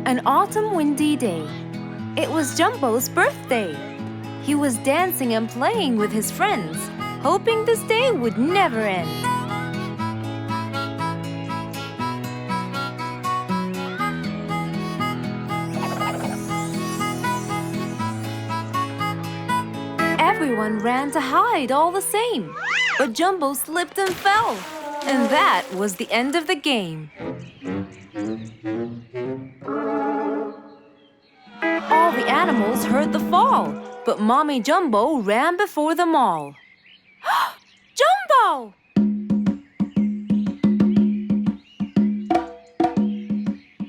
An autumn windy day. It was Jumbo's birthday. He was dancing and playing with his friends, hoping this day would never end. Everyone ran to hide all the same, but Jumbo slipped and fell, and that was the end of the game. All the animals heard the fall, but Mommy Jumbo ran before them all. Jumbo!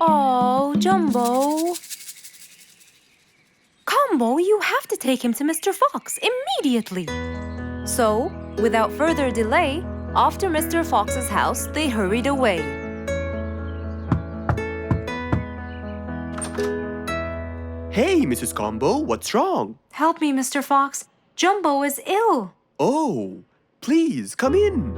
Oh, Jumbo. Combo, you have to take him to Mr. Fox immediately. So, without further delay, off to Mr. Fox's house they hurried away. Hey, Mrs. Combo, what's wrong? Help me, Mr. Fox. Jumbo is ill. Oh, please, come in.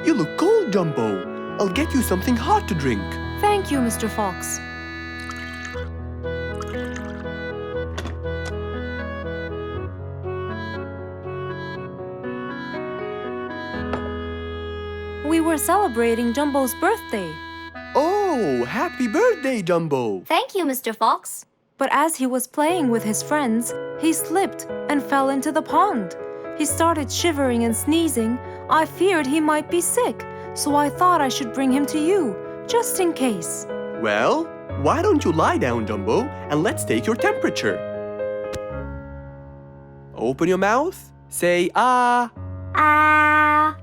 You look cold, Jumbo. I'll get you something hot to drink. Thank you, Mr. Fox. We were celebrating Jumbo's birthday. Oh, happy birthday, Jumbo. Thank you, Mr. Fox. But as he was playing with his friends, he slipped and fell into the pond. He started shivering and sneezing. I feared he might be sick, so I thought I should bring him to you, just in case. Well, why don't you lie down, Jumbo, and let's take your temperature. Open your mouth. Say, ah. Ah.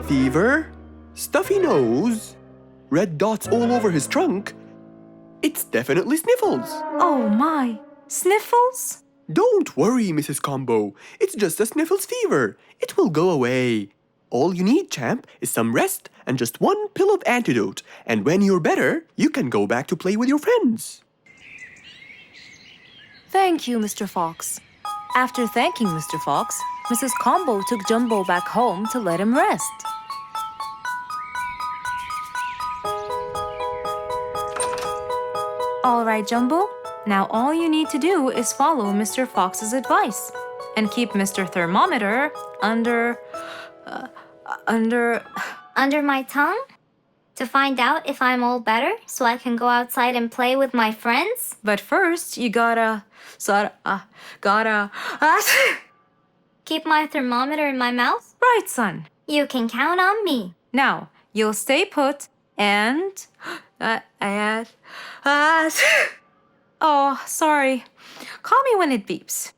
Fever, stuffy nose, red dots all over his trunk. It's definitely sniffles. Oh my, sniffles? Don't worry, Mrs. Combo. It's just a sniffles fever. It will go away. All you need, champ, is some rest and just one pill of antidote. And when you're better, you can go back to play with your friends. Thank you, Mr. Fox. After thanking Mr. Fox, Mrs. Combo took Jumbo back home to let him rest. All right, Jumbo. Now all you need to do is follow Mr. Fox's advice and keep Mr. Thermometer under Under my tongue? To find out if I'm all better so I can go outside and play with my friends? But first, you gotta... Keep my thermometer in my mouth? Right, son. You can count on me. Now, you'll stay put and... Oh, sorry. Call me when it beeps.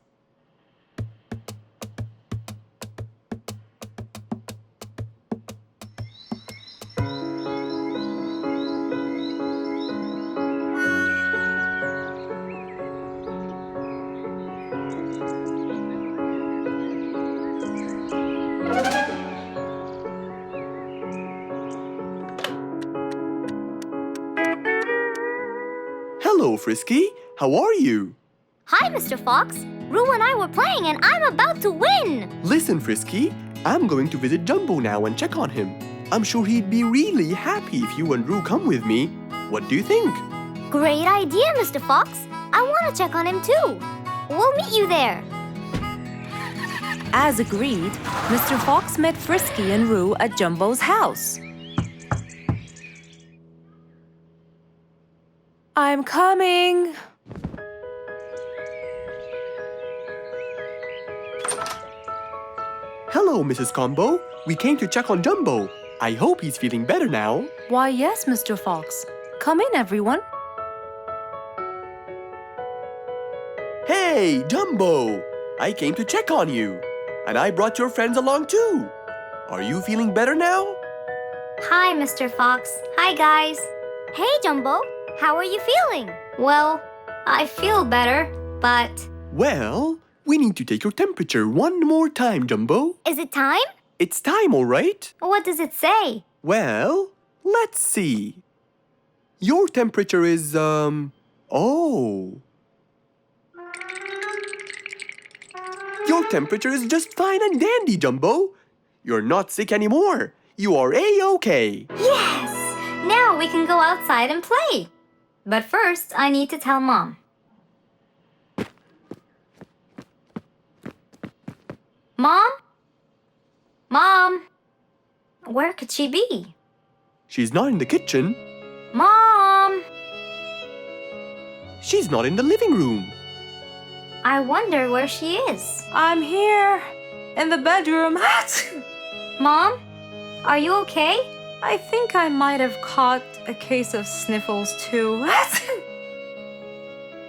Hello, Frisky. How are you? Hi, Mr. Fox. Roo and I were playing and I'm about to win. Listen, Frisky. I'm going to visit Jumbo now and check on him. I'm sure he'd be really happy if you and Roo come with me. What do you think? Great idea, Mr. Fox. I want to check on him too. We'll meet you there. As agreed, Mr. Fox met Frisky and Roo at Jumbo's house. I'm coming. Hello, Mrs. Combo. We came to check on Jumbo. I hope he's feeling better now. Why, yes, Mr. Fox. Come in, everyone. Hey, Jumbo! I came to check on you. And I brought your friends along too. Are you feeling better now? Hi, Mr. Fox. Hi, guys. Hey, Jumbo. How are you feeling? Well, I feel better, but... Well, we need to take your temperature one more time, Jumbo. Is it time? It's time, all right? What does it say? Well, let's see. Your temperature is, oh. Your temperature is just fine and dandy, Jumbo. You're not sick anymore. You are A-OK. Yes! Now we can go outside and play. But first, I need to tell Mom. Mom? Mom? Where could she be? She's not in the kitchen. Mom! She's not in the living room. I wonder where she is. I'm here, in the bedroom. Mom? Are you okay? I think I might have caught a case of sniffles too.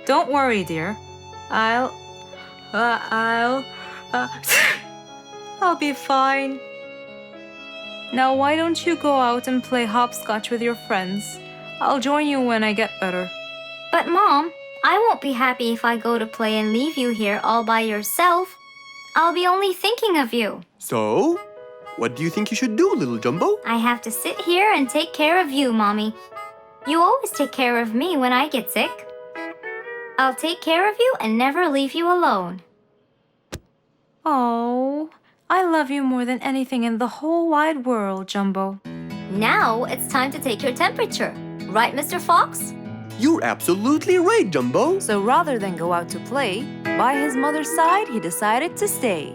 Don't worry, dear. I'll be fine. Now why don't you go out and play hopscotch with your friends? I'll join you when I get better. But Mom, I won't be happy if I go to play and leave you here all by yourself. I'll be only thinking of you. So, what do you think you should do, little Jumbo? I have to sit here and take care of you, Mommy. You always take care of me when I get sick. I'll take care of you and never leave you alone. Oh, I love you more than anything in the whole wide world, Jumbo. Now it's time to take your temperature. Right, Mr. Fox? You're absolutely right, Jumbo. So rather than go out to play, by his mother's side, he decided to stay.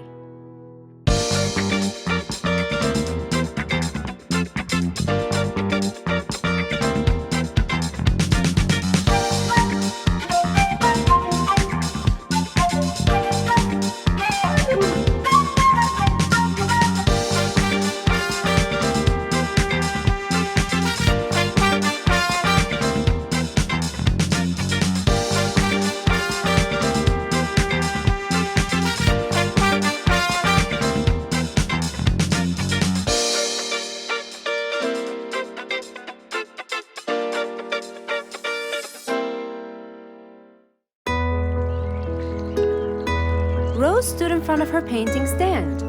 Rose stood in front of her painting stand,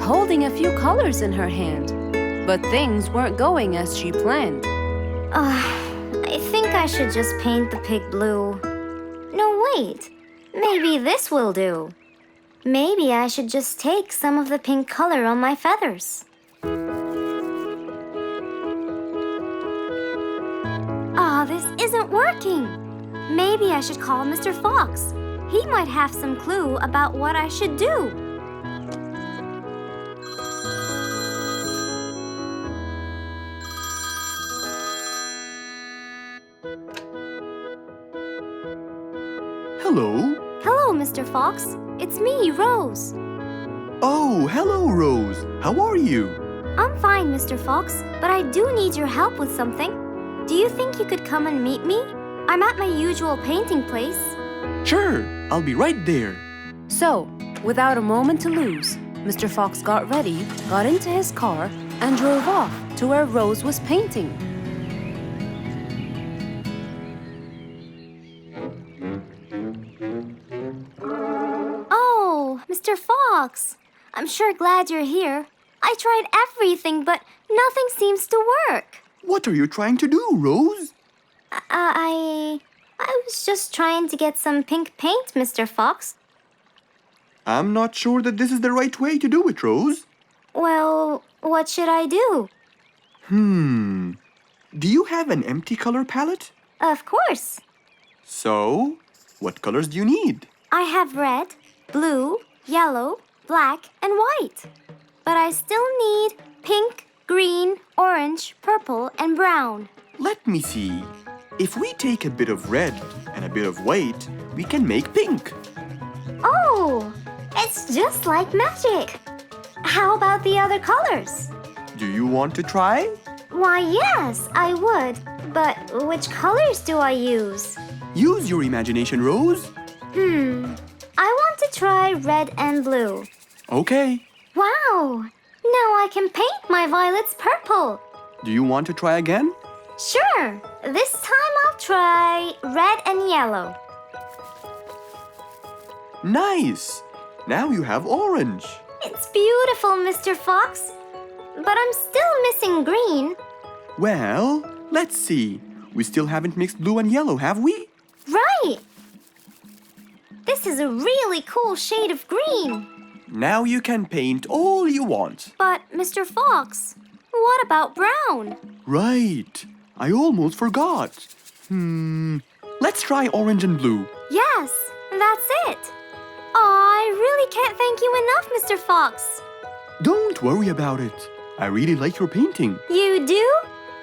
holding a few colors in her hand. But things weren't going as she planned. I think I should just paint the pig blue. No, wait. Maybe this will do. Maybe I should just take some of the pink color on my feathers. This isn't working. Maybe I should call Mr. Fox. He might have some clue about what I should do. Hello? Hello, Mr. Fox. It's me, Rose. Oh, hello, Rose. How are you? I'm fine, Mr. Fox, but I do need your help with something. Do you think you could come and meet me? I'm at my usual painting place. Sure, I'll be right there. So, without a moment to lose, Mr. Fox got ready, got into his car, and drove off to where Rose was painting. Oh, Mr. Fox. I'm sure glad you're here. I tried everything, but nothing seems to work. What are you trying to do, Rose? I was just trying to get some pink paint, Mr. Fox. I'm not sure that this is the right way to do it, Rose. Well, what should I do? Do you have an empty color palette? Of course. So, what colors do you need? I have red, blue, yellow, black, and white. But I still need pink, green, orange, purple, and brown. Let me see. If we take a bit of red and a bit of white, we can make pink. Oh, it's just like magic. How about the other colors? Do you want to try? Why, yes, I would. But which colors do I use? Use your imagination, Rose. I want to try red and blue. Okay. Wow, now I can paint my violets purple. Do you want to try again? Sure, this time I'll try red and yellow. Nice. Now you have orange. It's beautiful, Mr. Fox. But I'm still missing green. Well, let's see. We still haven't mixed blue and yellow, have we? Right. This is a really cool shade of green. Now you can paint all you want. But, Mr. Fox, What about brown? Right. I almost forgot. Let's try orange and blue. Yes, that's it. I really can't thank you enough, Mr. Fox. Don't worry about it. I really like your painting. You do?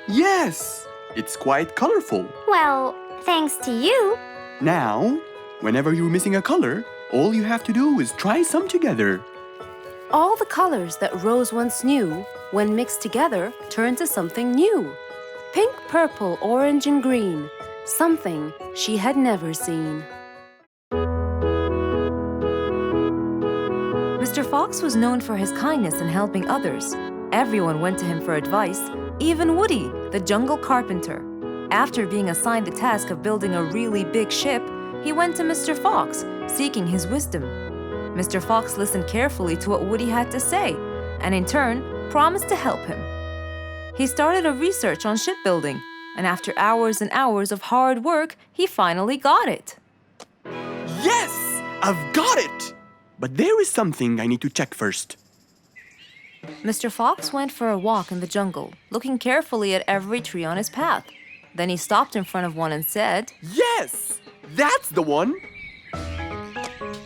Yes, it's quite colorful. Well, thanks to you. Now, whenever you're missing a color, all you have to do is try some together. All the colors that Rose once knew, when mixed together, turned to something new. Pink, purple, orange, and green. Something she had never seen. Mr. Fox was known for his kindness in helping others. Everyone went to him for advice, even Woody, the jungle carpenter. After being assigned the task of building a really big ship, he went to Mr. Fox, seeking his wisdom. Mr. Fox listened carefully to what Woody had to say, and in turn, promised to help him. He started a research on shipbuilding, and after hours and hours of hard work, he finally got it. Yes! I've got it! But there is something I need to check first. Mr. Fox went for a walk in the jungle, looking carefully at every tree on his path. Then he stopped in front of one and said, Yes! That's the one!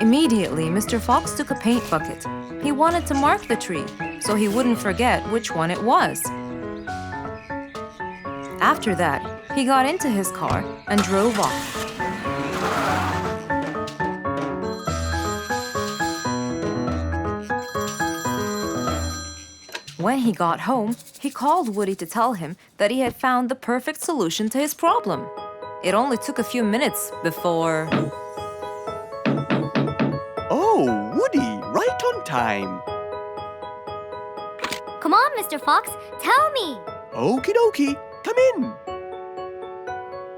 Immediately, Mr. Fox took a paint bucket. He wanted to mark the tree, so he wouldn't forget which one it was. After that, he got into his car and drove off. When he got home, he called Woody to tell him that he had found the perfect solution to his problem. It only took a few minutes before... Oh, Woody, right on time. Come on, Mr. Fox, tell me. Okie dokie, come in.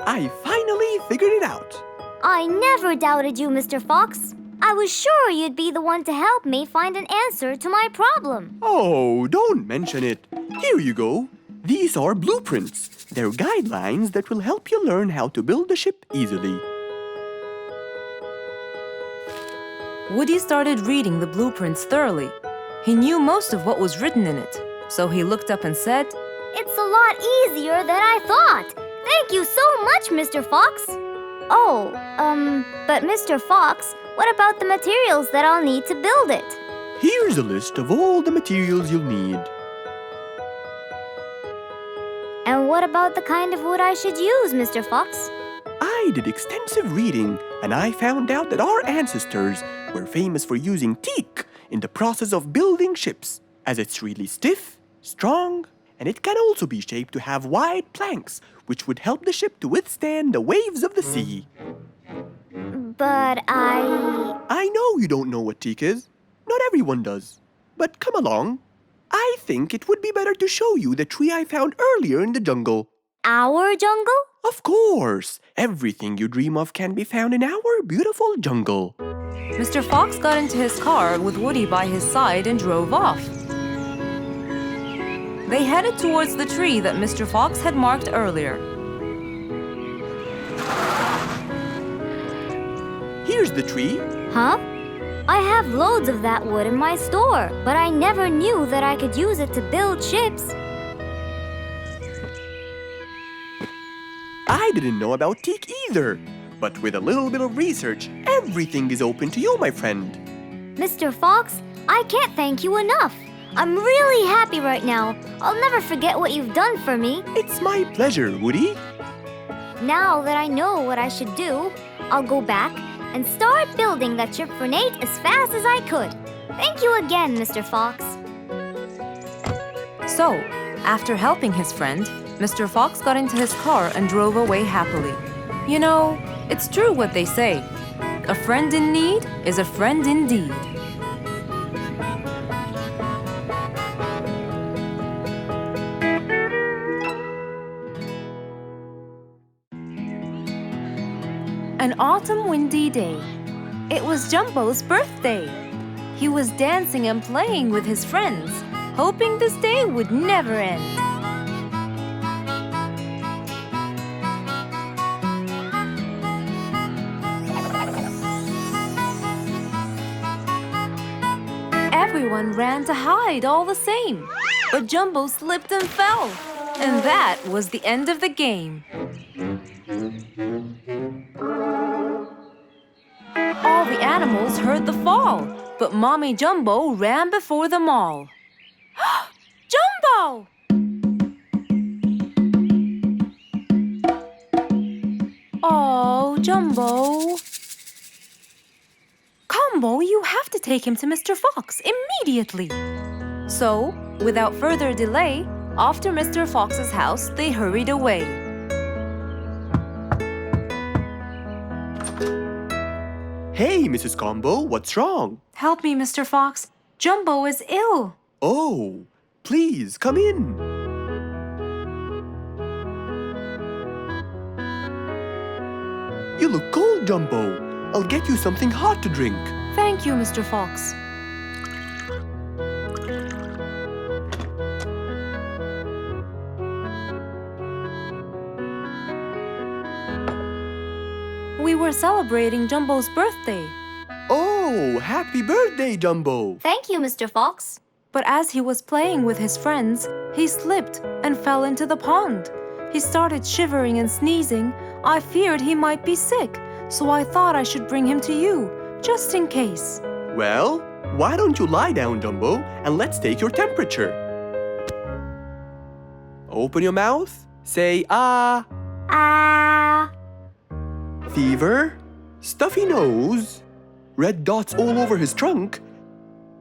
I finally figured it out. I never doubted you, Mr. Fox. I was sure you'd be the one to help me find an answer to my problem. Oh, don't mention it. Here you go. These are blueprints. They're guidelines that will help you learn how to build the ship easily. Woody started reading the blueprints thoroughly. He knew most of what was written in it, so he looked up and said, It's a lot easier than I thought. Thank you so much, Mr. Fox. Oh, but Mr. Fox, what about the materials that I'll need to build it? Here's a list of all the materials you'll need. And what about the kind of wood I should use, Mr. Fox? I did extensive reading, and I found out that our ancestors were famous for using teak in the process of building ships, as it's really stiff, strong, and it can also be shaped to have wide planks, which would help the ship to withstand the waves of the sea. But I know you don't know what teak is. Not everyone does. But come along. I think it would be better to show you the tree I found earlier in the jungle. Our jungle? Of course! Everything you dream of can be found in our beautiful jungle. Mr. Fox got into his car with Woody by his side and drove off. They headed towards the tree that Mr. Fox had marked earlier. Here's the tree. Huh? I have loads of that wood in my store, but I never knew that I could use it to build ships. I didn't know about teak either. But with a little bit of research, everything is open to you, my friend. Mr. Fox, I can't thank you enough. I'm really happy right now. I'll never forget what you've done for me. It's my pleasure, Woody. Now that I know what I should do, I'll go back and start building that ship for Nate as fast as I could. Thank you again, Mr. Fox. So, after helping his friend, Mr. Fox got into his car and drove away happily. You know, it's true what they say. A friend in need is a friend indeed. An autumn windy day. It was Jumbo's birthday. He was dancing and playing with his friends, hoping this day would never end. Everyone ran to hide all the same. but Jumbo slipped and fell. And that was the end of the game. All the animals heard the fall, but Mommy Jumbo ran before them all. Jumbo! Oh, Jumbo. Combo, you have to take him to Mr. Fox immediately. So, without further delay, off to Mr. Fox's house they hurried away. Hey, Mrs. Combo, what's wrong? Help me, Mr. Fox. Jumbo is ill. Oh, please come in. You look cold, Jumbo. I'll get you something hot to drink. Thank you, Mr. Fox. We were celebrating Jumbo's birthday. Oh, happy birthday, Jumbo. Thank you, Mr. Fox. But as he was playing with his friends, he slipped and fell into the pond. He started shivering and sneezing. I feared he might be sick, so I thought I should bring him to you, just in case. Well, why don't you lie down, Jumbo, and let's take your temperature. Open your mouth. Say, ah. Ah. Fever, stuffy nose, red dots all over his trunk.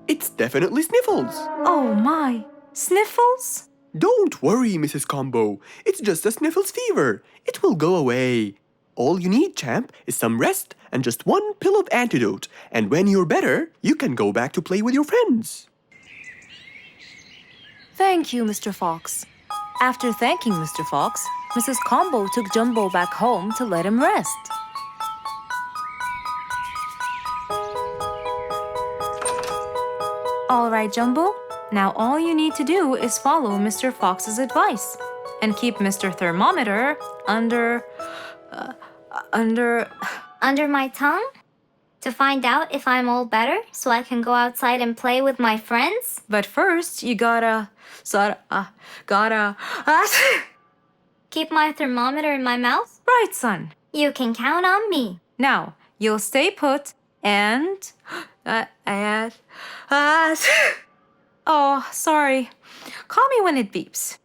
It's definitely sniffles. Oh my, sniffles? Don't worry, Mrs. Combo. It's just a sniffles fever. It will go away. All you need, champ, is some rest and just one pill of antidote. And when you're better, you can go back to play with your friends. Thank you, Mr. Fox. After thanking Mr. Fox, Mrs. Combo took Jumbo back home to let him rest. All right, Jumbo. Now all you need to do is follow Mr. Fox's advice and keep Mr. Thermometer under Under my tongue? To find out if I'm all better so I can go outside and play with my friends? But first, you gotta Keep my thermometer in my mouth? right, son. You can count on me. Now, you'll stay put and oh, sorry. Call me when it beeps.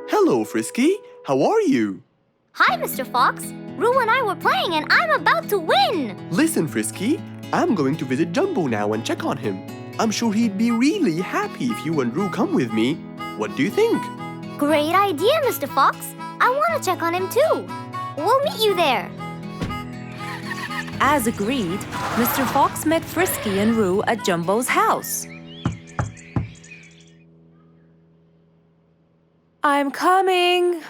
Hello, Frisky. How are you? Hi, Mr. Fox. Roo and I were playing and I'm about to win. Listen, Frisky. I'm going to visit Jumbo now and check on him. I'm sure he'd be really happy if you and Roo come with me. What do you think? Great idea, Mr. Fox. I want to check on him too. We'll meet you there. As agreed, Mr. Fox met Frisky and Roo at Jumbo's house. I'm coming.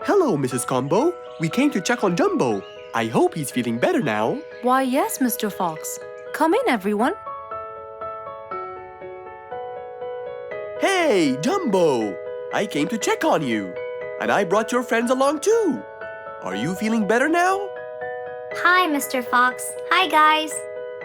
Hello, Mrs. Combo. We came to check on Jumbo. I hope he's feeling better now. Why, yes, Mr. Fox. Come in, everyone. Hey, Jumbo! I came to check on you. And I brought your friends along too. Are you feeling better now? Hi, Mr. Fox. Hi, guys.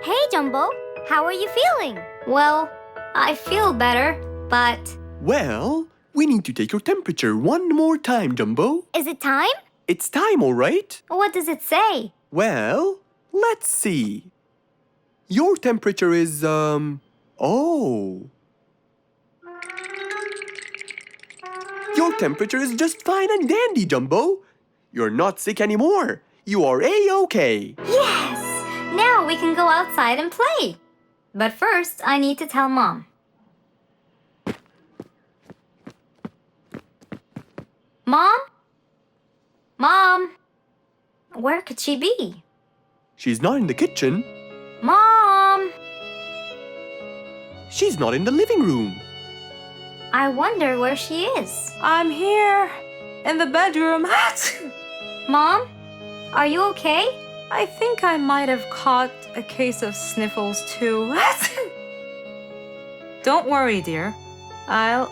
Hey, Jumbo. How are you feeling? Well, I feel better, but... Well, we need to take your temperature one more time, Jumbo. Is it time? It's time, all right? What does it say? Well, let's see. Your temperature is, oh. Your temperature is just fine and dandy, Jumbo. You're not sick anymore. You are A-okay. Yes! Now we can go outside and play. But first, I need to tell Mom. Mom? Mom? Where could she be? She's not in the kitchen. Mom! She's not in the living room. I wonder where she is. I'm here, in the bedroom. Mom, are you okay? I think I might have caught a case of sniffles too. Don't worry, dear. I'll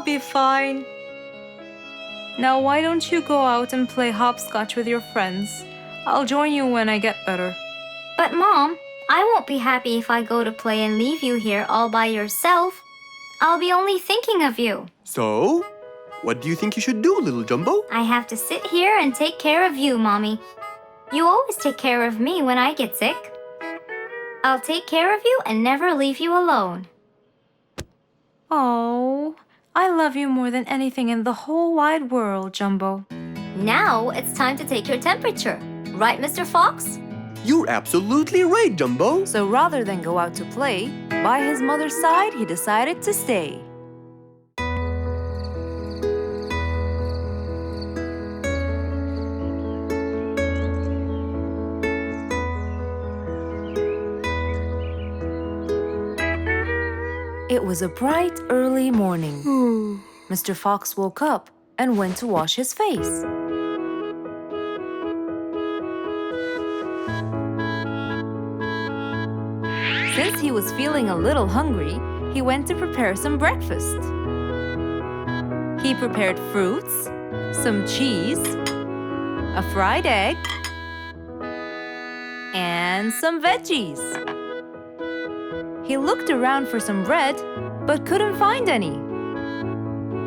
be fine. Now why don't you go out and play hopscotch with your friends? I'll join you when I get better. But Mom, I won't be happy if I go to play and leave you here all by yourself. I'll be only thinking of you. So, what do you think you should do, little Jumbo? I have to sit here and take care of you, Mommy. You always take care of me when I get sick. I'll take care of you and never leave you alone. Oh, I love you more than anything in the whole wide world, Jumbo. Now it's time to take your temperature. Right, Mr. Fox? You're absolutely right, Jumbo. So rather than go out to play, by his mother's side, he decided to stay. It was a bright, early morning. Mr. Fox woke up and went to wash his face. Since he was feeling a little hungry, he went to prepare some breakfast. He prepared fruits, some cheese, a fried egg, and some veggies. He looked around for some bread, but couldn't find any.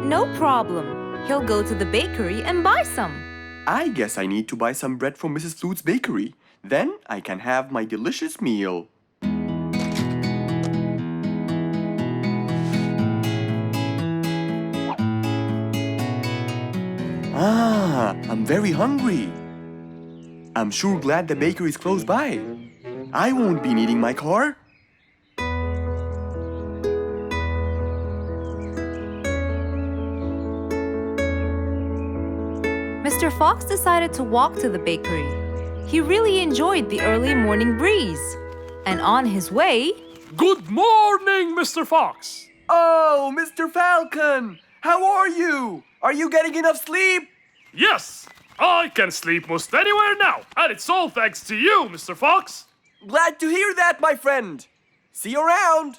No problem. He'll go to the bakery and buy some. I guess I need to buy some bread from Mrs. Flute's bakery. Then I can have my delicious meal. I'm very hungry. I'm sure glad the bakery is close by. I won't be needing my car. Mr. Fox decided to walk to the bakery. He really enjoyed the early morning breeze. And on his way... Good morning, Mr. Fox! Oh, Mr. Falcon! How are you? Are you getting enough sleep? Yes, I can sleep most anywhere now, and it's all thanks to you, Mr. Fox. Glad to hear that, my friend. See you around.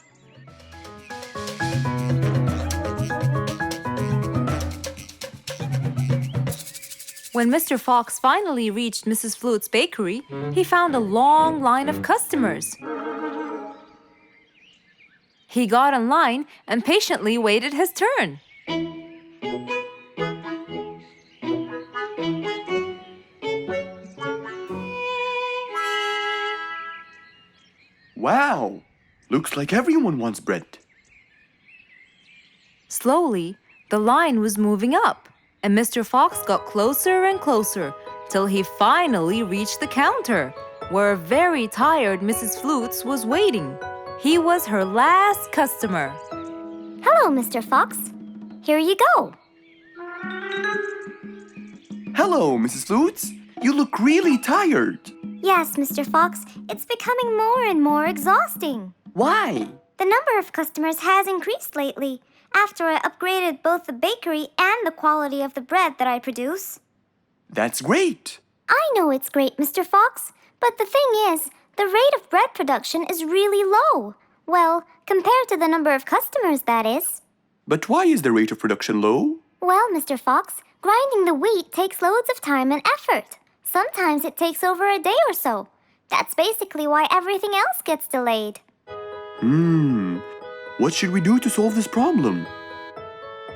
When Mr. Fox finally reached Mrs. Flute's bakery, he found a long line of customers. He got in line and patiently waited his turn. Wow, looks like everyone wants bread. Slowly, the line was moving up, and Mr. Fox got closer and closer till he finally reached the counter, where a very tired Mrs. Flutes was waiting. He was her last customer. Hello, Mr. Fox. Here you go. Hello, Mrs. Flutes. You look really tired. Yes, Mr. Fox, it's becoming more and more exhausting. Why? The number of customers has increased lately after I upgraded both the bakery and the quality of the bread that I produce. That's great. I know it's great, Mr. Fox, but the thing is, the rate of bread production is really low. Well, compared to the number of customers, that is. But why is the rate of production low? Well, Mr. Fox, grinding the wheat takes loads of time and effort. Sometimes it takes over a day or so. That's basically why everything else gets delayed. What should we do to solve this problem?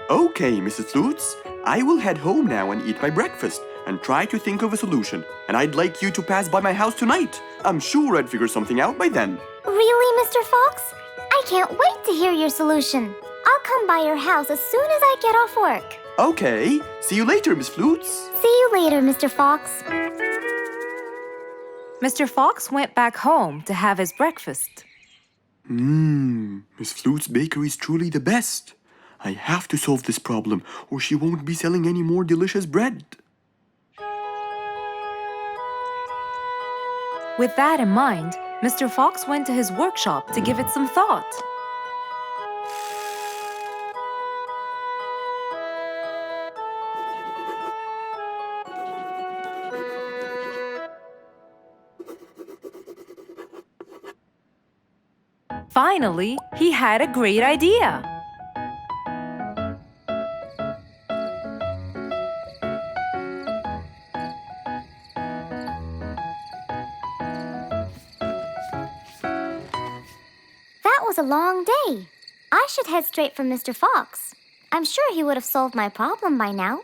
Okay, Mrs. Flutes, I will head home now and eat my breakfast and try to think of a solution. And I'd like you to pass by my house tonight. I'm sure I'd figure something out by then. Really, Mr. Fox? I can't wait to hear your solution. I'll come by your house as soon as I get off work. Okay, see you later, Miss Flutes. See you later, Mr. Fox. Mr. Fox went back home to have his breakfast. Miss Flute's bakery is truly the best. I have to solve this problem or she won't be selling any more delicious bread. With that in mind, Mr. Fox went to his workshop to give it some thought. Finally, he had a great idea. That was a long day. I should head straight for Mr. Fox. I'm sure he would have solved my problem by now.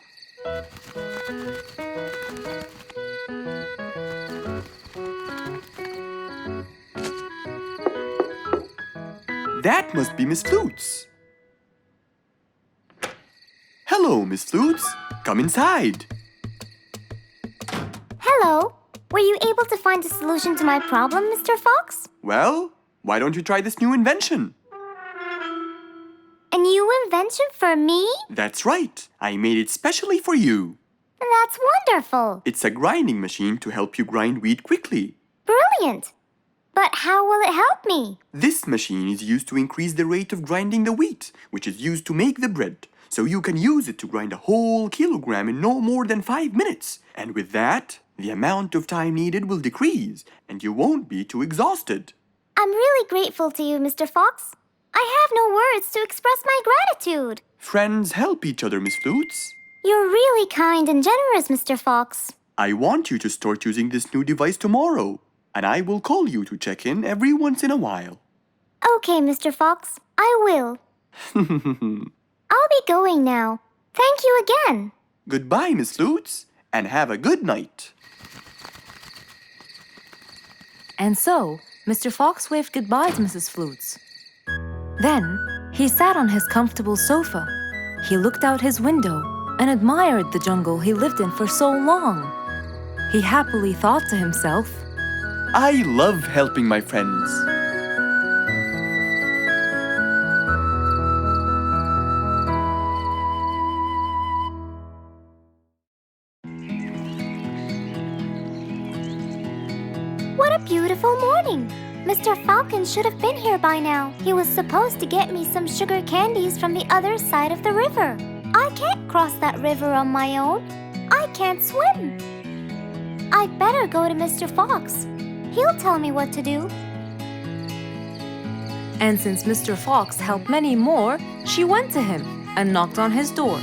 That must be Miss Flutes. Hello, Miss Flutes. Come inside. Hello. Were you able to find a solution to my problem, Mr. Fox? Well, why don't you try this new invention? A new invention for me? That's right. I made it specially for you. That's wonderful. It's a grinding machine to help you grind wheat quickly. Brilliant. But how will it help me? This machine is used to increase the rate of grinding the wheat, which is used to make the bread. So you can use it to grind a whole kilogram in no more than 5 minutes. And with that, the amount of time needed will decrease, and you won't be too exhausted. I'm really grateful to you, Mr. Fox. I have no words to express my gratitude. Friends help each other, Miss Flutes. You're really kind and generous, Mr. Fox. I want you to start using this new device tomorrow, and I will call you to check in every once in a while. Okay, Mr. Fox, I will. I'll be going now. Thank you again. Goodbye, Miss Flutes, and have a good night. And so, Mr. Fox waved goodbye to Mrs. Flutes. Then, he sat on his comfortable sofa. He looked out his window and admired the jungle he lived in for so long. He happily thought to himself, I love helping my friends. What a beautiful morning. Mr. Falcon should have been here by now. He was supposed to get me some sugar candies from the other side of the river. I can't cross that river on my own. I can't swim. I'd better go to Mr. Fox. He'll tell me what to do. and since Mr. Fox helped many more, she went to him and knocked on his door.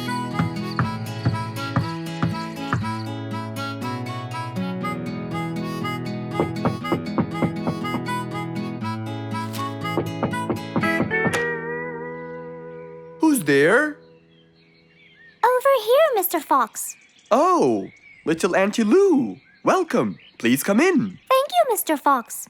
Who's there? Over here, Mr. Fox. Oh, little Auntie Lou. Welcome. Please come in. Thank you, Mr. Fox.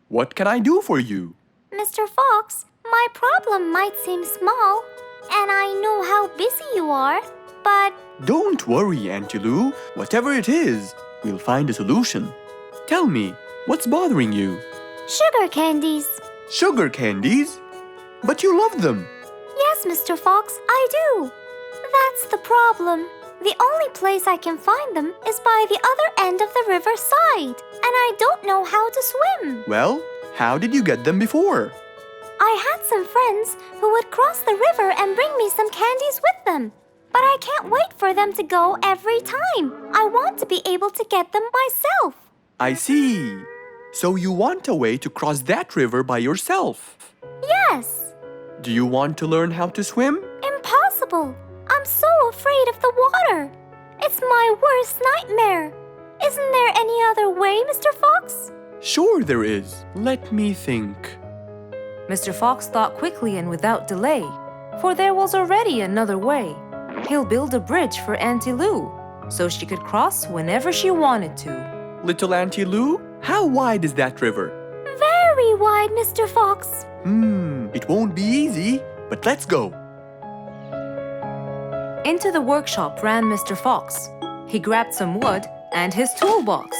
What can I do for you? Mr. Fox, my problem might seem small, and I know how busy you are, but Don't worry, Auntie Lou. Whatever it is, we'll find a solution. Tell me, what's bothering you? sugar candies. Sugar candies? But you love them. Yes, Mr. Fox, I do. That's the problem. The only place I can find them is by the other end of the river side, and I don't know how to swim. Well, how did you get them before? I had some friends who would cross the river and bring me some candies with them. But I can't wait for them to go every time. I want to be able to get them myself. I see. So you want a way to cross that river by yourself. Yes. Do you want to learn how to swim? Impossible. I'm so afraid of the water. It's my worst nightmare. Isn't there any other way, Mr. Fox? Sure there is. Let me think. Mr. Fox thought quickly and without delay, for there was already another way. He'll build a bridge for Auntie Lou, so she could cross whenever she wanted to. Little Auntie Lou, how wide is that river? Very wide, Mr. Fox. It won't be easy, but let's go. Into the workshop ran Mr. Fox. He grabbed some wood and his toolbox.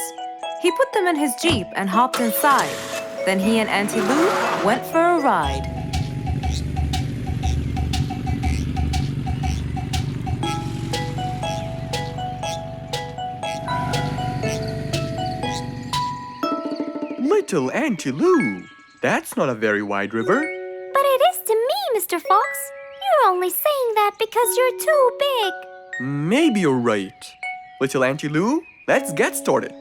He put them in his Jeep and hopped inside. Then he and Auntie Lou went for a ride. Little Auntie Lou, that's not a very wide river. But it is to me, Mr. Fox. You're only saying that because you're too big. Maybe you're right. Little Auntie Lou, let's get started.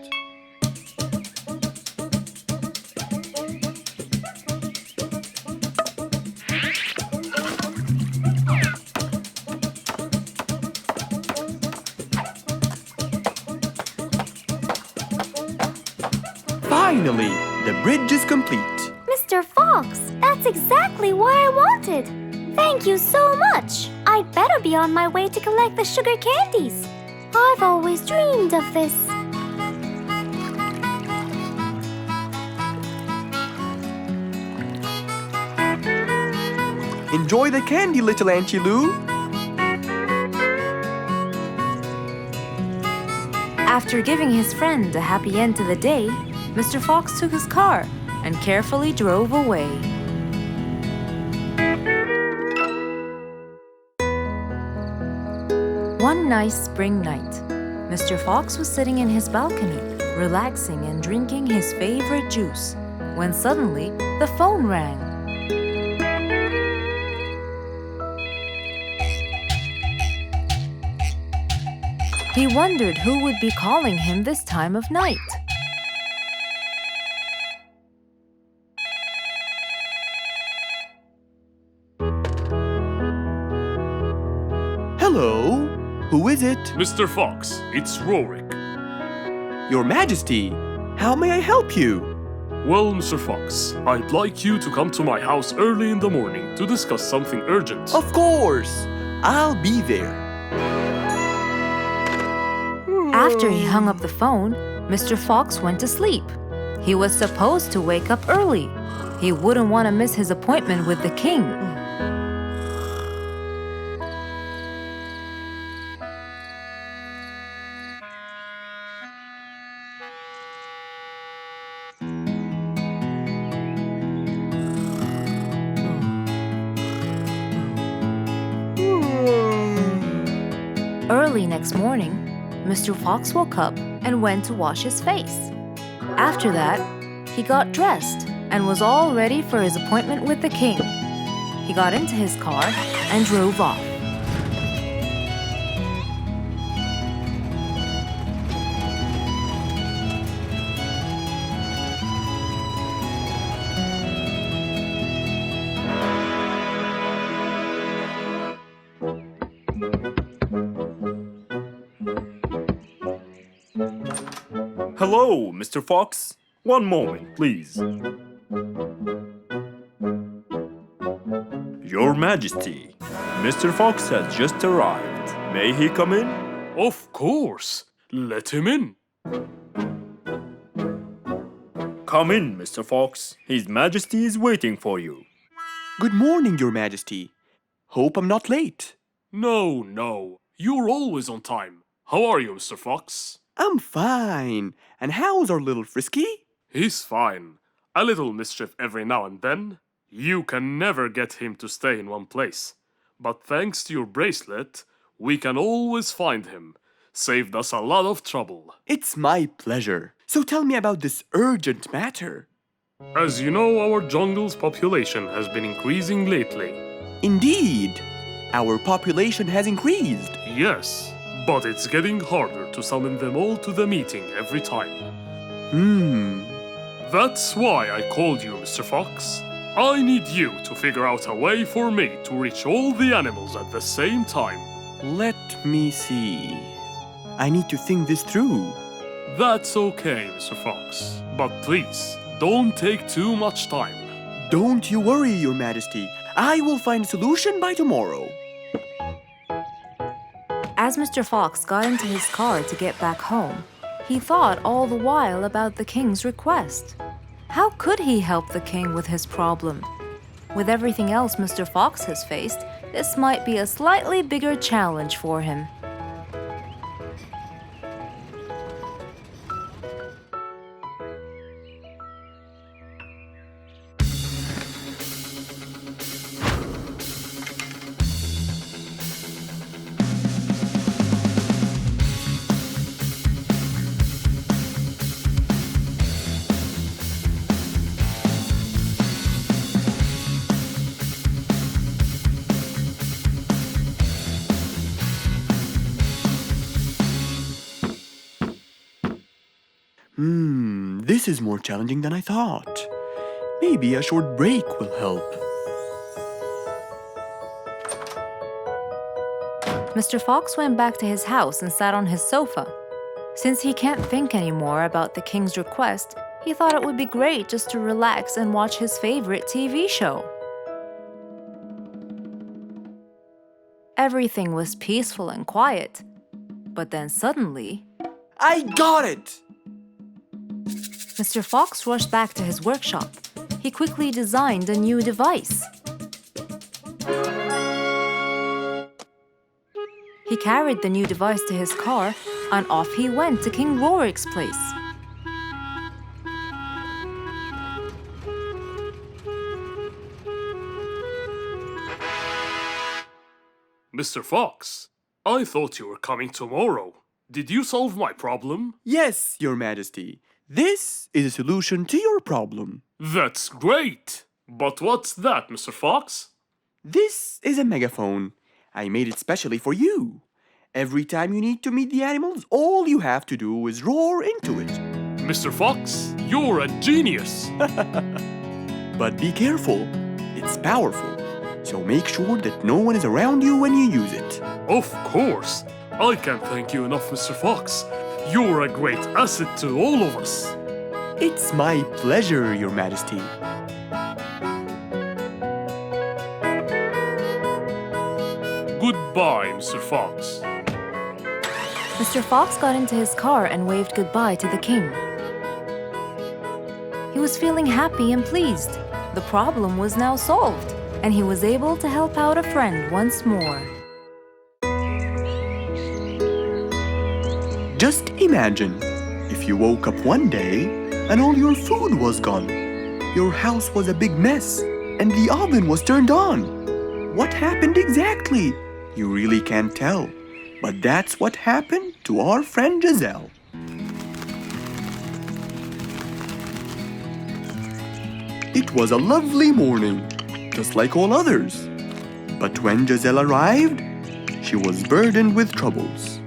Finally, the bridge is complete. Mr. Fox, that's exactly what I wanted. Thank you so much. I'd better be on my way to collect the sugar candies. I've always dreamed of this. Enjoy the candy, Little Auntie Lou. After giving his friend a happy end to the day, Mr. Fox took his car and carefully drove away. One nice spring night, Mr. Fox was sitting in his balcony, relaxing and drinking his favorite juice, when suddenly the phone rang. He wondered who would be calling him this time of night. Hello, who is it? Mr. Fox, it's Rorik. Your Majesty, how may I help you? Well, Mr. Fox, I'd like you to come to my house early in the morning to discuss something urgent. Of course, I'll be there. After he hung up the phone, Mr. Fox went to sleep. He was supposed to wake up early. He wouldn't want to miss his appointment with the king. Early next morning, Mr. Fox woke up and went to wash his face. After that, he got dressed and was all ready for his appointment with the king. He got into his car and drove off. Hello, Mr. Fox. One moment, please. Your Majesty, Mr. Fox has just arrived. May he come in? Of course. Let him in. Come in, Mr. Fox. His Majesty is waiting for you. Good morning, Your Majesty. Hope I'm not late. No. You're always on time. How are you, Mr. Fox? I'm fine. And how's our little Frisky? He's fine. A little mischief every now and then. You can never get him to stay in one place. But thanks to your bracelet, we can always find him. Saved us a lot of trouble. It's my pleasure. So tell me about this urgent matter. As you know, our jungle's population has been increasing lately. Indeed, our population has increased. Yes, but it's getting harder to summon them all to the meeting every time. That's why I called you, Mr. Fox. I need you to figure out a way for me to reach all the animals at the same time. Let me see. I need to think this through. That's okay, Mr. Fox. But please, don't take too much time. Don't you worry, Your Majesty. I will find a solution by tomorrow. As Mr. Fox got into his car to get back home, he thought all the while about the king's request. How could he help the king with his problem? With everything else Mr. Fox has faced, this might be a slightly bigger challenge for him. This is more challenging than I thought. Maybe a short break will help. Mr. Fox went back to his house and sat on his sofa. Since he can't think anymore about the king's request, he thought it would be great just to relax and watch his favorite TV show. Everything was peaceful and quiet. But then suddenly, I got it! Mr. Fox rushed back to his workshop. He quickly designed a new device. He carried the new device to his car, and off he went to King Rorik's place. Mr. Fox, I thought you were coming tomorrow. Did you solve my problem? Yes, Your Majesty. This is a solution to your problem. That's great! But what's that, Mr. Fox? This is a megaphone. I made it specially for you. Every time you need to meet the animals, all you have to do is roar into it. Mr. Fox, you're a genius! But be careful, it's powerful. So make sure that no one is around you when you use it. Of course! I can't thank you enough, Mr. Fox. You're a great asset to all of us. It's my pleasure, Your Majesty. Goodbye, Mr. Fox. Mr. Fox got into his car and waved goodbye to the king. He was feeling happy and pleased. The problem was now solved, and he was able to help out a friend once more. Just imagine if you woke up one day and all your food was gone. Your house was a big mess and the oven was turned on. What happened exactly? You really can't tell. But that's what happened to our friend Giselle. It was a lovely morning, just like all others. But when Giselle arrived, she was burdened with troubles.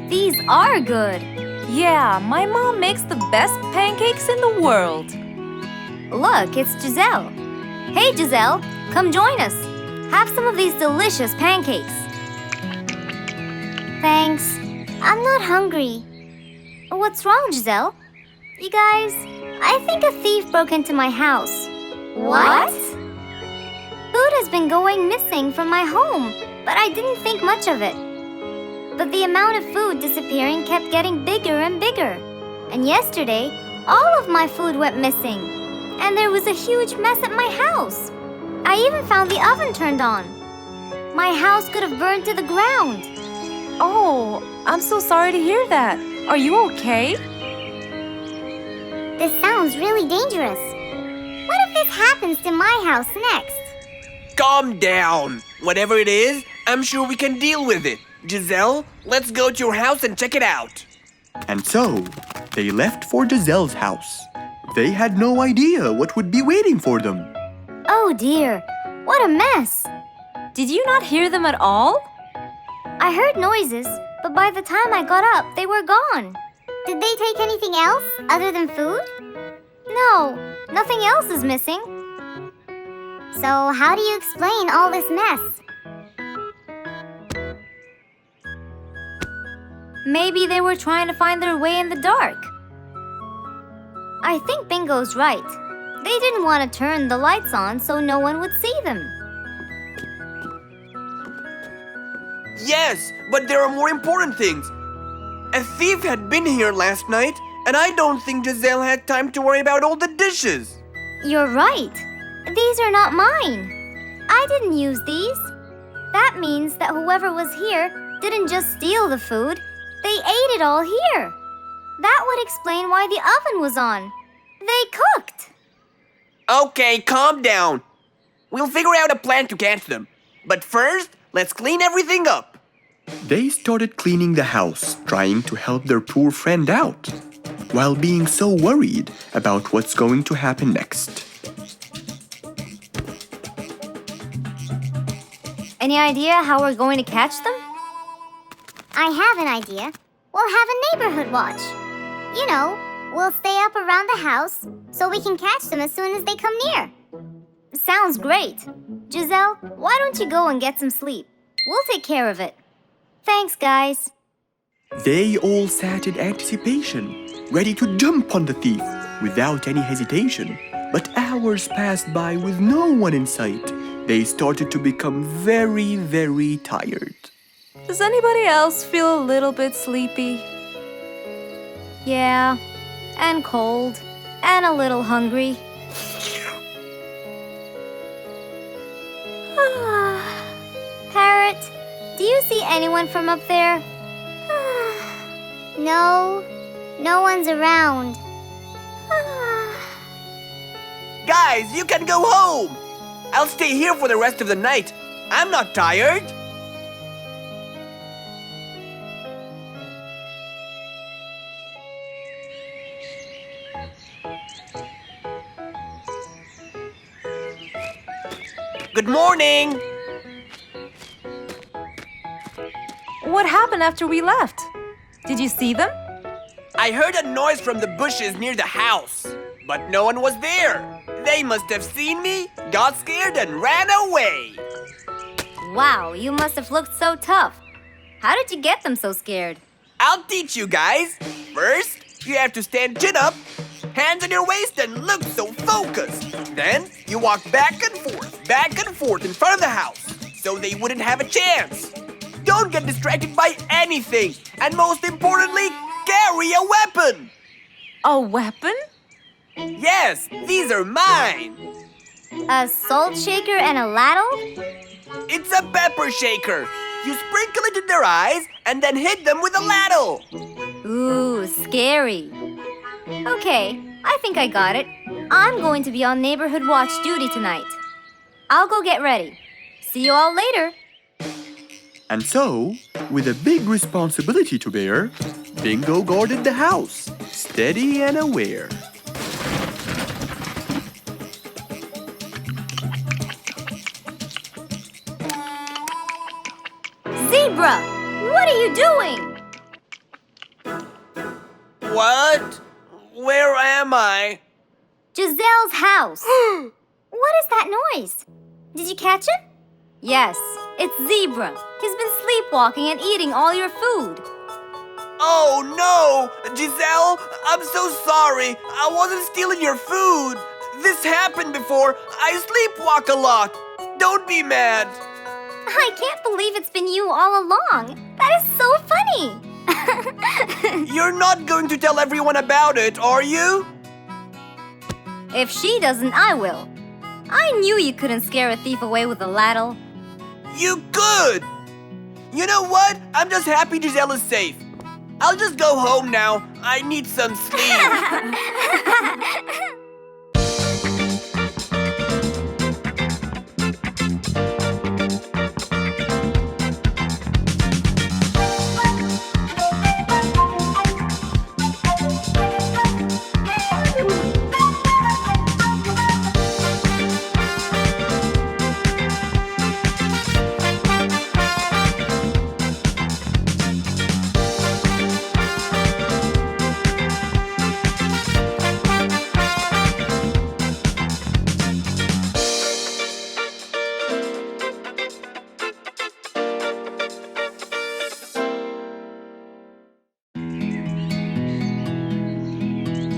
These are good. Yeah, my mom makes the best pancakes in the world. Look, it's Giselle. Hey, Giselle, come join us. Have some of these delicious pancakes. Thanks. I'm not hungry. What's wrong, Giselle? You guys, I think a thief broke into my house. What? Food has been going missing from my home, but I didn't think much of it. But the amount of food disappearing kept getting bigger and bigger. And yesterday, all of my food went missing. And there was a huge mess at my house. I even found the oven turned on. My house could have burned to the ground. Oh, I'm so sorry to hear that. Are you okay? This sounds really dangerous. What if this happens to my house next? Calm down. Whatever it is, I'm sure we can deal with it. Giselle, let's go to your house and check it out. And so, they left for Giselle's house. They had no idea what would be waiting for them. Oh dear, what a mess. Did you not hear them at all? I heard noises, but by the time I got up, they were gone. Did they take anything else other than food? No, nothing else is missing. So how do you explain all this mess? Maybe they were trying to find their way in the dark. I think Bingo's right. They didn't want to turn the lights on so no one would see them. Yes, but there are more important things. A thief had been here last night, and I don't think Giselle had time to worry about all the dishes. You're right. These are not mine. I didn't use these. That means that whoever was here didn't just steal the food. They ate it all here. That would explain why the oven was on. They cooked. Okay, calm down. We'll figure out a plan to catch them. But first, let's clean everything up. They started cleaning the house, trying to help their poor friend out, while being so worried about what's going to happen next. Any idea how we're going to catch them? I have an idea. We'll have a neighborhood watch. You know, we'll stay up around the house so we can catch them as soon as they come near. Sounds great. Giselle, why don't you go and get some sleep? We'll take care of it. Thanks, guys. They all sat in anticipation, ready to jump on the thief without any hesitation. But hours passed by with no one in sight. They started to become very, very tired. Does anybody else feel a little bit sleepy? Yeah, and cold, and a little hungry. Parrot, do you see anyone from up there? No, no one's around. Guys, you can go home. I'll stay here for the rest of the night. I'm not tired. Good morning. What happened after we left? Did you see them? I heard a noise from the bushes near the house, but no one was there. They must have seen me, got scared, and ran away. Wow, you must have looked so tough. How did you get them so scared? I'll teach you guys. First, you have to stand chin up, hands on your waist, and look so focused. Then, you walk back and forth in front of the house, so they wouldn't have a chance. Don't get distracted by anything, and most importantly, carry a weapon. A weapon? Yes, these are mine. A salt shaker and a ladle? It's a pepper shaker. You sprinkle it in their eyes and then hit them with a ladle. Ooh, scary. Okay, I think I got it. I'm going to be on neighborhood watch duty tonight. I'll go get ready. See you all later. And so, with a big responsibility to bear, Bingo guarded the house, steady and aware. Zebra, what are you doing? What? Where am I? Giselle's house. What is that noise? Did you catch it? Yes, it's Zebra. He's been sleepwalking and eating all your food. Oh no! Giselle, I'm so sorry. I wasn't stealing your food. This happened before. I sleepwalk a lot. Don't be mad. I can't believe it's been you all along. That is so funny. You're not going to tell everyone about it, are you? If she doesn't, I will. I knew you couldn't scare a thief away with a ladle. You could! You know what? I'm just happy Giselle is safe. I'll just go home now. I need some sleep.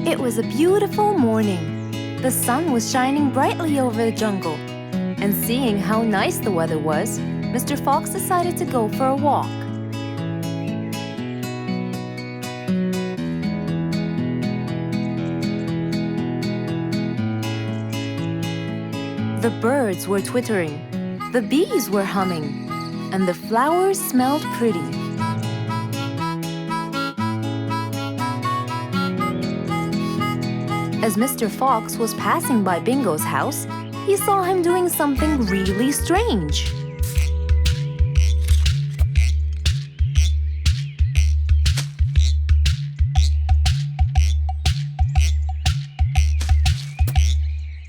It was a beautiful morning. The sun was shining brightly over the jungle. And seeing how nice the weather was, Mr. Fox decided to go for a walk. The birds were twittering, the bees were humming, and the flowers smelled pretty. As Mr. Fox was passing by Bingo's house, he saw him doing something really strange.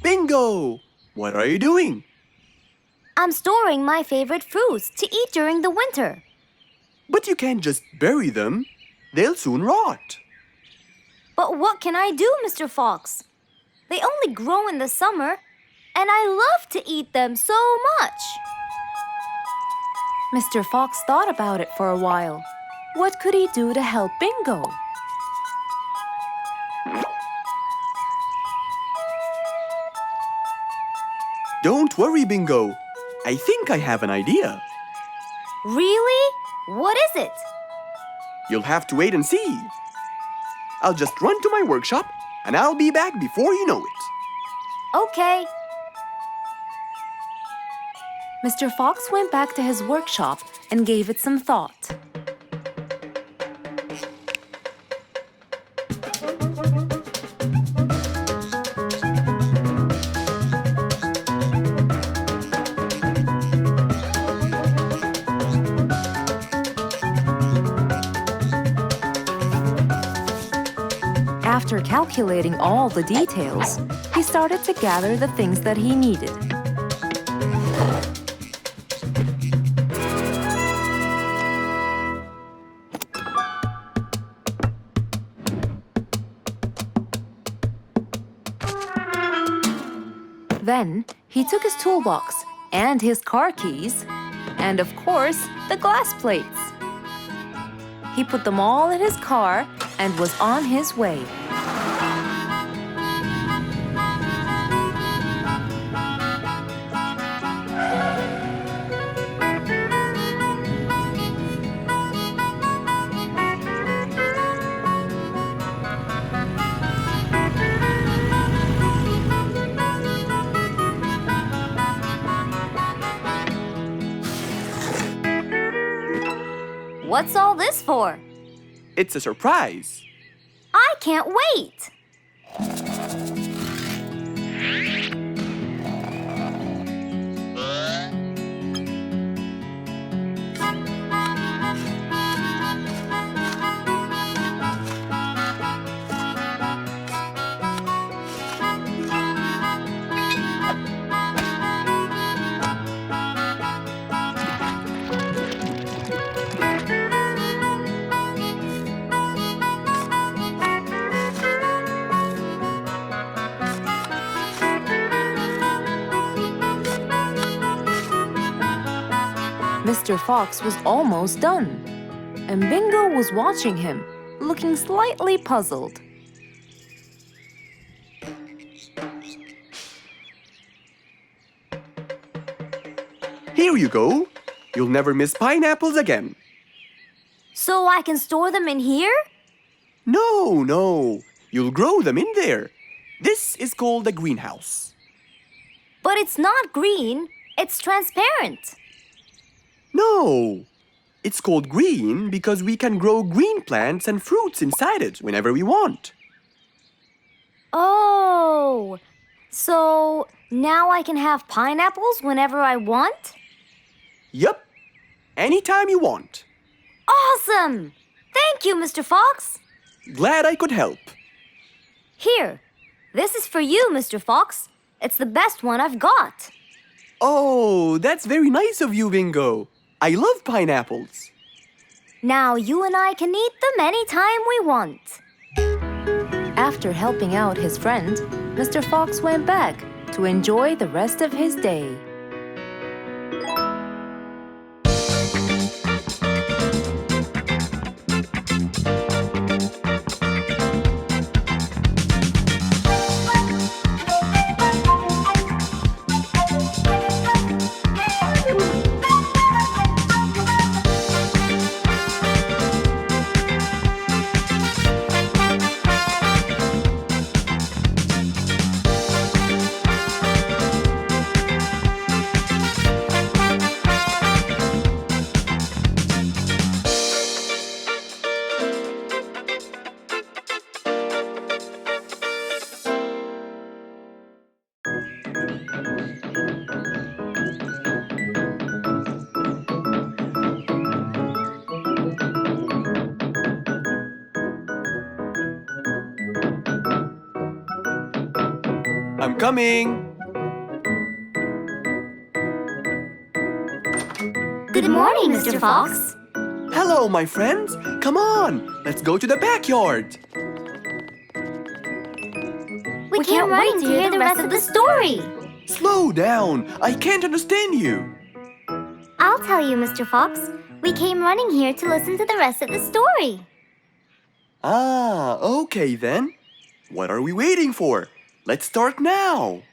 Bingo! What are you doing? I'm storing my favorite fruits to eat during the winter. But you can't just bury them. They'll soon rot. But what can I do, Mr. Fox? They only grow in the summer, and I love to eat them so much. Mr. Fox thought about it for a while. What could he do to help Bingo? Don't worry, Bingo. I think I have an idea. Really? What is it? You'll have to wait and see. I'll just run to my workshop, and I'll be back before you know it. Okay. Mr. Fox went back to his workshop and gave it some thought. After calculating all the details, he started to gather the things that he needed. Then he took his toolbox and his car keys, and of course, the glass plates. He put them all in his car and was on his way. What's all this for? It's a surprise. I can't wait! Mr. Fox was almost done, and Bingo was watching him, looking slightly puzzled. Here you go. You'll never miss pineapples again. So I can store them in here? No. You'll grow them in there. This is called a greenhouse. But it's not green, it's transparent. No. It's called green because we can grow green plants and fruits inside it whenever we want. Oh, so now I can have pineapples whenever I want? Yup. Anytime you want. Awesome! Thank you, Mr. Fox. Glad I could help. Here, this is for you, Mr. Fox. It's the best one I've got. Oh, that's very nice of you, Bingo. I love pineapples. Now you and I can eat them anytime we want. After helping out his friend, Mr. Fox went back to enjoy the rest of his day. I'm coming. Good morning, Mr. Fox. Hello, my friends. Come on, let's go to the backyard. We can't wait to hear the rest of the story. Slow down. I can't understand you. I'll tell you, Mr. Fox. We came running here to listen to the rest of the story. Ah, okay then. What are we waiting for? Let's start now.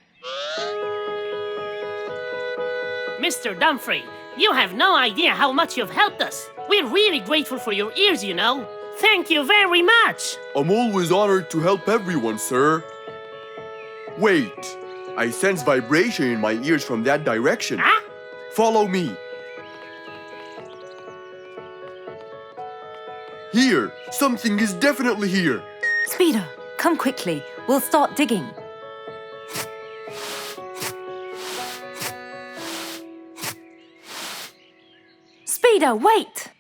Mr. Dumfrey, you have no idea how much you've helped us. We're really grateful for your ears, you know. Thank you very much. I'm always honored to help everyone, sir. Wait, I sense vibration in my ears from that direction. Huh? Follow me. Here, something is definitely here. Speeder, come quickly. We'll start digging. Speeder, wait!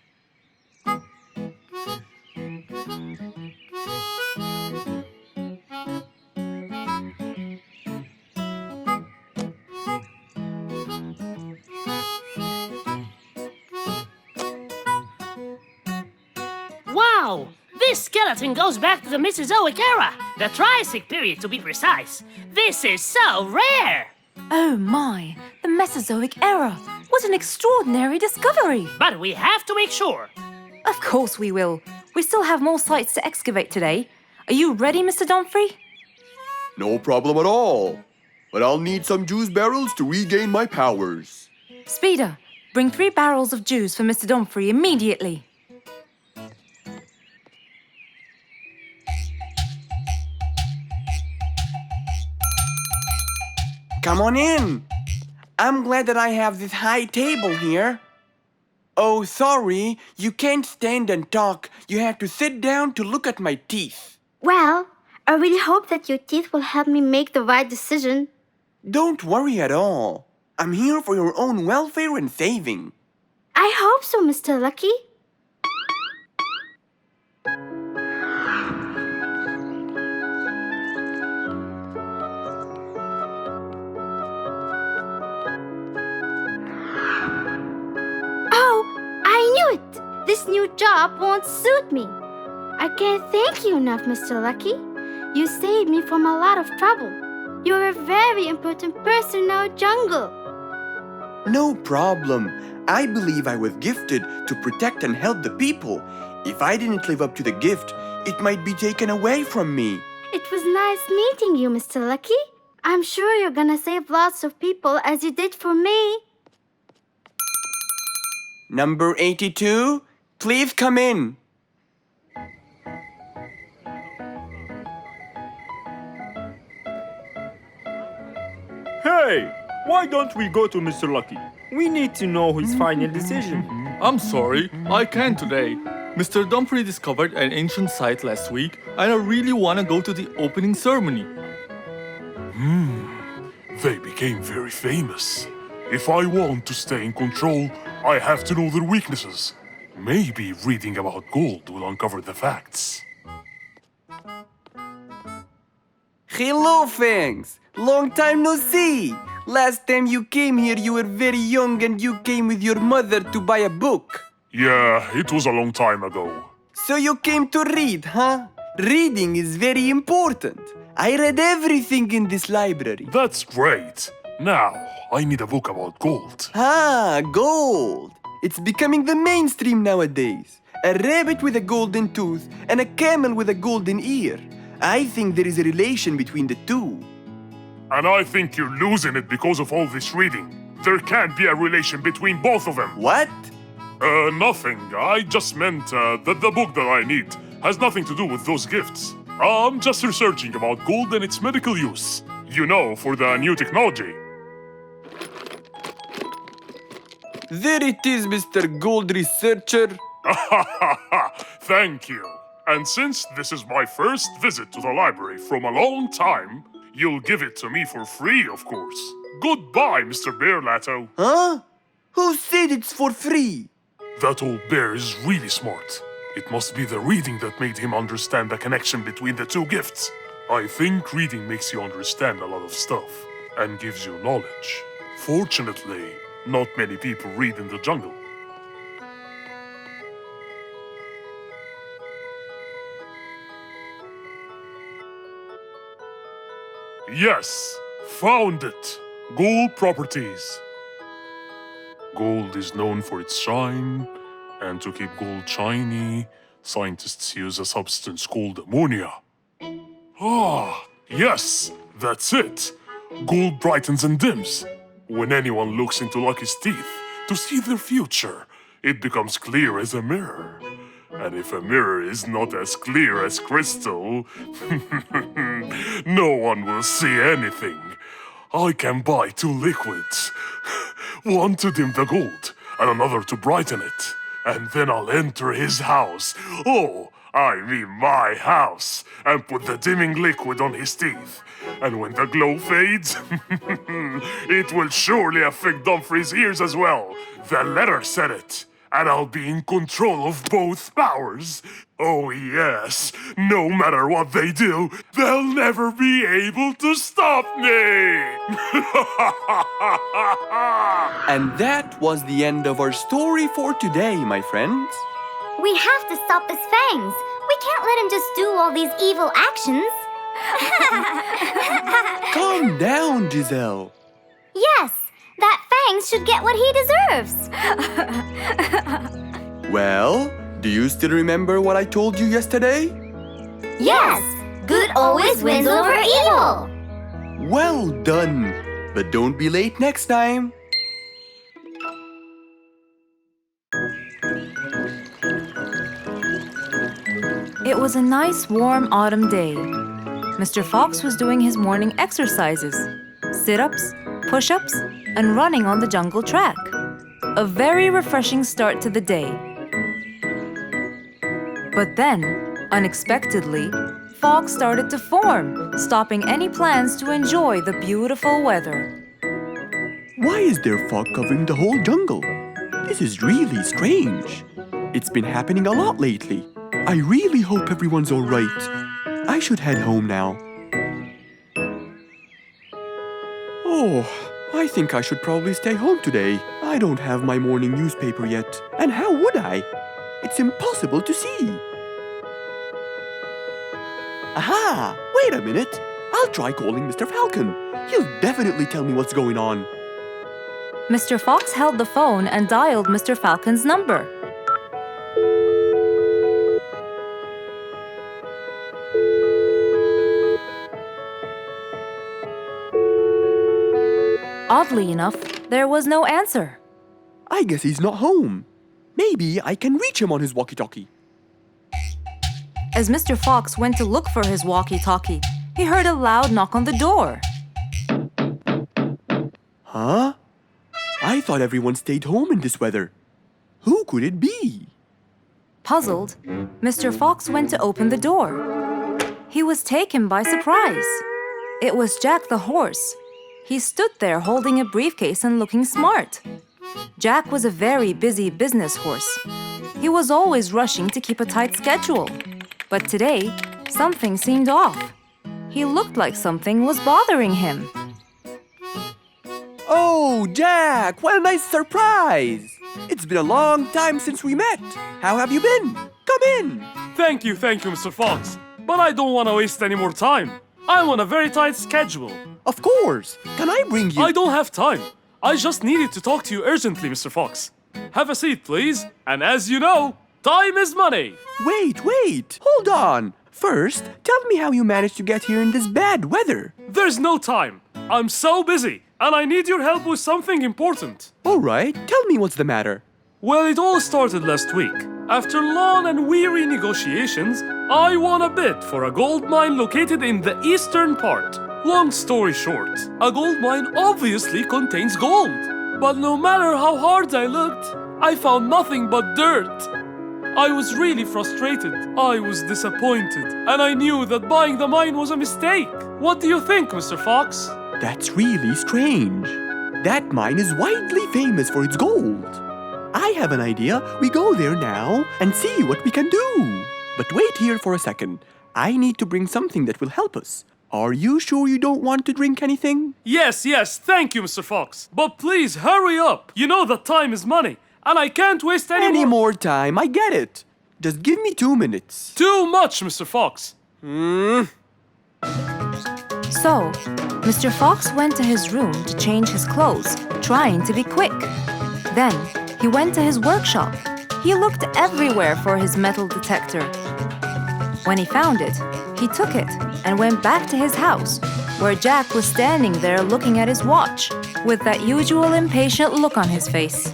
Wow! This skeleton goes back to the Mesozoic era, the Triassic period to be precise. This is so rare! Oh my, the Mesozoic era. What an extraordinary discovery. But we have to make sure. Of course we will. We still have more sites to excavate today. Are you ready, Mr. Dumfrey? No problem at all. But I'll need some juice barrels to regain my powers. Speeder, bring 3 barrels of juice for Mr. Dumfrey immediately. Come on in. I'm glad that I have this high table here. Oh, sorry, you can't stand and talk. You have to sit down to look at my teeth. Well, I really hope that your teeth will help me make the right decision. Don't worry at all. I'm here for your own welfare and saving. I hope so, Mr. Lucky. This new job won't suit me. I can't thank you enough, Mr. Lucky. You saved me from a lot of trouble. You're a very important person in our jungle. No problem. I believe I was gifted to protect and help the people. If I didn't live up to the gift, it might be taken away from me. It was nice meeting you, Mr. Lucky. I'm sure you're gonna save lots of people as you did for me. Number 82, please come in. Hey, why don't we go to Mr. Lucky? We need to know his final decision. I'm sorry, I can't today. Mr. Dumfrey discovered an ancient site last week, and I really want to go to the opening ceremony. They became very famous. If I want to stay in control, I have to know their weaknesses. Maybe reading about gold will uncover the facts. Hello, Fangs. Long time no see. Last time you came here, you were very young and you came with your mother to buy a book. Yeah, it was a long time ago. So you came to read, huh? Reading is very important. I read everything in this library. That's great. Now, I need a book about gold. Ah, gold. It's becoming the mainstream nowadays. A rabbit with a golden tooth and a camel with a golden ear. I think there is a relation between the two. And I think you're losing it because of all this reading. There can't be a relation between both of them. What? Nothing. I just meant that the book that I need has nothing to do with those gifts. I'm just researching about gold and its medical use. You know, for the new technology. There it is, Mr. Gold Researcher. Thank you. And since this is my first visit to the library from a long time, you'll give it to me for free, of course. Goodbye, Mr. Bearlato. Huh? Who said it's for free? That old bear is really smart. It must be the reading that made him understand the connection between the two gifts. I think reading makes you understand a lot of stuff and gives you knowledge. Fortunately, not many people read in the jungle. Yes, found it. Gold properties. Gold is known for its shine, and to keep gold shiny, scientists use a substance called ammonia. Ah, yes, that's it. Gold brightens and dims. When anyone looks into Lucky's teeth to see their future, it becomes clear as a mirror. And if a mirror is not as clear as crystal, no one will see anything. I can buy 2 liquids. One to dim the gold, and another to brighten it. And then I'll enter his house. Oh, I mean my house. And put the dimming liquid on his teeth. And when the glow fades, it will surely affect Dumfrey's ears as well. The letter said it. And I'll be in control of both powers. Oh yes, no matter what they do, they'll never be able to stop me! And that was the end of our story for today, my friends. We have to stop his fangs. We can't let him just do all these evil actions. Calm down, Giselle. Yes, that Fangs should get what he deserves. Well, do you still remember what I told you yesterday? Yes, good always wins over evil. Well done. But don't be late next time. It was a nice warm autumn day. Mr. Fox was doing his morning exercises, sit-ups, push-ups, and running on the jungle track. A very refreshing start to the day. But then, unexpectedly, fog started to form, stopping any plans to enjoy the beautiful weather. Why is there fog covering the whole jungle? This is really strange. It's been happening a lot lately. I really hope everyone's all right. I should head home now. Oh, I think I should probably stay home today. I don't have my morning newspaper yet. And how would I? It's impossible to see. Aha! Wait a minute. I'll try calling Mr. Falcon. He'll definitely tell me what's going on. Mr. Fox held the phone and dialed Mr. Falcon's number. Oddly enough, there was no answer. I guess he's not home. Maybe I can reach him on his walkie-talkie. As Mr. Fox went to look for his walkie-talkie, he heard a loud knock on the door. Huh? I thought everyone stayed home in this weather. Who could it be? Puzzled, Mr. Fox went to open the door. He was taken by surprise. It was Jack the horse. He stood there holding a briefcase and looking smart. Jack was a very busy business horse. He was always rushing to keep a tight schedule. But today, something seemed off. He looked like something was bothering him. Oh, Jack, what a nice surprise! It's been a long time since we met. How have you been? Come in. Thank you, Mr. Fox. But I don't want to waste any more time. I'm on a very tight schedule. Of course. Can I bring you... I don't have time. I just needed to talk to you urgently, Mr. Fox. Have a seat, please. And as you know, time is money. Wait. Hold on. First, tell me how you managed to get here in this bad weather. There's no time. I'm so busy, and I need your help with something important. All right, tell me what's the matter. Well, it all started last week. After long and weary negotiations, I won a bid for a gold mine located in the eastern part. Long story short, a gold mine obviously contains gold. But no matter how hard I looked, I found nothing but dirt. I was really frustrated. I was disappointed, and I knew that buying the mine was a mistake. What do you think, Mr. Fox? That's really strange. That mine is widely famous for its gold. I have an idea. We go there now and see what we can do. But wait here for a second. I need to bring something that will help us. Are you sure you don't want to drink anything? Yes, thank you, Mr. Fox. But please, hurry up. You know that time is money, and I can't waste any more time. I get it. Just give me 2 minutes. Too much, Mr. Fox. So, Mr. Fox went to his room to change his clothes, trying to be quick. Then, he went to his workshop. He looked everywhere for his metal detector. When he found it, he took it and went back to his house, where Jack was standing there looking at his watch, with that usual impatient look on his face.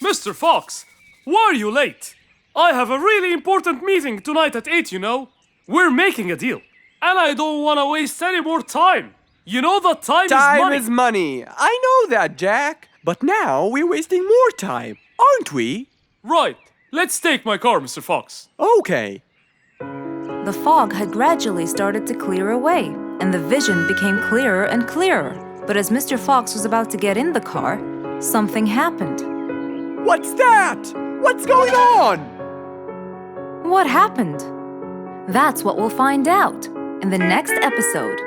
Mr. Fox, why are you late? I have a really important meeting tonight at 8, you know. We're making a deal, and I don't want to waste any more time. You know that time is money. Time is money. I know that, Jack. But now we're wasting more time, aren't we? Right. Let's take my car, Mr. Fox. Okay. The fog had gradually started to clear away, and the vision became clearer and clearer. But as Mr. Fox was about to get in the car, something happened. What's that? What's going on? What happened? That's what we'll find out in the next episode.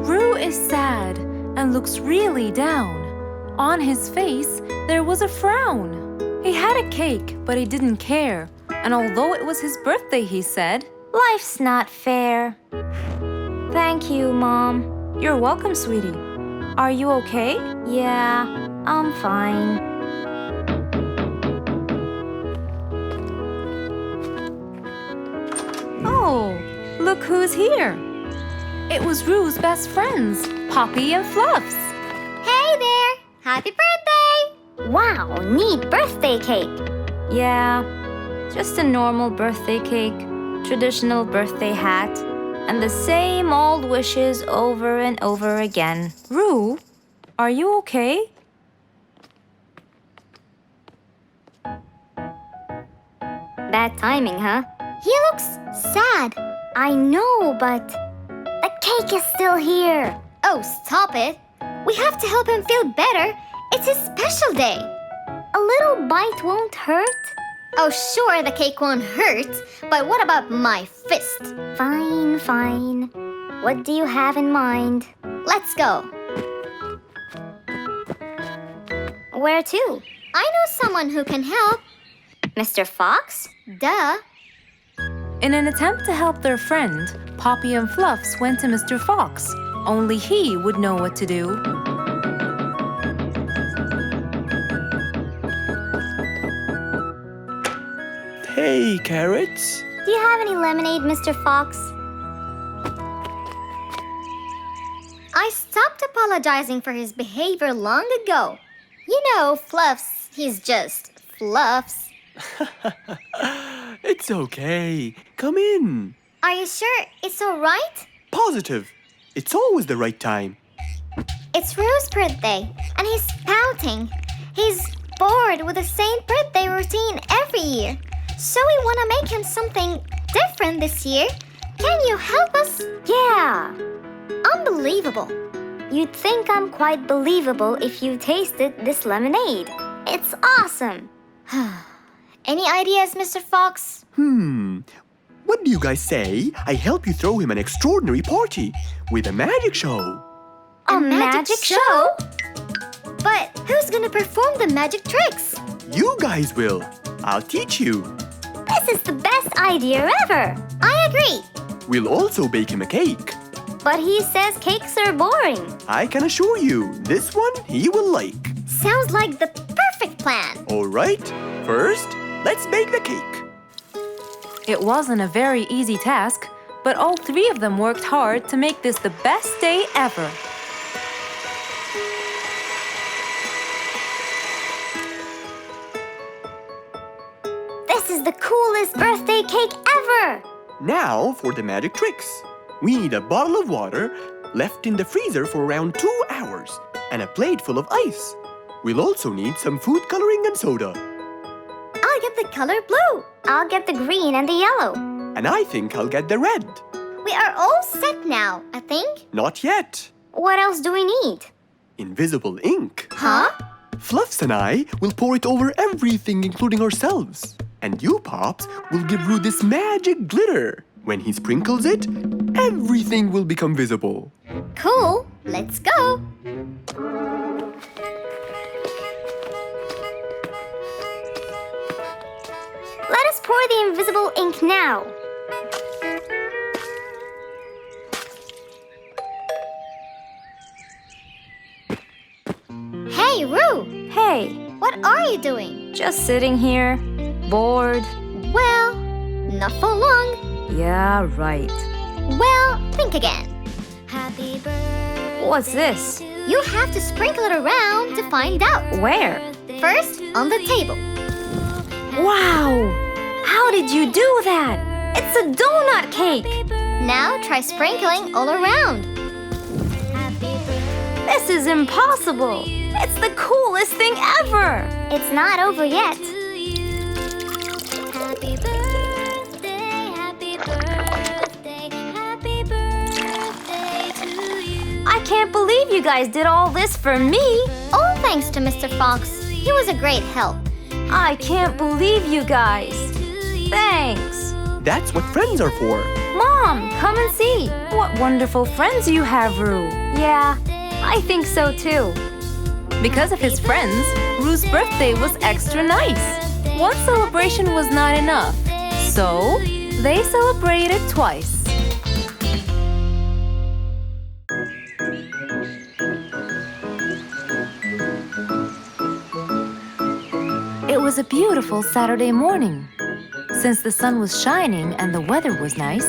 Roo is sad and looks really down. On his face, there was a frown. He had a cake, but he didn't care. And although it was his birthday, he said, Life's not fair. Thank you, Mom. "You're welcome, sweetie. Are you okay?" Yeah, I'm fine. Oh, look who's here. It was Roo's best friends, Poppy and Fluffs. Hey there! Happy birthday! Wow, neat birthday cake. Yeah, just a normal birthday cake, traditional birthday hat, and the same old wishes over and over again. Roo, are you okay? Bad timing, huh? He looks sad. I know, but the cake is still here. Oh, stop it. We have to help him feel better. It's his special day. A little bite won't hurt. Oh, sure, the cake won't hurt. But what about my fist? Fine, fine. What do you have in mind? Let's go. Where to? I know someone who can help. Mr. Fox? Duh. In an attempt to help their friend, Poppy and Fluffs went to Mr. Fox. Only he would know what to do. Hey, carrots. Do you have any lemonade, Mr. Fox? I stopped apologizing for his behavior long ago. You know, Fluffs, he's just Fluffs. It's okay. Come in. Are you sure it's all right? Positive. It's always the right time. It's Roo's birthday, and he's pouting. He's bored with the same birthday routine every year. So we want to make him something different this year. Can you help us? Yeah. Unbelievable. You'd think I'm quite believable if you tasted this lemonade. It's awesome. Any ideas, Mr. Fox? What do you guys say? I help you throw him an extraordinary party with a magic show. A magic show? But who's gonna perform the magic tricks? You guys will. I'll teach you. This is the best idea ever. I agree. We'll also bake him a cake. But he says cakes are boring. I can assure you, this one he will like. Sounds like the perfect plan. All right, first, let's bake the cake. It wasn't a very easy task, but all three of them worked hard to make this the best day ever. This is the coolest birthday cake ever. Now for the magic tricks. We need a bottle of water left in the freezer for around 2 hours and a plate full of ice. We'll also need some food coloring and soda. I'll get the color blue. I'll get the green and the yellow. And I think I'll get the red. We are all set now, I think. Not yet. What else do we need? Invisible ink. Huh? Fluffs and I will pour it over everything, including ourselves. And you, Pops, will give Roo this magic glitter. When he sprinkles it, everything will become visible. Cool. Let's go. us pour the invisible ink now. Hey, Roo! Hey, What are you doing? just sitting here, bored. Well, not for long. Yeah, right. Well, think again. Happy birthday. What's this? You have to sprinkle it around to find out. Where? First, on the table. Wow! How did you do that? It's a donut cake! Now try sprinkling all around. This is impossible! It's the coolest thing ever! It's not over yet. I can't believe you guys did all this for me! All thanks to Mr. Fox. He was a great help. I can't believe you guys! Thanks! That's what friends are for. Mom, come and see! What wonderful friends you have, Roo! Yeah, I think so too. Because of his friends, Roo's birthday was extra nice. One celebration was not enough, so they celebrated twice. It was a beautiful Saturday morning. Since the sun was shining and the weather was nice,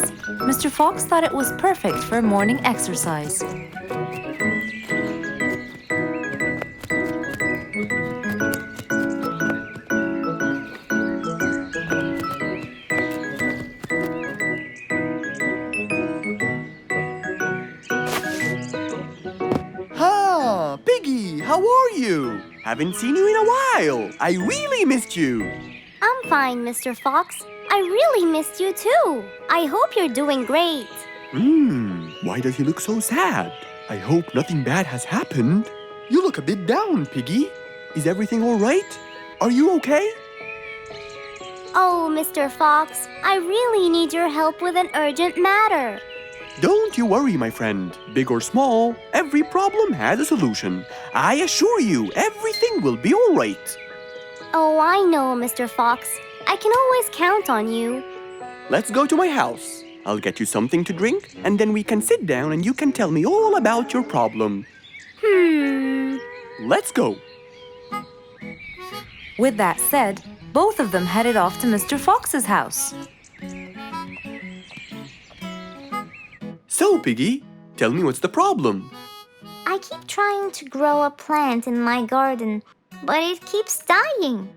Mr. Fox thought it was perfect for morning exercise. Ah, Piggy, how are you? Haven't seen you in a while. I really missed you. I'm fine, Mr. Fox. I really missed you too. I hope you're doing great. Why does he look so sad? I hope nothing bad has happened. You look a bit down, Piggy. Is everything all right? Are you okay? Oh, Mr. Fox, I really need your help with an urgent matter. Don't you worry, my friend. Big or small, every problem has a solution. I assure you, everything will be all right. Oh, I know, Mr. Fox. I can always count on you. Let's go to my house. I'll get you something to drink, and then we can sit down and you can tell me all about your problem. Let's go. With that said, both of them headed off to Mr. Fox's house. So, Piggy, tell me what's the problem? I keep trying to grow a plant in my garden, but it keeps dying.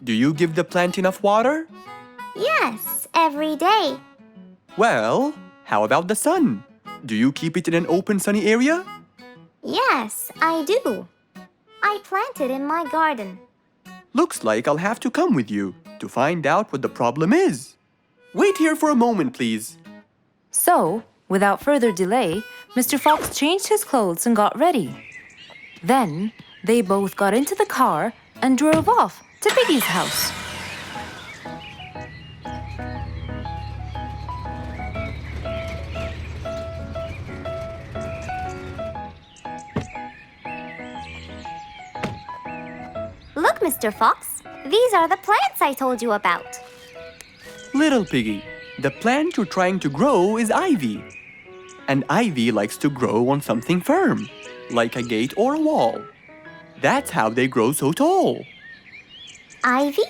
Do you give the plant enough water? Yes, every day. Well, how about the sun? Do you keep it in an open, sunny area? Yes, I do. I plant it in my garden. Looks like I'll have to come with you to find out what the problem is. Wait here for a moment, please. So, without further delay, Mr. Fox changed his clothes and got ready. Then, they both got into the car and drove off to Piggy's house. Look, Mr. Fox. These are the plants I told you about. Little Piggy, the plant you're trying to grow is ivy. And ivy likes to grow on something firm, like a gate or a wall. That's how they grow so tall. Ivy?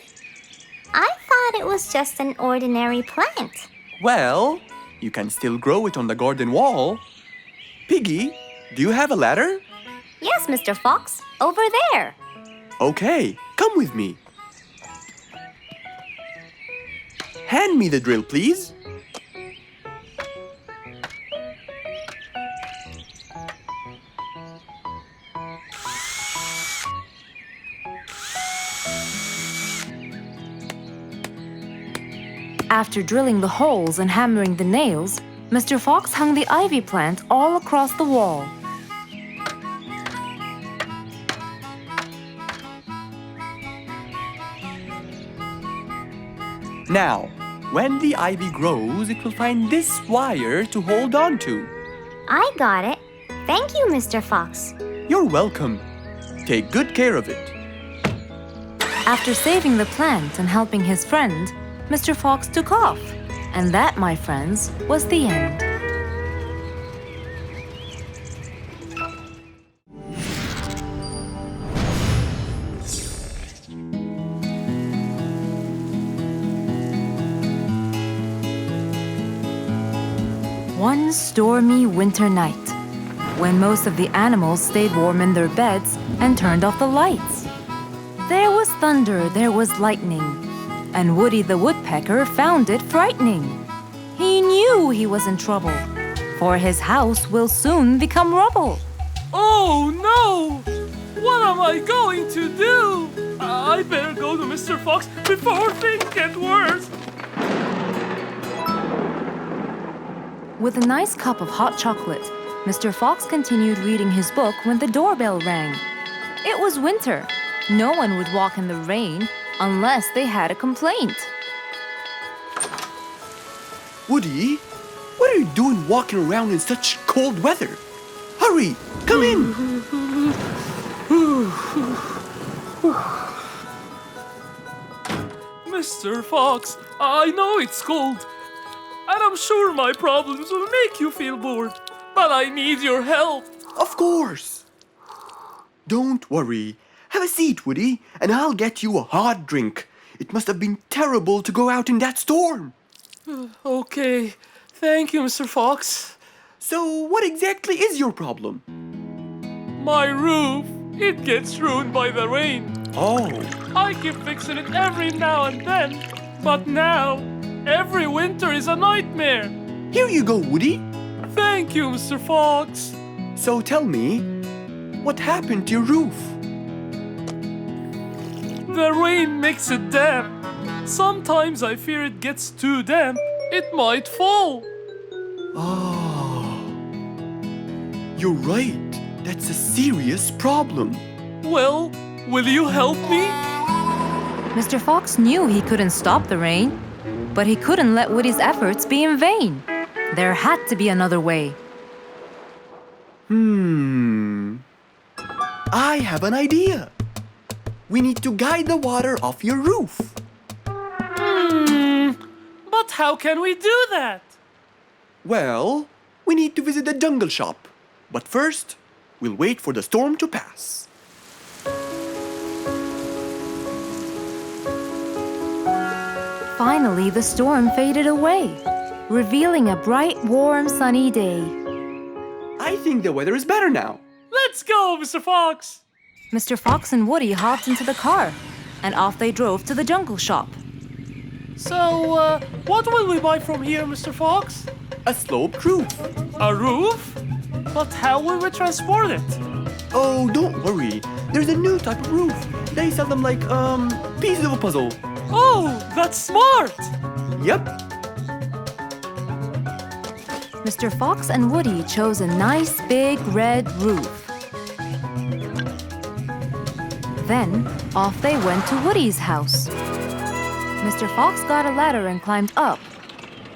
I thought it was just an ordinary plant. Well, you can still grow it on the garden wall. Piggy, do you have a ladder? Yes, Mr. Fox. Over there. Okay, come with me. Hand me the drill, please. After drilling the holes and hammering the nails, Mr. Fox hung the ivy plant all across the wall. Now, when the ivy grows, it will find this wire to hold on to. I got it. Thank you, Mr. Fox. You're welcome. Take good care of it. After saving the plant and helping his friend, Mr. Fox took off. And that, my friends, was the end. One stormy winter night, when most of the animals stayed warm in their beds and turned off the lights. There was thunder, there was lightning, and Woody the Woodpecker found it frightening. He knew he was in trouble, for his house will soon become rubble. Oh no! What am I going to do? I better go to Mr. Fox before things get worse. With a nice cup of hot chocolate, Mr. Fox continued reading his book when the doorbell rang. It was winter. No one would walk in the rain unless they had a complaint. Woody, what are you doing walking around in such cold weather? Hurry, come in! Mr. Fox, I know it's cold, and I'm sure my problems will make you feel bored, but I need your help. Of course! Don't worry. Have a seat, Woody, and I'll get you a hot drink. It must have been terrible to go out in that storm. Okay, thank you, Mr. Fox. So, what exactly is your problem? My roof, it gets ruined by the rain. Oh, I keep fixing it every now and then, but now, every winter is a nightmare. here you go, Woody. Thank you, Mr. Fox. So tell me, what happened to your roof? The rain makes it damp. Sometimes I fear it gets too damp. It might fall. Oh, you're right. That's a serious problem. Well, will you help me? Mr. Fox knew he couldn't stop the rain, but he couldn't let Woody's efforts be in vain. There had to be another way. I have an idea. We need to guide the water off your roof. But how can we do that? Well, we need to visit the jungle shop. But first, we'll wait for the storm to pass. Finally, the storm faded away, revealing a bright, warm, sunny day. I think the weather is better now. Let's go, Mr. Fox. Mr. Fox and Woody hopped into the car, and off they drove to the jungle shop. So, what will we buy from here, Mr. Fox? A sloped roof. A roof? But how will we transport it? Oh, don't worry. There's a new type of roof. They sell them like, pieces of a puzzle. Oh, that's smart! Yep. Mr. Fox and Woody chose a nice big red roof. Then, off they went to Woody's house. Mr. Fox got a ladder and climbed up.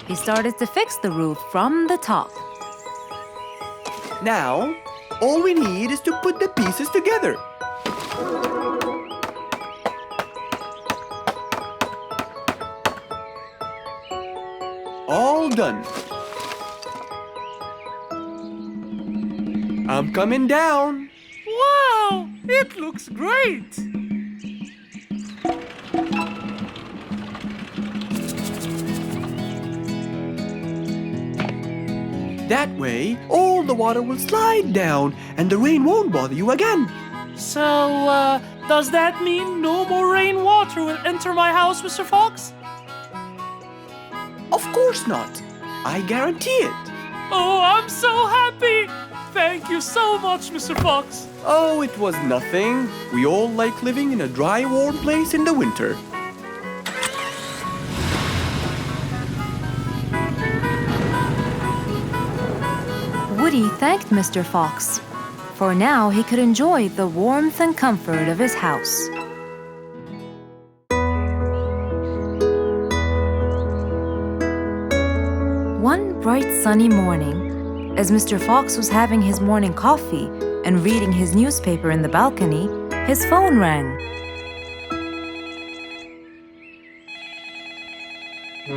He started to fix the roof from the top. Now, all we need is to put the pieces together. All done. I'm coming down. Wow, it looks great! That way, all the water will slide down and the rain won't bother you again. So, does that mean no more rainwater will enter my house, Mr. Fox? Of course not. I guarantee it. Oh, I'm so happy! Thank you so much, Mr. Fox. Oh, it was nothing. We all like living in a dry, warm place in the winter. Woody thanked Mr. Fox, for now he could enjoy the warmth and comfort of his house. One bright sunny morning, as Mr. Fox was having his morning coffee and reading his newspaper in the balcony, his phone rang.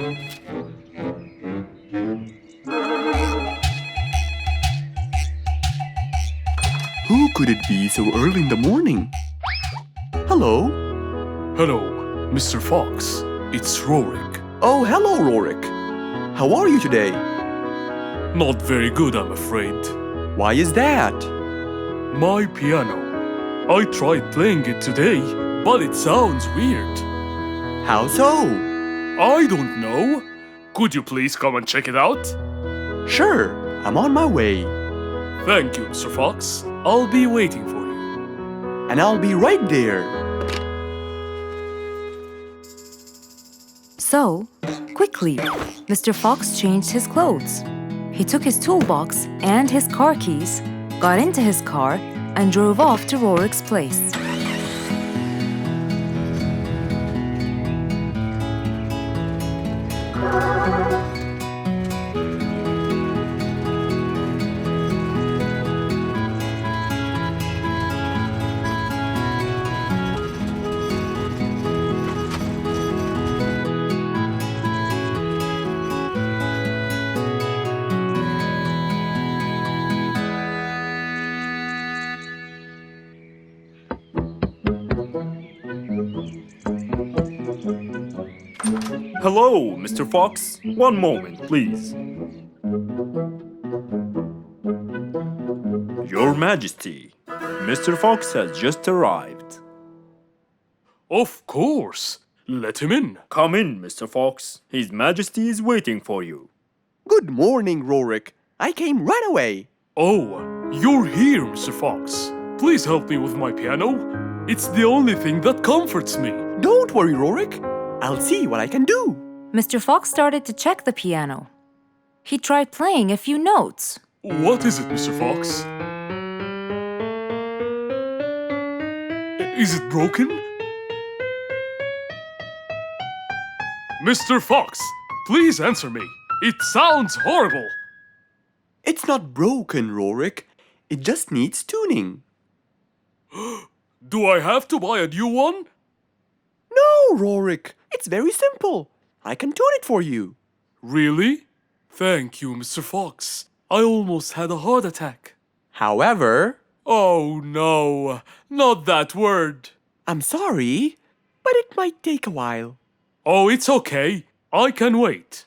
Who could it be so early in the morning? Hello? Hello, Mr. Fox. It's Rorik. Oh, hello, Rorik. How are you today? Not very good, I'm afraid. Why is that? My piano. I tried playing it today, but it sounds weird. How so? I don't know. Could you please come and check it out? Sure, I'm on my way. Thank you, Mr. Fox. I'll be waiting for you. And I'll be right there. So, quickly, Mr. Fox changed his clothes. He took his toolbox and his car keys, got into his car, and drove off to Rorik's place. Hello, Mr. Fox. One moment, please. Your Majesty, Mr. Fox has just arrived. Of course. Let him in. Come in, Mr. Fox. His Majesty is waiting for you. Good morning, Rorik. I came right away. Oh, you're here, Mr. Fox. Please help me with my piano. It's the only thing that comforts me. Don't worry, Rorik. I'll see what I can do. Mr. Fox started to check the piano. He tried playing a few notes. What is it, Mr. Fox? Is it broken? Mr. Fox, please answer me. It sounds horrible. It's not broken, Rorik. It just needs tuning. Do I have to buy a new one? No, Rorik. It's very simple. I can tune it for you. Really? Thank you, Mr. Fox. I almost had a heart attack. However, Oh no, not that word. I'm sorry, but it might take a while. Oh, it's okay. I can wait.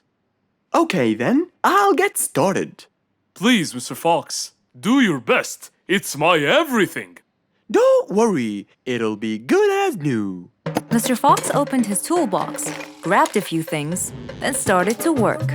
Okay then, I'll get started. Please, Mr. Fox, do your best. It's my everything. Don't worry, it'll be good as new. Mr. Fox opened his toolbox, grabbed a few things, and started to work.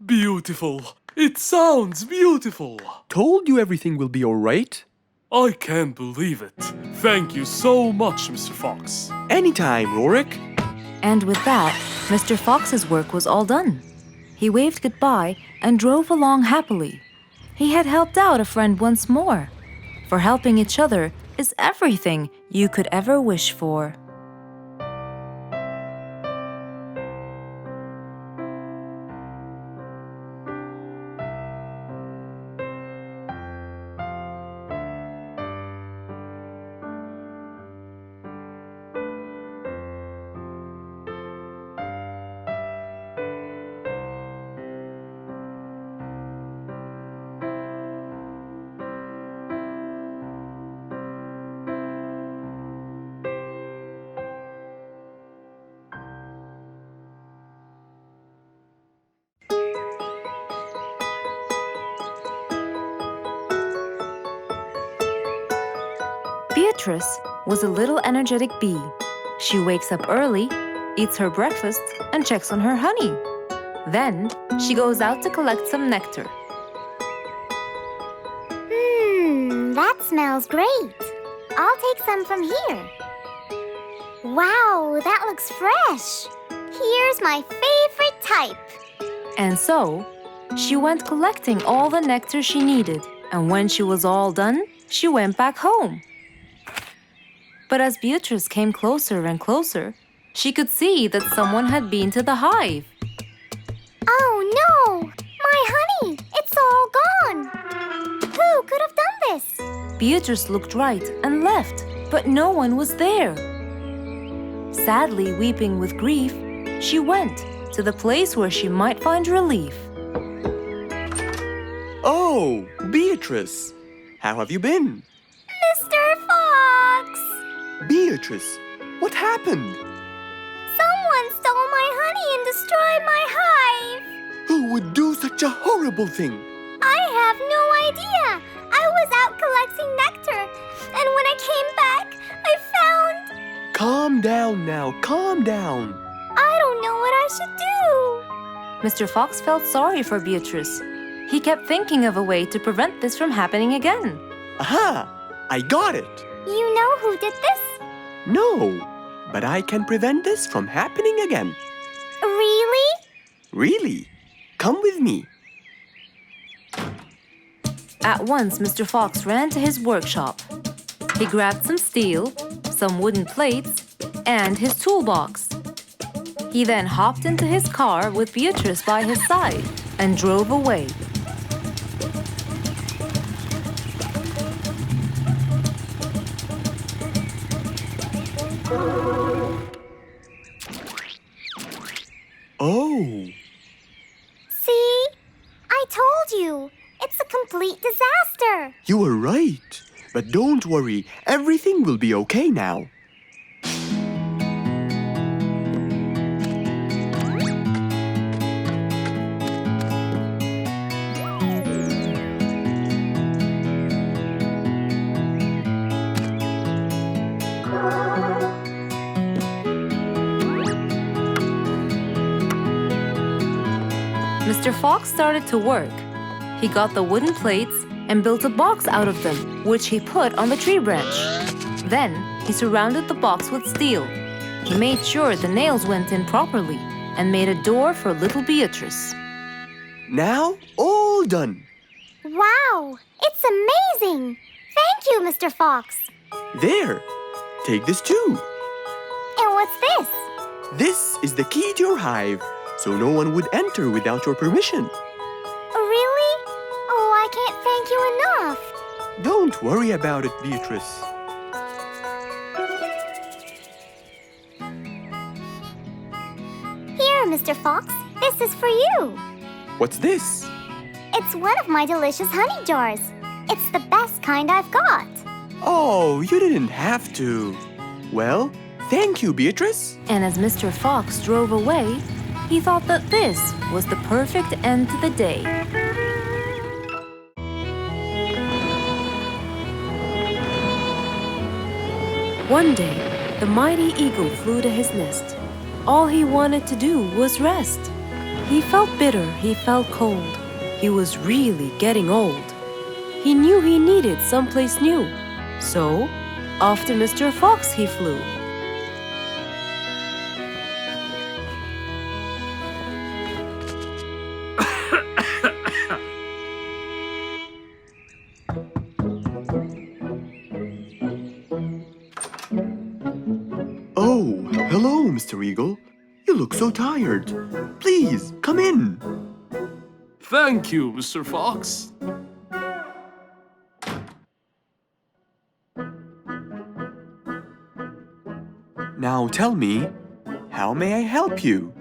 Beautiful. It sounds beautiful. Told you everything will be alright. I can't believe it. Thank you so much, Mr. Fox. Anytime, Rorik. And with that, Mr. Fox's work was all done. He waved goodbye and drove along happily. He had helped out a friend once more. For helping each other is everything you could ever wish for. Beatrice was a little energetic bee. She wakes up early, eats her breakfast, and checks on her honey. Then she goes out to collect some nectar. That smells great. I'll take some from here. Wow, that looks fresh. Here's my favorite type. And so, she went collecting all the nectar she needed, and when she was all done, she went back home. But as Beatrice came closer and closer, she could see that someone had been to the hive. Oh no! My honey! It's all gone! Who could have done this? Beatrice looked right and left, but no one was there. Sadly weeping with grief, she went to the place where she might find relief. Oh, Beatrice! How have you been? Mr. Fox! Beatrice, what happened? Someone stole my honey and destroyed my hive! Who would do such a horrible thing? I have no idea! I was out collecting nectar, and when I came back, I found... Calm down now, calm down. I don't know what I should do! Mr. Fox felt sorry for Beatrice. He kept thinking of a way to prevent this from happening again. Aha! I got it! You know who did this? No, but I can prevent this from happening again. Really? Really? Come with me. At once, Mr. Fox ran to his workshop. He grabbed some steel, some wooden plates, and his toolbox. He then hopped into his car with Beatrice by his side and drove away. Oh, See? I told you. It's a complete disaster. you were right. But don't worry, everything will be okay now. Mr. Fox started to work. He got the wooden plates and built a box out of them, which he put on the tree branch. Then, he surrounded the box with steel. He made sure the nails went in properly and made a door for little Beatrice. Now, all done. Wow! It's amazing! Thank you, Mr. Fox. There, take this too. And what's this? This is the key to your hive, so no one would enter without your permission. Really? Oh, I can't thank you enough. Don't worry about it, Beatrice. Here, Mr. Fox. This is for you. What's this? It's one of my delicious honey jars. It's the best kind I've got. Oh, you didn't have to. Well, thank you, Beatrice. And as Mr. Fox drove away, he thought that this was the perfect end to the day. One day, the mighty eagle flew to his nest. All he wanted to do was rest. He felt bitter, he felt cold. He was really getting old. He knew he needed someplace new. So, off to Mr. Fox he flew. Oh, hello, Mr. Eagle. You look so tired. Please, come in. Thank you, Mr. Fox. Now tell me, how may I help you?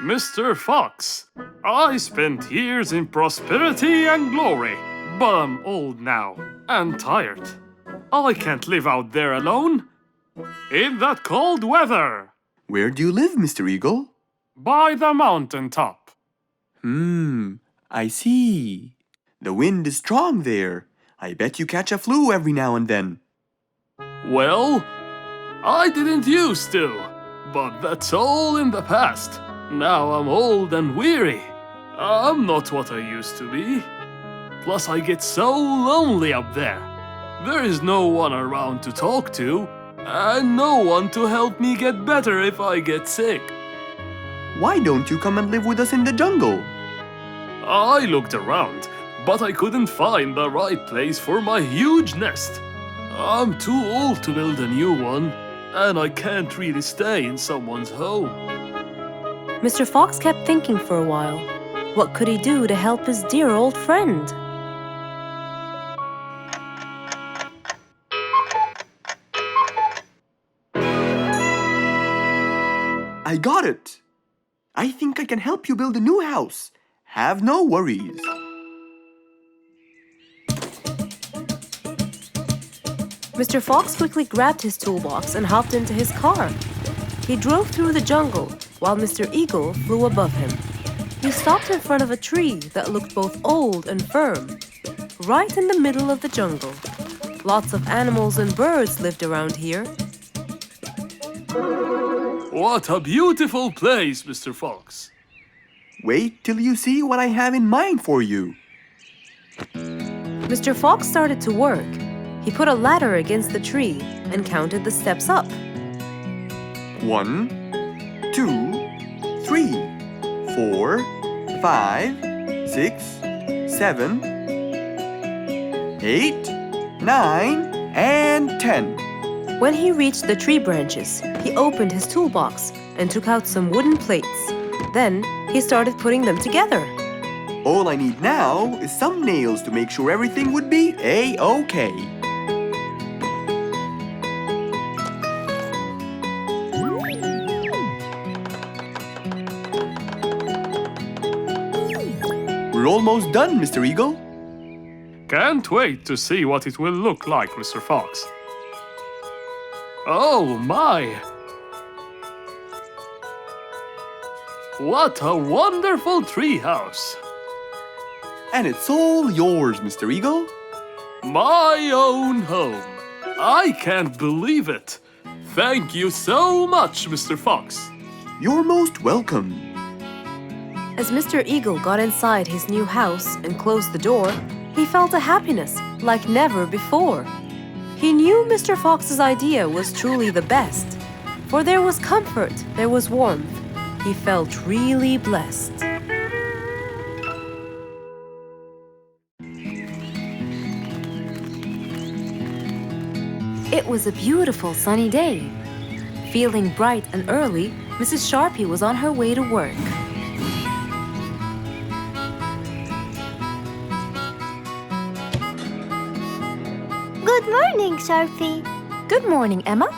Mr. Fox, I spent years in prosperity and glory, but I'm old now and tired. I can't live out there alone in that cold weather. Where do you live, Mr. Eagle? By the mountain top. I see. The wind is strong there. I bet you catch a flu every now and then. Well, I didn't used to, but that's all in the past. Now I'm old and weary. I'm not what I used to be. Plus, I get so lonely up there. There is no one around to talk to, and no one to help me get better if I get sick. Why don't you come and live with us in the jungle? I looked around, but I couldn't find the right place for my huge nest. I'm too old to build a new one, and I can't really stay in someone's home. Mr. Fox kept thinking for a while. What could he do to help his dear old friend? I got it! I think I can help you build a new house. Have no worries. Mr. Fox quickly grabbed his toolbox and hopped into his car. He drove through the jungle while Mr. Eagle flew above him. He stopped in front of a tree that looked both old and firm, right in the middle of the jungle. Lots of animals and birds lived around here. What a beautiful place, Mr. Fox. Wait till you see what I have in mind for you. Mr. Fox started to work. He put a ladder against the tree and counted the steps up. 1, 2, 3, 4, 5, 6, 7, 8, 9, and 10. When he reached the tree branches, he opened his toolbox and took out some wooden plates. Then he started putting them together. All I need now is some nails to make sure everything would be A-OK. We're almost done, Mr. Eagle. Can't wait to see what it will look like, Mr. Fox. Oh my! What a wonderful treehouse! And it's all yours, Mr. Eagle. My own home. I can't believe it. Thank you so much, Mr. Fox. You're most welcome. As Mr. Eagle got inside his new house and closed the door, he felt a happiness like never before. He knew Mr. Fox's idea was truly the best, for there was comfort, there was warmth. He felt really blessed. It was a beautiful sunny day. Feeling bright and early, Mrs. Sharpie was on her way to work. Good morning, Sharpie. Good morning, Emma.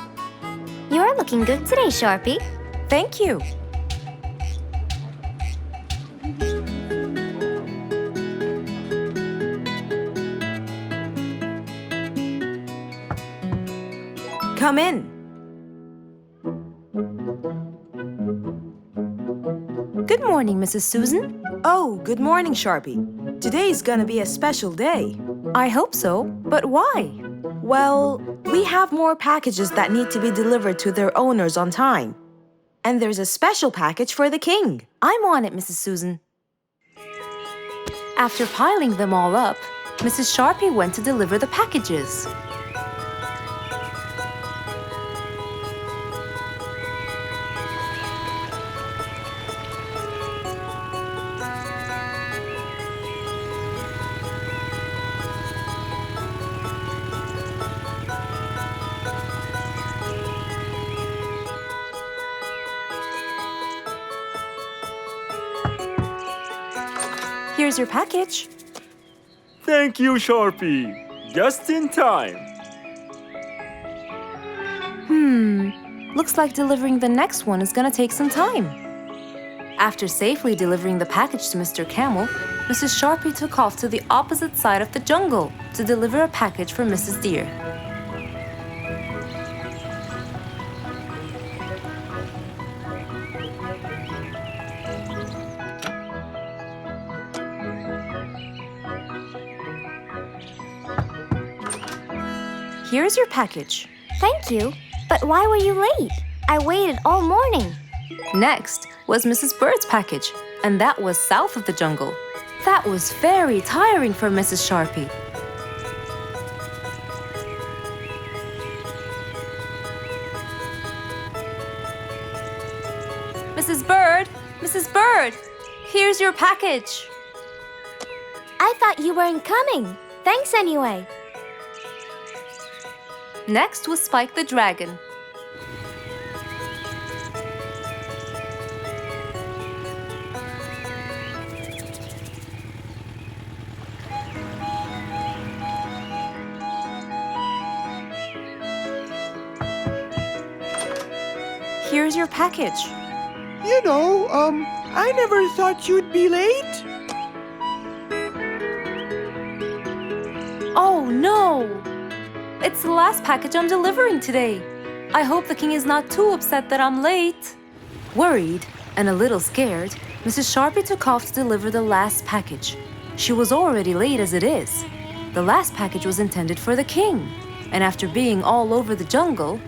You're looking good today, Sharpie. Thank you. Come in. Good morning, Mrs. Susan. Oh, good morning, Sharpie. Today's gonna be a special day. I hope so, but why? Well, we have more packages that need to be delivered to their owners on time. And there's a special package for the king. I'm on it, Mrs. Susan. After piling them all up, Mrs. Sharpie went to deliver the packages. Here's your package. Thank you, Sharpie. Just in time. Looks like delivering the next one is gonna take some time. After safely delivering the package to Mr. Camel, Mrs. Sharpie took off to the opposite side of the jungle to deliver a package for Mrs. Deer. Here's your package. Thank you. But why were you late? I waited all morning. Next, was Mrs. Bird's package, and that was south of the jungle. That was very tiring for Mrs. Sharpie. Mrs. Bird, here's your package. I thought you weren't coming. Thanks anyway. Next was Spike the dragon. Here's your package. You know, I never thought you'd be late. Oh no! It's the last package I'm delivering today. I hope the king is not too upset that I'm late. Worried and a little scared, Mrs. Sharpie took off to deliver the last package. She was already late as it is. The last package was intended for the king, and after being all over the jungle,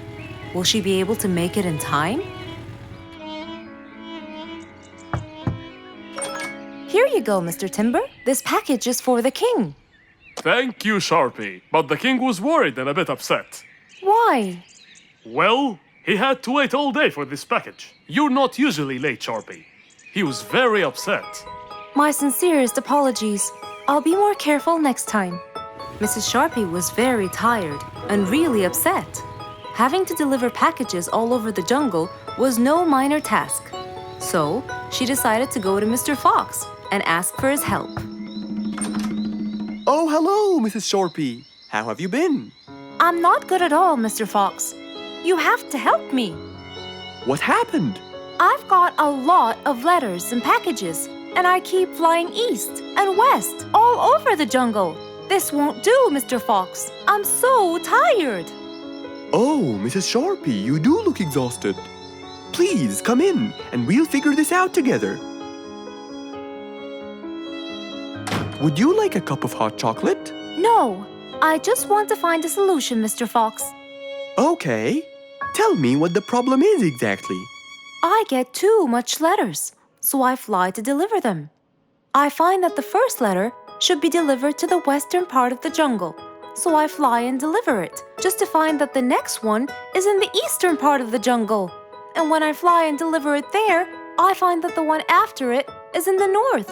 will she be able to make it in time? Here you go, Mr. Timber. This package is for the king. Thank you, Sharpie. But the king was worried and a bit upset. Why? Well, he had to wait all day for this package. You're not usually late, Sharpie. He was very upset. My sincerest apologies. I'll be more careful next time. Mrs. Sharpie was very tired and really upset. Having to deliver packages all over the jungle was no minor task. So, she decided to go to Mr. Fox and ask for his help. Oh, hello, Mrs. Sharpie. How have you been? I'm not good at all, Mr. Fox. You have to help me. What happened? I've got a lot of letters and packages, and I keep flying east and west all over the jungle. This won't do, Mr. Fox. I'm so tired. Oh, Mrs. Sharpie, you do look exhausted. Please, come in, and we'll figure this out together. Would you like a cup of hot chocolate? No, I just want to find a solution, Mr. Fox. Okay. Tell me what the problem is exactly. I get too much letters, so I fly to deliver them. I find that the first letter should be delivered to the western part of the jungle, so I fly and deliver it, just to find that the next one is in the eastern part of the jungle. And when I fly and deliver it there, I find that the one after it is in the north.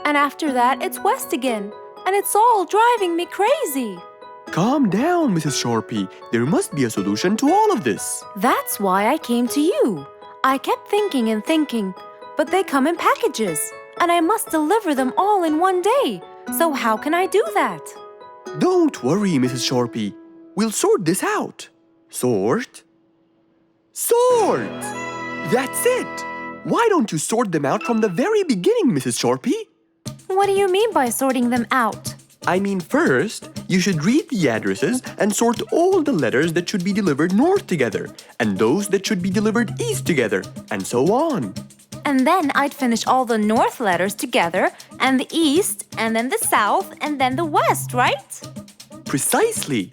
And after that, it's west again. And it's all driving me crazy. Calm down, Mrs. Sharpie. There must be a solution to all of this. That's why I came to you. I kept thinking and thinking, but they come in packages. And I must deliver them all in one day. So how can I do that? Don't worry, Mrs. Sharpie. We'll sort this out. Sort? Sort! That's it! Why don't you sort them out from the very beginning, Mrs. Sharpie? What do you mean by sorting them out? I mean, first, you should read the addresses and sort all the letters that should be delivered north together, and those that should be delivered east together, and so on. And then I'd finish all the north letters together, and the east, and then the south, and then the west, right? Precisely.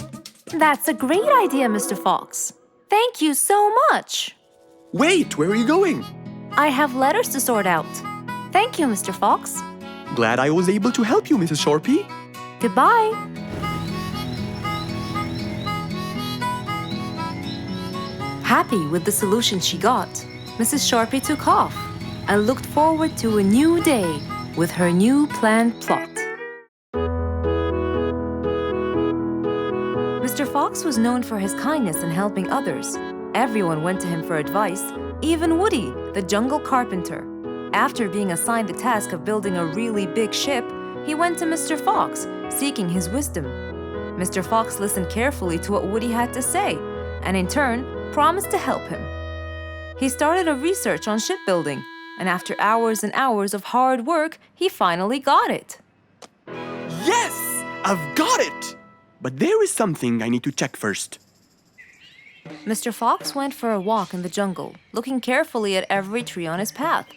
That's a great idea, Mr. Fox. Thank you so much. Wait, where are you going? I have letters to sort out. Thank you, Mr. Fox. Glad I was able to help you, Mrs. Sharpie. Goodbye. Happy with the solution she got, Mrs. Sharpie took off and looked forward to a new day with her new planned plot. Mr. Fox was known for his kindness in helping others. Everyone went to him for advice, even Woody, the jungle carpenter. After being assigned the task of building a really big ship, he went to Mr. Fox, seeking his wisdom. Mr. Fox listened carefully to what Woody had to say, and in turn, promised to help him. He started a research on shipbuilding, and after hours and hours of hard work, he finally got it. Yes! I've got it! But there is something I need to check first. Mr. Fox went for a walk in the jungle, looking carefully at every tree on his path.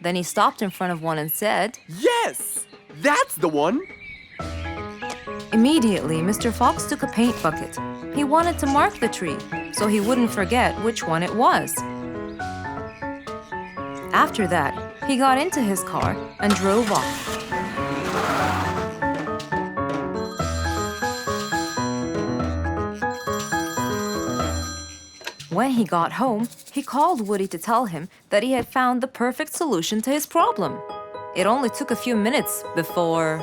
Then he stopped in front of one and said, Yes! That's the one! Immediately, Mr. Fox took a paint bucket. He wanted to mark the tree, so he wouldn't forget which one it was. After that, he got into his car and drove off. When he got home, he called Woody to tell him that he had found the perfect solution to his problem. It only took a few minutes before...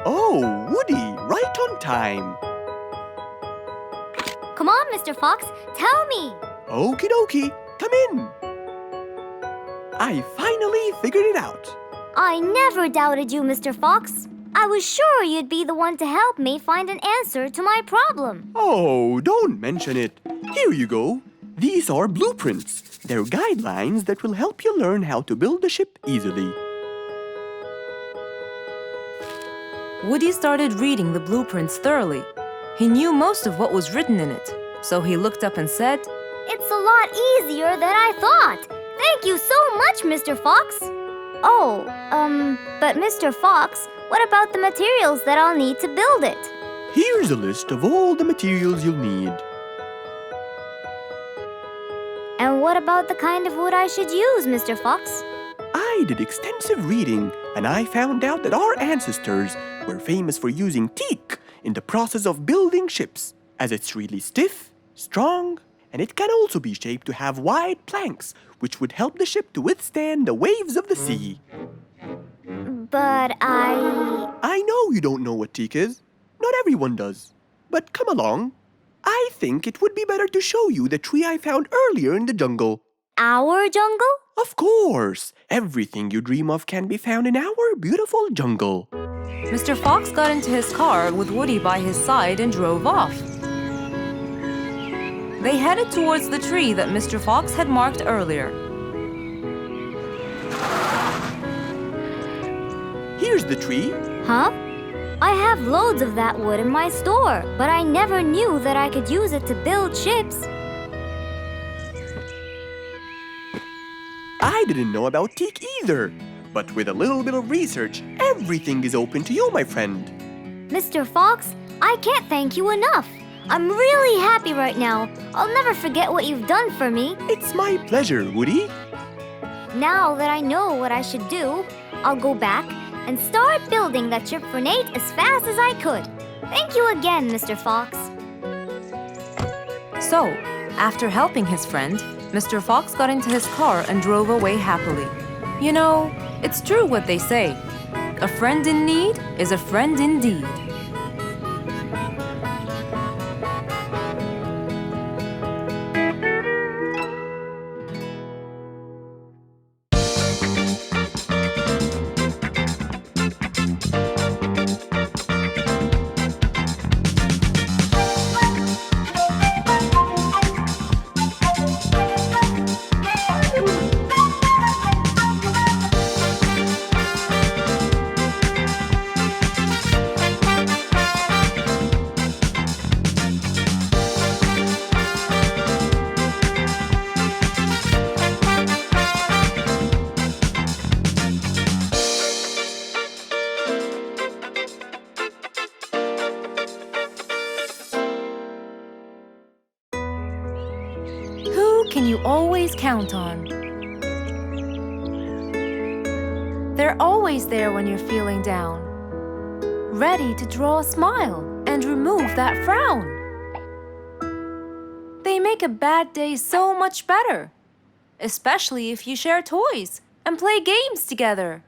Oh, Woody, right on time. Come on, Mr. Fox, tell me. Okie dokie, come in. I finally figured it out. I never doubted you, Mr. Fox. I was sure you'd be the one to help me find an answer to my problem. Oh, don't mention it. Here you go. These are blueprints. They're guidelines that will help you learn how to build a ship easily. Woody started reading the blueprints thoroughly. He knew most of what was written in it, so he looked up and said, It's a lot easier than I thought. Thank you so much, Mr. Fox. Oh, but Mr. Fox, what about the materials that I'll need to build it? Here's a list of all the materials you'll need. And what about the kind of wood I should use, Mr. Fox? I did extensive reading, and I found out that our ancestors were famous for using teak in the process of building ships, as it's really stiff, strong, and it can also be shaped to have wide planks, which would help the ship to withstand the waves of the sea. But I know you don't know what teak is. Not everyone does. But come along. I think it would be better to show you the tree I found earlier in the jungle. Our jungle? Of course! Everything you dream of can be found in our beautiful jungle. Mr. Fox got into his car with Woody by his side and drove off. They headed towards the tree that Mr. Fox had marked earlier. Here's the tree. Huh? I have loads of that wood in my store, but I never knew that I could use it to build ships. I didn't know about teak either. But with a little bit of research, everything is open to you, my friend. Mr. Fox, I can't thank you enough. I'm really happy right now. I'll never forget what you've done for me. It's my pleasure, Woody. Now that I know what I should do, I'll go back and start building that ship for Nate as fast as I could. Thank you again, Mr. Fox. So, after helping his friend, Mr. Fox got into his car and drove away happily. You know, it's true what they say. A friend in need is a friend indeed. Can you always count on? They're always there when you're feeling down, ready to draw a smile and remove that frown. They make a bad day so much better, especially if you share toys and play games together.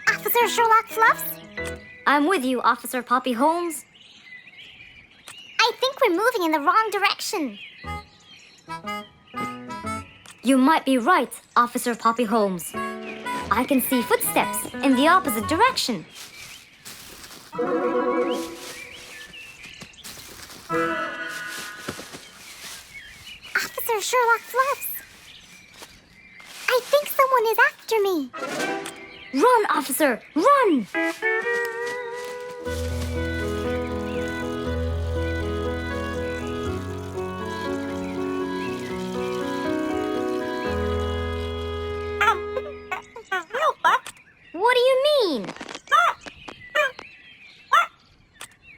Officer Sherlock Fluffs? I'm with you, Officer Poppy Holmes. I think we're moving in the wrong direction. You might be right, Officer Poppy Holmes. I can see footsteps in the opposite direction. Officer Sherlock Fluffs! I think someone is after me. Run, officer, run! What do you mean?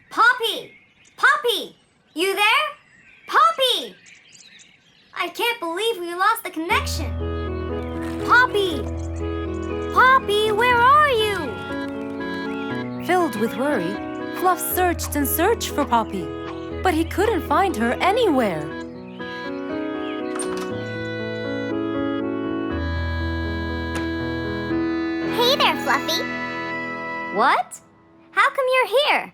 Poppy! Poppy! You there? Poppy! I can't believe we lost the connection. Poppy! Poppy, where are you? Filled with worry, Fluff searched and searched for Poppy, but he couldn't find her anywhere. Hey there, Fluffy. What? How come you're here?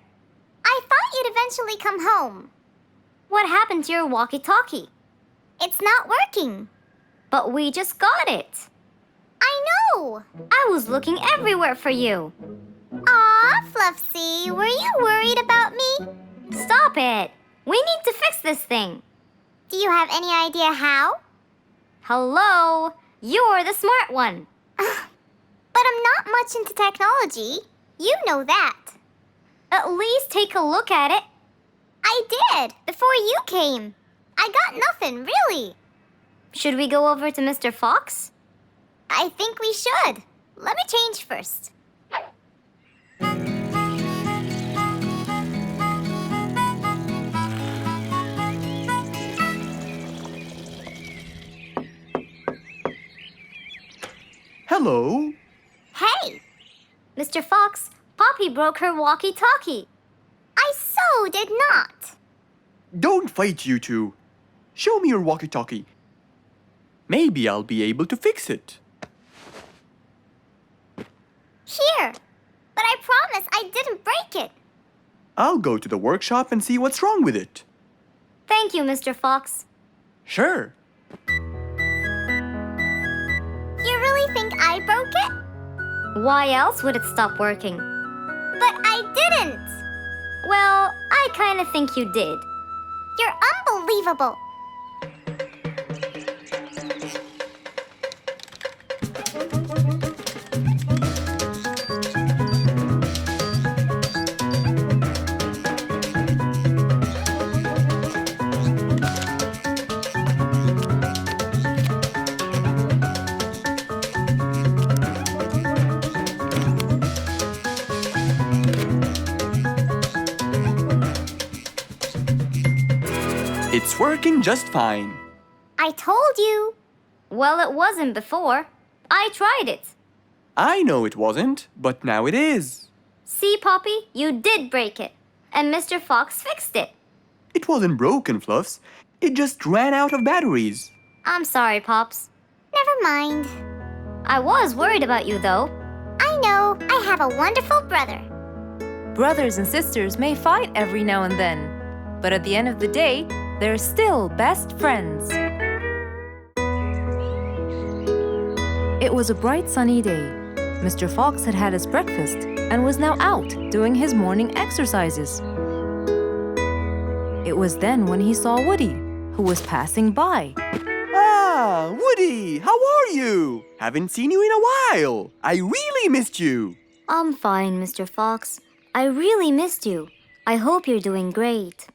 I thought you'd eventually come home. What happened to your walkie-talkie? It's not working. But we just got it. I know. I was looking everywhere for you. Aw, Fluffsy, were you worried about me? Stop it. We need to fix this thing. Do you have any idea how? Hello? You're the smart one. But I'm not much into technology. You know that. At least take a look at it. I did, before you came. I got nothing, really. Should we go over to Mr. Fox? I think we should. Let me change first. Hello? Hey! Mr. Fox, Poppy broke her walkie-talkie. I so did not. Don't fight, you two. Show me your walkie-talkie. Maybe I'll be able to fix it. Here. But I promise I didn't break it. I'll go to the workshop and see what's wrong with it. Thank you, Mr. Fox. Sure. You really think I broke it? Why else would it stop working? But I didn't. Well, I kind of think you did. You're unbelievable. It's working just fine. I told you. Well, it wasn't before. I tried it. I know it wasn't, but now it is. See, Poppy, you did break it. And Mr. Fox fixed it. It wasn't broken, Fluffs. It just ran out of batteries. I'm sorry, Pops. Never mind. I was worried about you, though. I know. I have a wonderful brother. Brothers and sisters may fight every now and then, but at the end of the day, they're still best friends. It was a bright sunny day. Mr. Fox had had his breakfast and was now out doing his morning exercises. It was then when he saw Woody, who was passing by. Ah, Woody, how are you? Haven't seen you in a while. I really missed you. I'm fine, Mr. Fox. I really missed you. I hope you're doing great.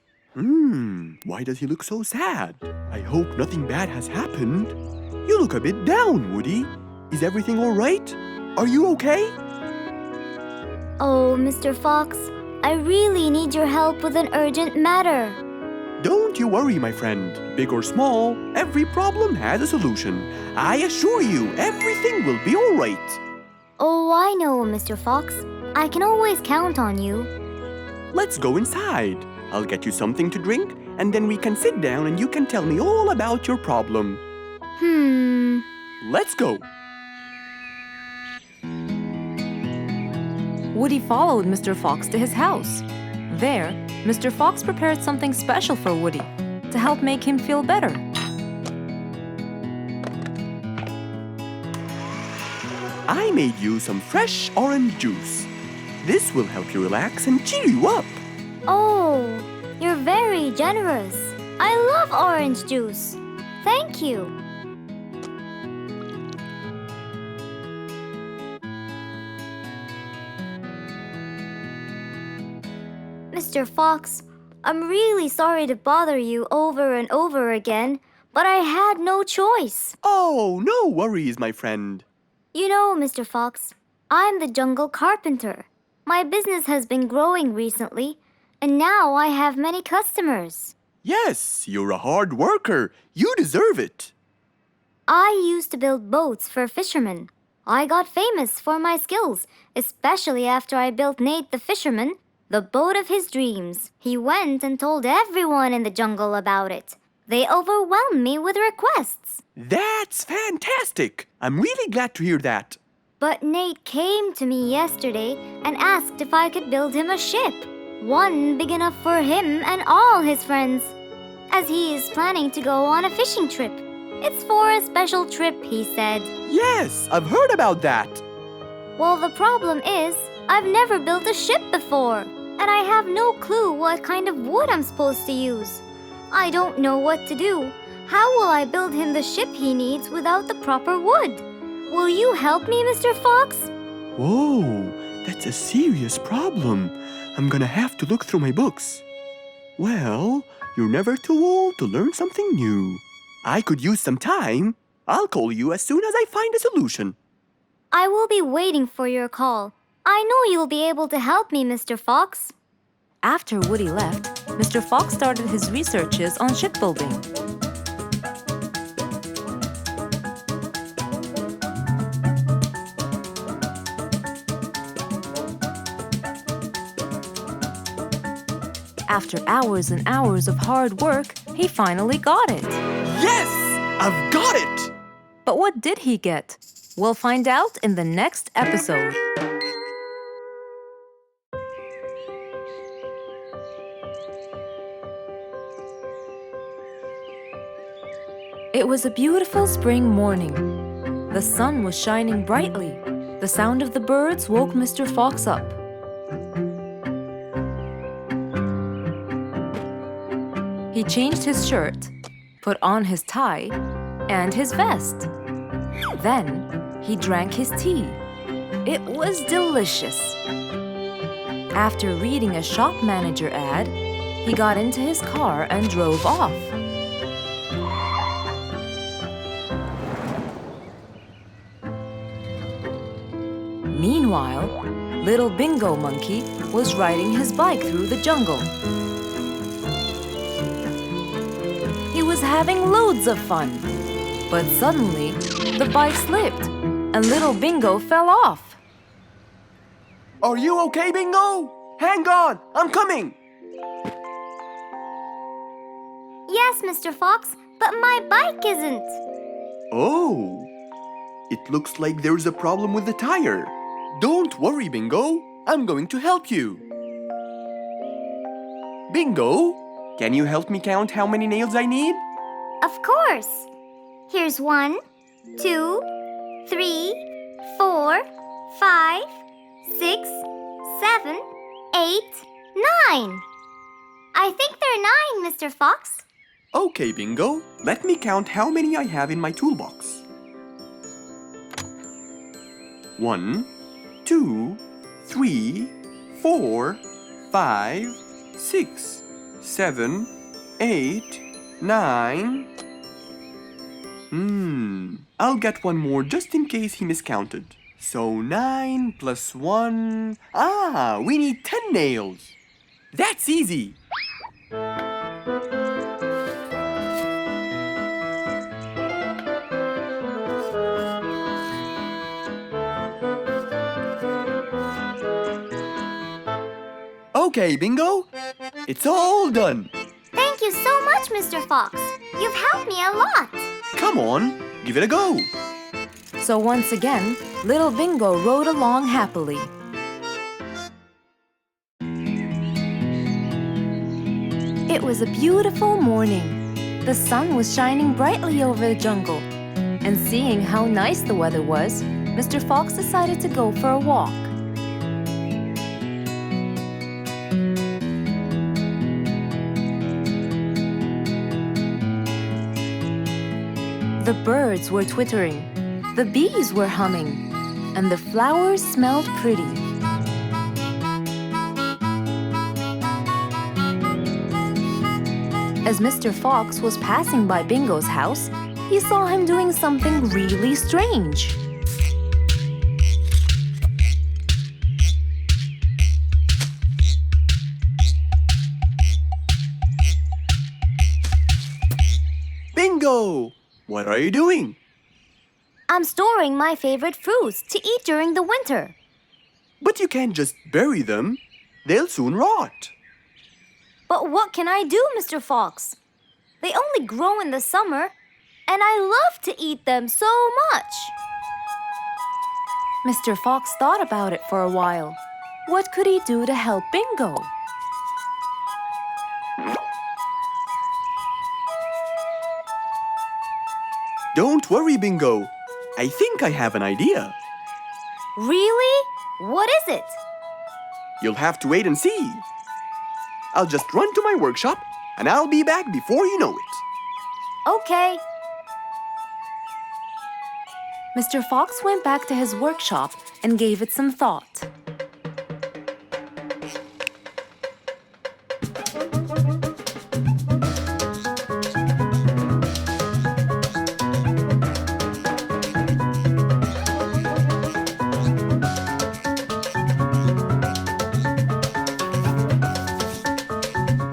Why does he look so sad? I hope nothing bad has happened. You look a bit down, Woody. Is everything all right? Are you okay? Oh, Mr. Fox, I really need your help with an urgent matter. Don't you worry, my friend. Big or small, every problem has a solution. I assure you, everything will be all right. Oh, I know, Mr. Fox. I can always count on you. Let's go inside. I'll get you something to drink, and then we can sit down and you can tell me all about your problem. Let's go. Woody followed Mr. Fox to his house. There, Mr. Fox prepared something special for Woody to help make him feel better. I made you some fresh orange juice. This will help you relax and cheer you up. Oh, you're very generous. I love orange juice. Thank you. Mr. Fox, I'm really sorry to bother you over and over again, but I had no choice. Oh, no worries, my friend. You know, Mr. Fox, I'm the jungle carpenter. My business has been growing recently, and now I have many customers. Yes, you're a hard worker. You deserve it. I used to build boats for fishermen. I got famous for my skills, especially after I built Nate the fisherman the boat of his dreams. He went and told everyone in the jungle about it. They overwhelmed me with requests. That's fantastic. I'm really glad to hear that. But Nate came to me yesterday and asked if I could build him a ship, one big enough for him and all his friends, as he is planning to go on a fishing trip. It's for a special trip, he said. Yes, I've heard about that. Well, the problem is, I've never built a ship before, and I have no clue what kind of wood I'm supposed to use. I don't know what to do. How will I build him the ship he needs without the proper wood? Will you help me, Mr. Fox? Whoa, that's a serious problem. I'm gonna have to look through my books. Well, you're never too old to learn something new. I could use some time. I'll call you as soon as I find a solution. I will be waiting for your call. I know you'll be able to help me, Mr. Fox. After Woody left, Mr. Fox started his researches on shipbuilding. After hours and hours of hard work, he finally got it. Yes! I've got it! But what did he get? We'll find out in the next episode. It was a beautiful spring morning. The sun was shining brightly. The sound of the birds woke Mr. Fox up. He changed his shirt, put on his tie, and his vest. Then he drank his tea. It was delicious. After reading a shop manager ad, he got into his car and drove off. Meanwhile, little Bingo Monkey was riding his bike through the jungle. He was having loads of fun, but suddenly the bike slipped and little Bingo fell off. Are you okay, Bingo? Hang on, I'm coming. Yes, Mr. Fox, but my bike isn't. Oh, it looks like there's a problem with the tire. Don't worry, Bingo. I'm going to help you. Bingo, can you help me count how many nails I need? Of course. Here's 1, 2, 3, 4, 5, 6, 7, 8, 9. I think there are 9, Mr. Fox. Okay, Bingo. Let me count how many I have in my toolbox. 1, 2, 3, 4, 5, 6, 7, 8, 9. I'll get one more just in case he miscounted. So 9 plus 1. We need 10 nails. That's easy. Okay, Bingo. It's all done. Thank you so much, Mr. Fox. You've helped me a lot. Come on, give it a go. So once again, little Bingo rode along happily. It was a beautiful morning. The sun was shining brightly over the jungle. And seeing how nice the weather was, Mr. Fox decided to go for a walk. The birds were twittering, the bees were humming, and the flowers smelled pretty. As Mr. Fox was passing by Bingo's house, he saw him doing something really strange. Bingo! What are you doing? I'm storing my favorite fruits to eat during the winter. But you can't just bury them. They'll soon rot. But what can I do, Mr. Fox? They only grow in the summer, and I love to eat them so much. Mr. Fox thought about it for a while. What could he do to help Bingo? Don't worry, Bingo. I think I have an idea. Really? What is it? You'll have to wait and see. I'll just run to my workshop, and I'll be back before you know it. Okay. Mr. Fox went back to his workshop and gave it some thought.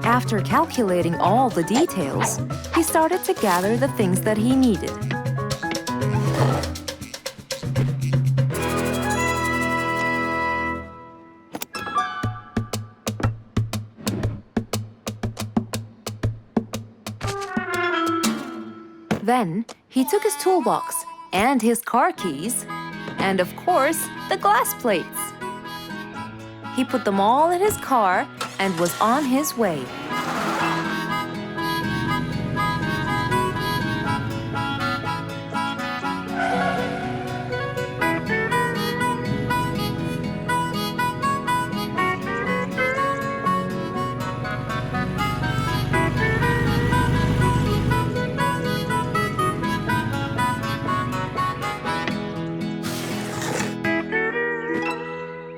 After calculating all the details, he started to gather the things that he needed. Then he took his toolbox and his car keys, and of course, the glass plates. He put them all in his car and was on his way.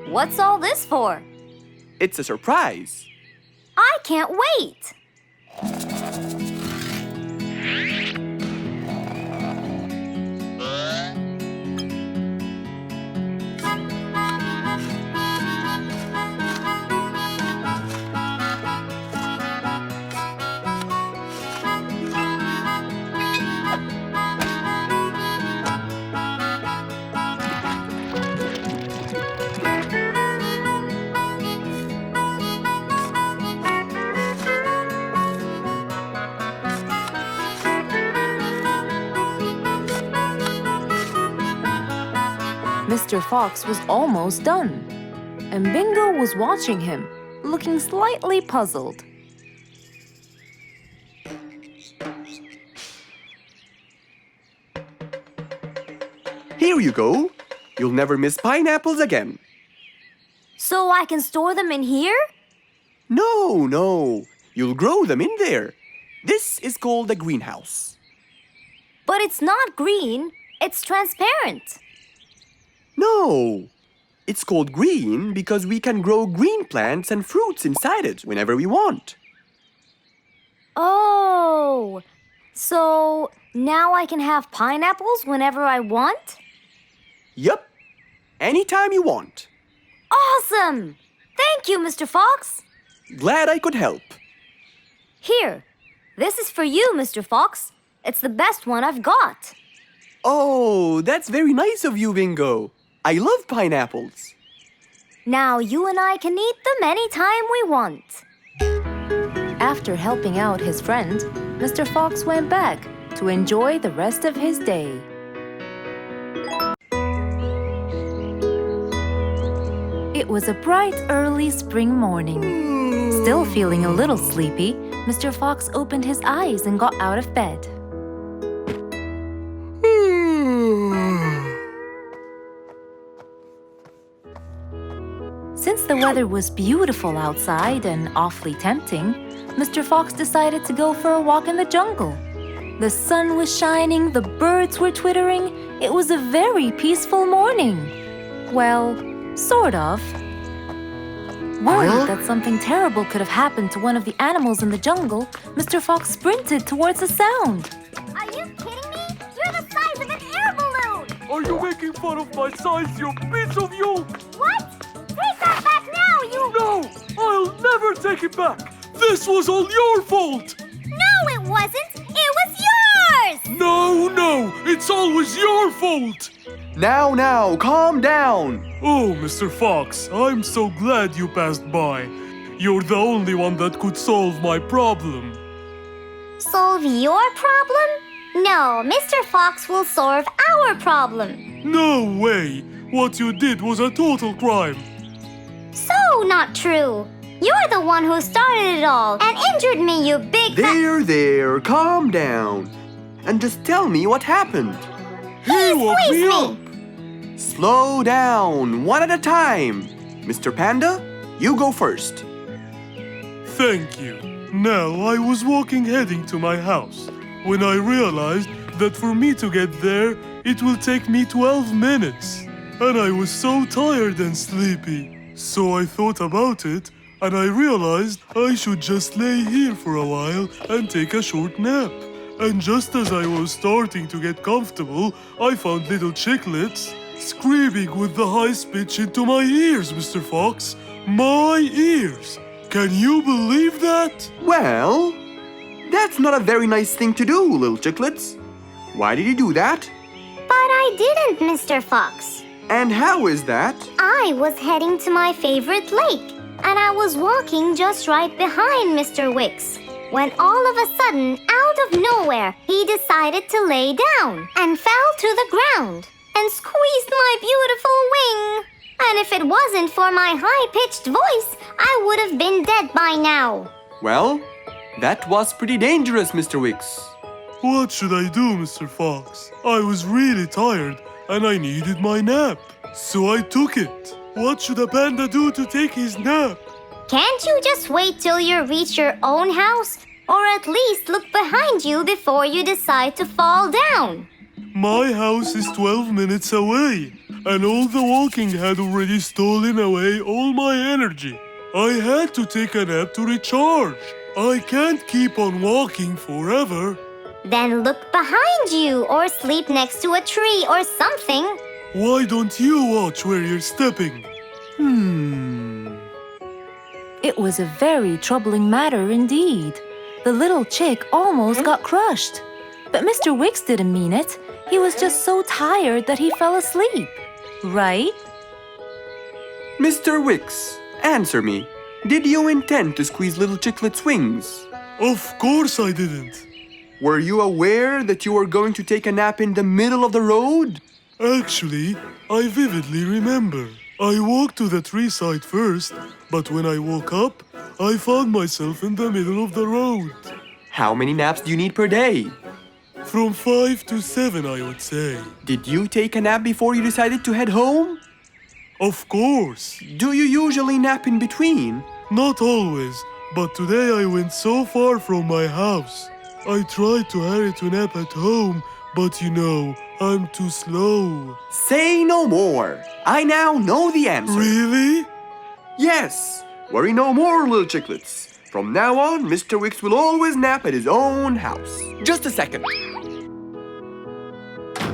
What's all this for? It's a surprise. I can't wait! Mr. Fox was almost done, and Bingo was watching him, looking slightly puzzled. Here you go. You'll never miss pineapples again. So I can store them in here? No. You'll grow them in there. This is called a greenhouse. But it's not green, it's transparent. No. It's called green because we can grow green plants and fruits inside it whenever we want. Oh, so now I can have pineapples whenever I want? Yup. Anytime you want. Awesome! Thank you, Mr. Fox. Glad I could help. Here, this is for you, Mr. Fox. It's the best one I've got. Oh, that's very nice of you, Bingo. I love pineapples. Now you and I can eat them anytime we want. After helping out his friend, Mr. Fox went back to enjoy the rest of his day. It was a bright, early spring morning. Still feeling a little sleepy, Mr. Fox opened his eyes and got out of bed. Since the weather was beautiful outside and awfully tempting, Mr. Fox decided to go for a walk in the jungle. The sun was shining, the birds were twittering. It was a very peaceful morning. Well, sort of. Worried that something terrible could have happened to one of the animals in the jungle, Mr. Fox sprinted towards the sound. Are you kidding me? You're the size of an air balloon! Are you making fun of my size, you piece of you? What? Take that back now, you... No! I'll never take it back! This was all your fault! No, it wasn't! It was yours! No! It's always your fault! Now, calm down. Oh, Mr. Fox, I'm so glad you passed by. You're the only one that could solve my problem. Solve your problem? No, Mr. Fox will solve our problem. No way! What you did was a total crime. So not true. You're the one who started it all and injured me, you big... There, calm down. And just tell me what happened. He woke me up! Slow down, one at a time. Mr. Panda, you go first. Thank you. Now, I was walking heading to my house when I realized that for me to get there, it will take me 12 minutes. And I was so tired and sleepy. So I thought about it, and I realized I should just lay here for a while and take a short nap. And just as I was starting to get comfortable, I found little chiclets screaming with the highest pitch into my ears, Mr. Fox. My ears! Can you believe that? Well, that's not a very nice thing to do, little chiclets. Why did you do that? But I didn't, Mr. Fox. And how is that? I was heading to my favorite lake, and I was walking just right behind Mr. Wicks, when all of a sudden, out of nowhere, he decided to lay down and fell to the ground and squeezed my beautiful wing. And if it wasn't for my high-pitched voice, I would have been dead by now. Well, that was pretty dangerous, Mr. Wicks. What should I do, Mr. Fox? I was really tired and I needed my nap. So I took it. What should a panda do to take his nap? Can't you just wait till you reach your own house? Or at least look behind you before you decide to fall down? My house is 12 minutes away, and all the walking had already stolen away all my energy. I had to take a nap to recharge. I can't keep on walking forever. Then look behind you or sleep next to a tree or something. Why don't you watch where you're stepping? It was a very troubling matter indeed. The little chick almost got crushed. But Mr. Wicks didn't mean it. He was just so tired that he fell asleep. Right? Mr. Wicks, answer me. Did you intend to squeeze little chiclet's wings? Of course I didn't. Were you aware that you were going to take a nap in the middle of the road? Actually, I vividly remember. I walked to the tree side first, but when I woke up, I found myself in the middle of the road. How many naps do you need per day? From 5 to 7, I would say. Did you take a nap before you decided to head home? Of course. Do you usually nap in between? Not always, but today I went so far from my house. I tried to hurry to nap at home, but you know, I'm too slow. Say no more. I now know the answer. Really? Yes. Worry no more, little chiclets. From now on, Mr. Wicks will always nap at his own house. Just a second.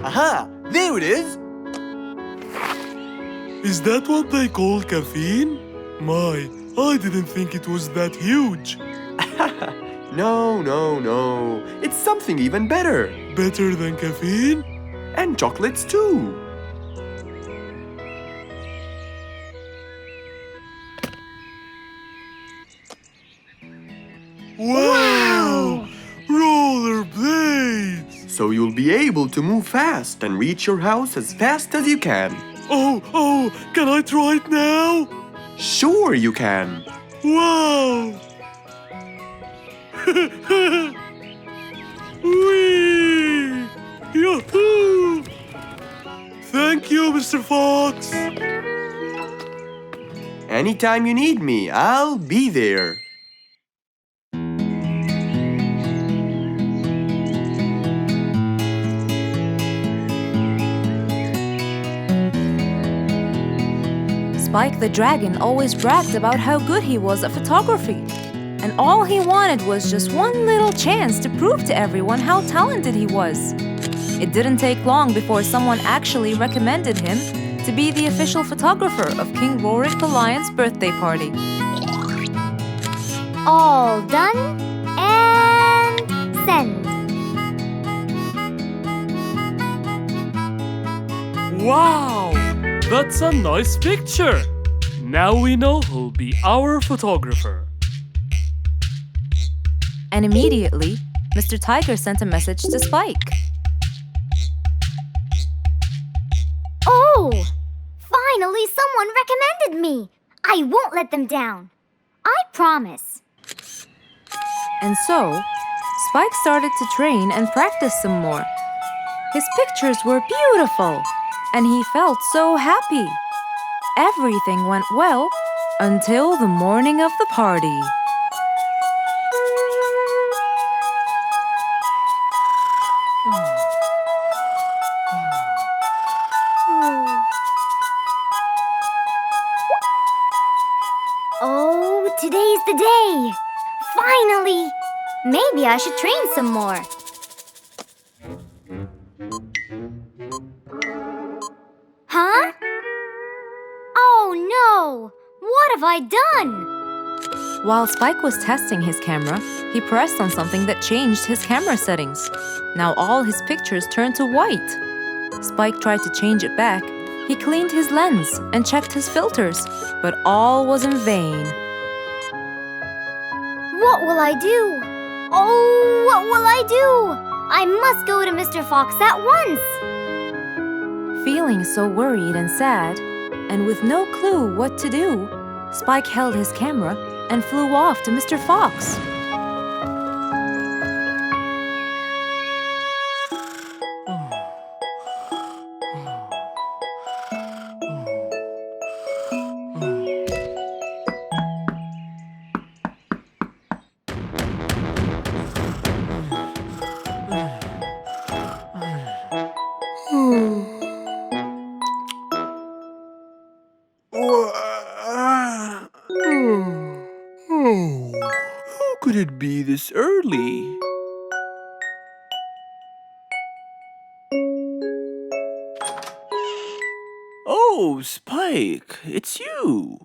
Aha! There it is! Is that what they call caffeine? My, I didn't think it was that huge. No. It's something even better. Better than caffeine? And chocolates too. Wow! Rollerblades! So you'll be able to move fast and reach your house as fast as you can. Oh, can I try it now? Sure you can. Wow! Whee! Yahoo! Thank you, Mr. Fox. Anytime you need me, I'll be there. Spike the dragon always bragged about how good he was at photography. And all he wanted was just one little chance to prove to everyone how talented he was. It didn't take long before someone actually recommended him to be the official photographer of King Rorik the Lion's birthday party. All done and send. Wow! That's a nice picture! Now we know who'll be our photographer. And immediately, Mr. Tiger sent a message to Spike. Oh! Finally, someone recommended me! I won't let them down. I promise. And so, Spike started to train and practice some more. His pictures were beautiful, and he felt so happy. Everything went well until the morning of the party. Oh, today's the day! Finally! Maybe I should train some more. Huh? Oh no! What have I done? While Spike was testing his camera, he pressed on something that changed his camera settings. Now all his pictures turned to white. Spike tried to change it back. He cleaned his lens and checked his filters, but all was in vain. What will I do? Oh, what will I do? I must go to Mr. Fox at once. Feeling so worried and sad, and with no clue what to do, Spike held his camera and flew off to Mr. Fox. Who could it be this early? Oh, Spike, it's you.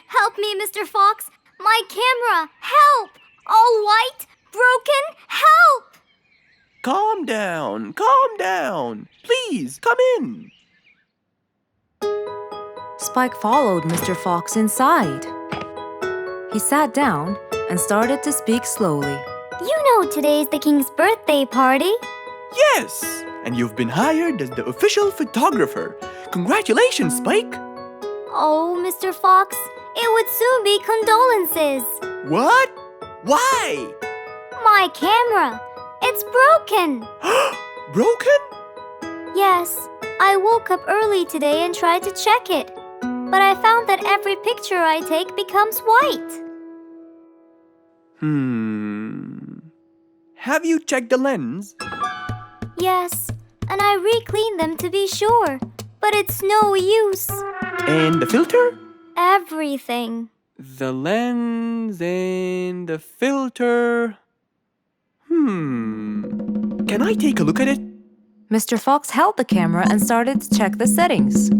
Help me, Mr. Fox. My camera. Help! All white, broken. Help! Calm down. Please, come in. Spike followed Mr. Fox inside. He sat down and started to speak slowly. You know today's the king's birthday party. Yes, and you've been hired as the official photographer. Congratulations, Spike. Oh, Mr. Fox, it would soon be condolences. What? Why? My camera. It's broken. Broken? Yes, I woke up early today and tried to check it. But I found that every picture I take becomes white. Have you checked the lens? Yes, and I re-cleaned them to be sure. But it's no use. And the filter? Everything. The lens and the filter. Can I take a look at it? Mr. Fox held the camera and started to check the settings.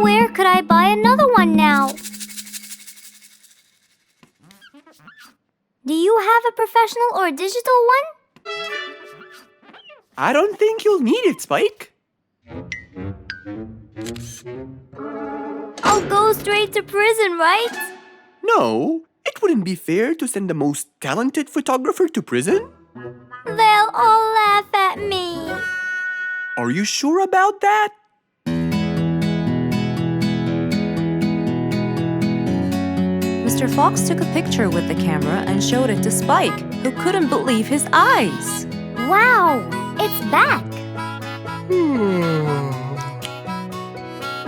Where could I buy another one now? Do you have a professional or digital one? I don't think you'll need it, Spike. I'll go straight to prison, right? No, it wouldn't be fair to send the most talented photographer to prison. They'll all laugh at me. Are you sure about that? Mr. Fox took a picture with the camera and showed it to Spike, who couldn't believe his eyes. Wow, it's back.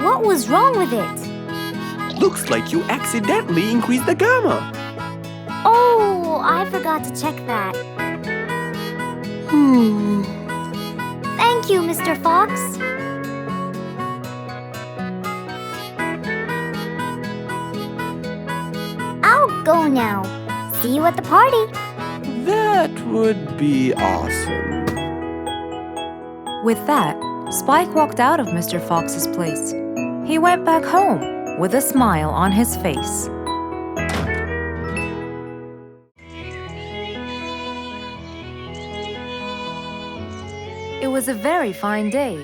What was wrong with it? Looks like you accidentally increased the gamma. Oh, I forgot to check that. Thank you, Mr. Fox. go now. See you at the party. That would be awesome. With that, Spike walked out of Mr. Fox's place. He went back home with a smile on his face. It was a very fine day,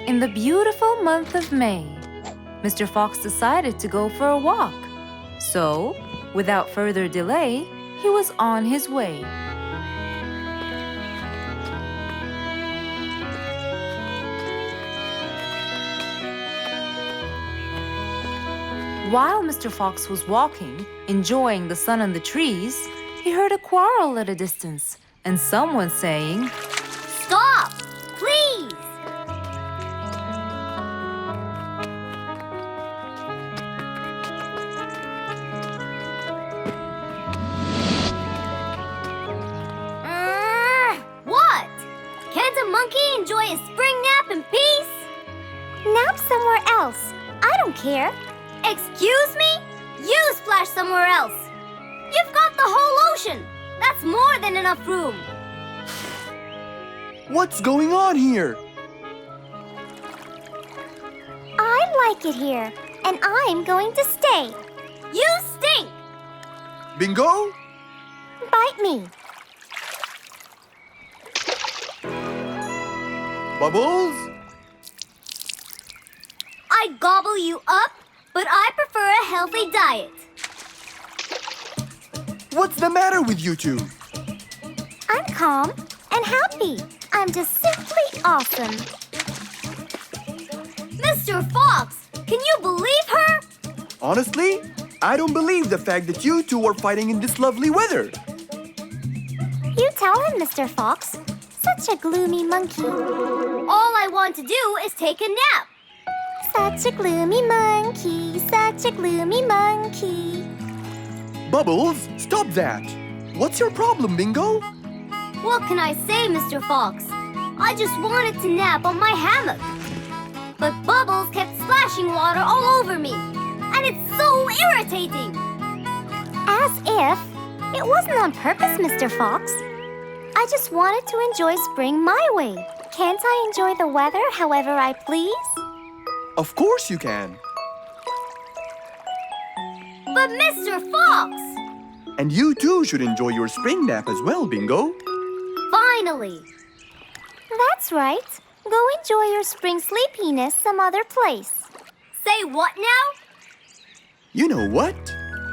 in the beautiful month of May. Mr. Fox decided to go for a walk. So, without further delay, he was on his way. While Mr. Fox was walking, enjoying the sun and the trees, he heard a quarrel at a distance and someone saying, Stop! Please! What? Can't a monkey enjoy a spring nap in peace? Nap somewhere else. I don't care. Excuse me? You splash somewhere else. You've got the whole ocean. That's more than enough room. What's going on here? I like it here, and I'm going to stay. You stink! Bingo? Bite me. Bubbles? I gobble you up, but I prefer a healthy diet. What's the matter with you two? I'm calm and happy. I'm just simply awesome. Mr. Fox, can you believe her? Honestly, I don't believe the fact that you two are fighting in this lovely weather. You tell him, Mr. Fox. Such a gloomy monkey. All I want to do is take a nap. Such a gloomy monkey, such a gloomy monkey. Bubbles, stop that! What's your problem, Bingo? What can I say, Mr. Fox? I just wanted to nap on my hammock. But Bubbles kept splashing water all over me. And it's so irritating. As if it wasn't on purpose, Mr. Fox. I just wanted to enjoy spring my way. Can't I enjoy the weather however I please? Of course you can. But Mr. Fox! And you too should enjoy your spring nap as well, Bingo. Finally! That's right. Go enjoy your spring sleepiness some other place. Say what now? You know what?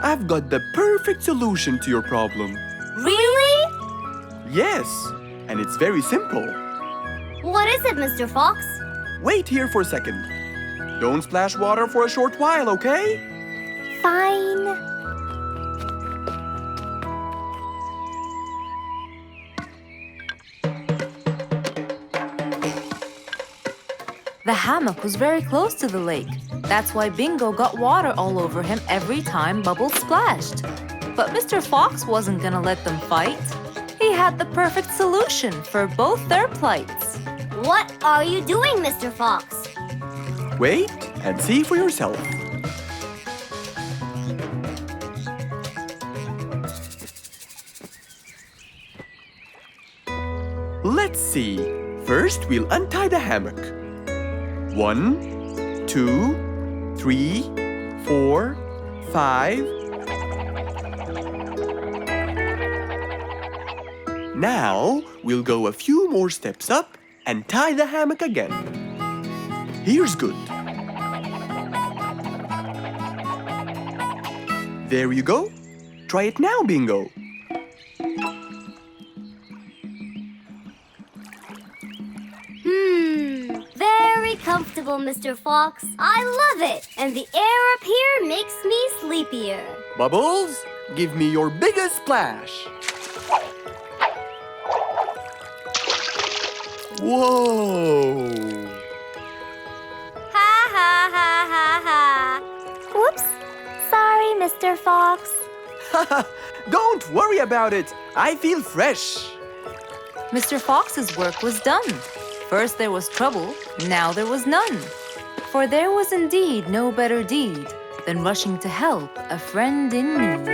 I've got the perfect solution to your problem. Really? Yes, and it's very simple. What is it, Mr. Fox? Wait here for a second. Don't splash water for a short while, okay? Fine. The hammock was very close to the lake. That's why Bingo got water all over him every time Bubbles splashed. But Mr. Fox wasn't gonna let them fight. He had the perfect solution for both their plights. What are you doing, Mr. Fox? Wait and see for yourself. Let's see. First, we'll untie the hammock. 1, 2, 3, 4, 5. Now, we'll go a few more steps up and tie the hammock again. Here's good. There you go. Try it now, Bingo. Very comfortable, Mr. Fox. I love it. And the air up here makes me sleepier. Bubbles, give me your biggest splash. Whoa! Ha ha ha ha ha. Whoops. Sorry, Mr. Fox. Don't worry about it. I feel fresh. Mr. Fox's work was done. First there was trouble, now there was none. For there was indeed no better deed than rushing to help a friend in need.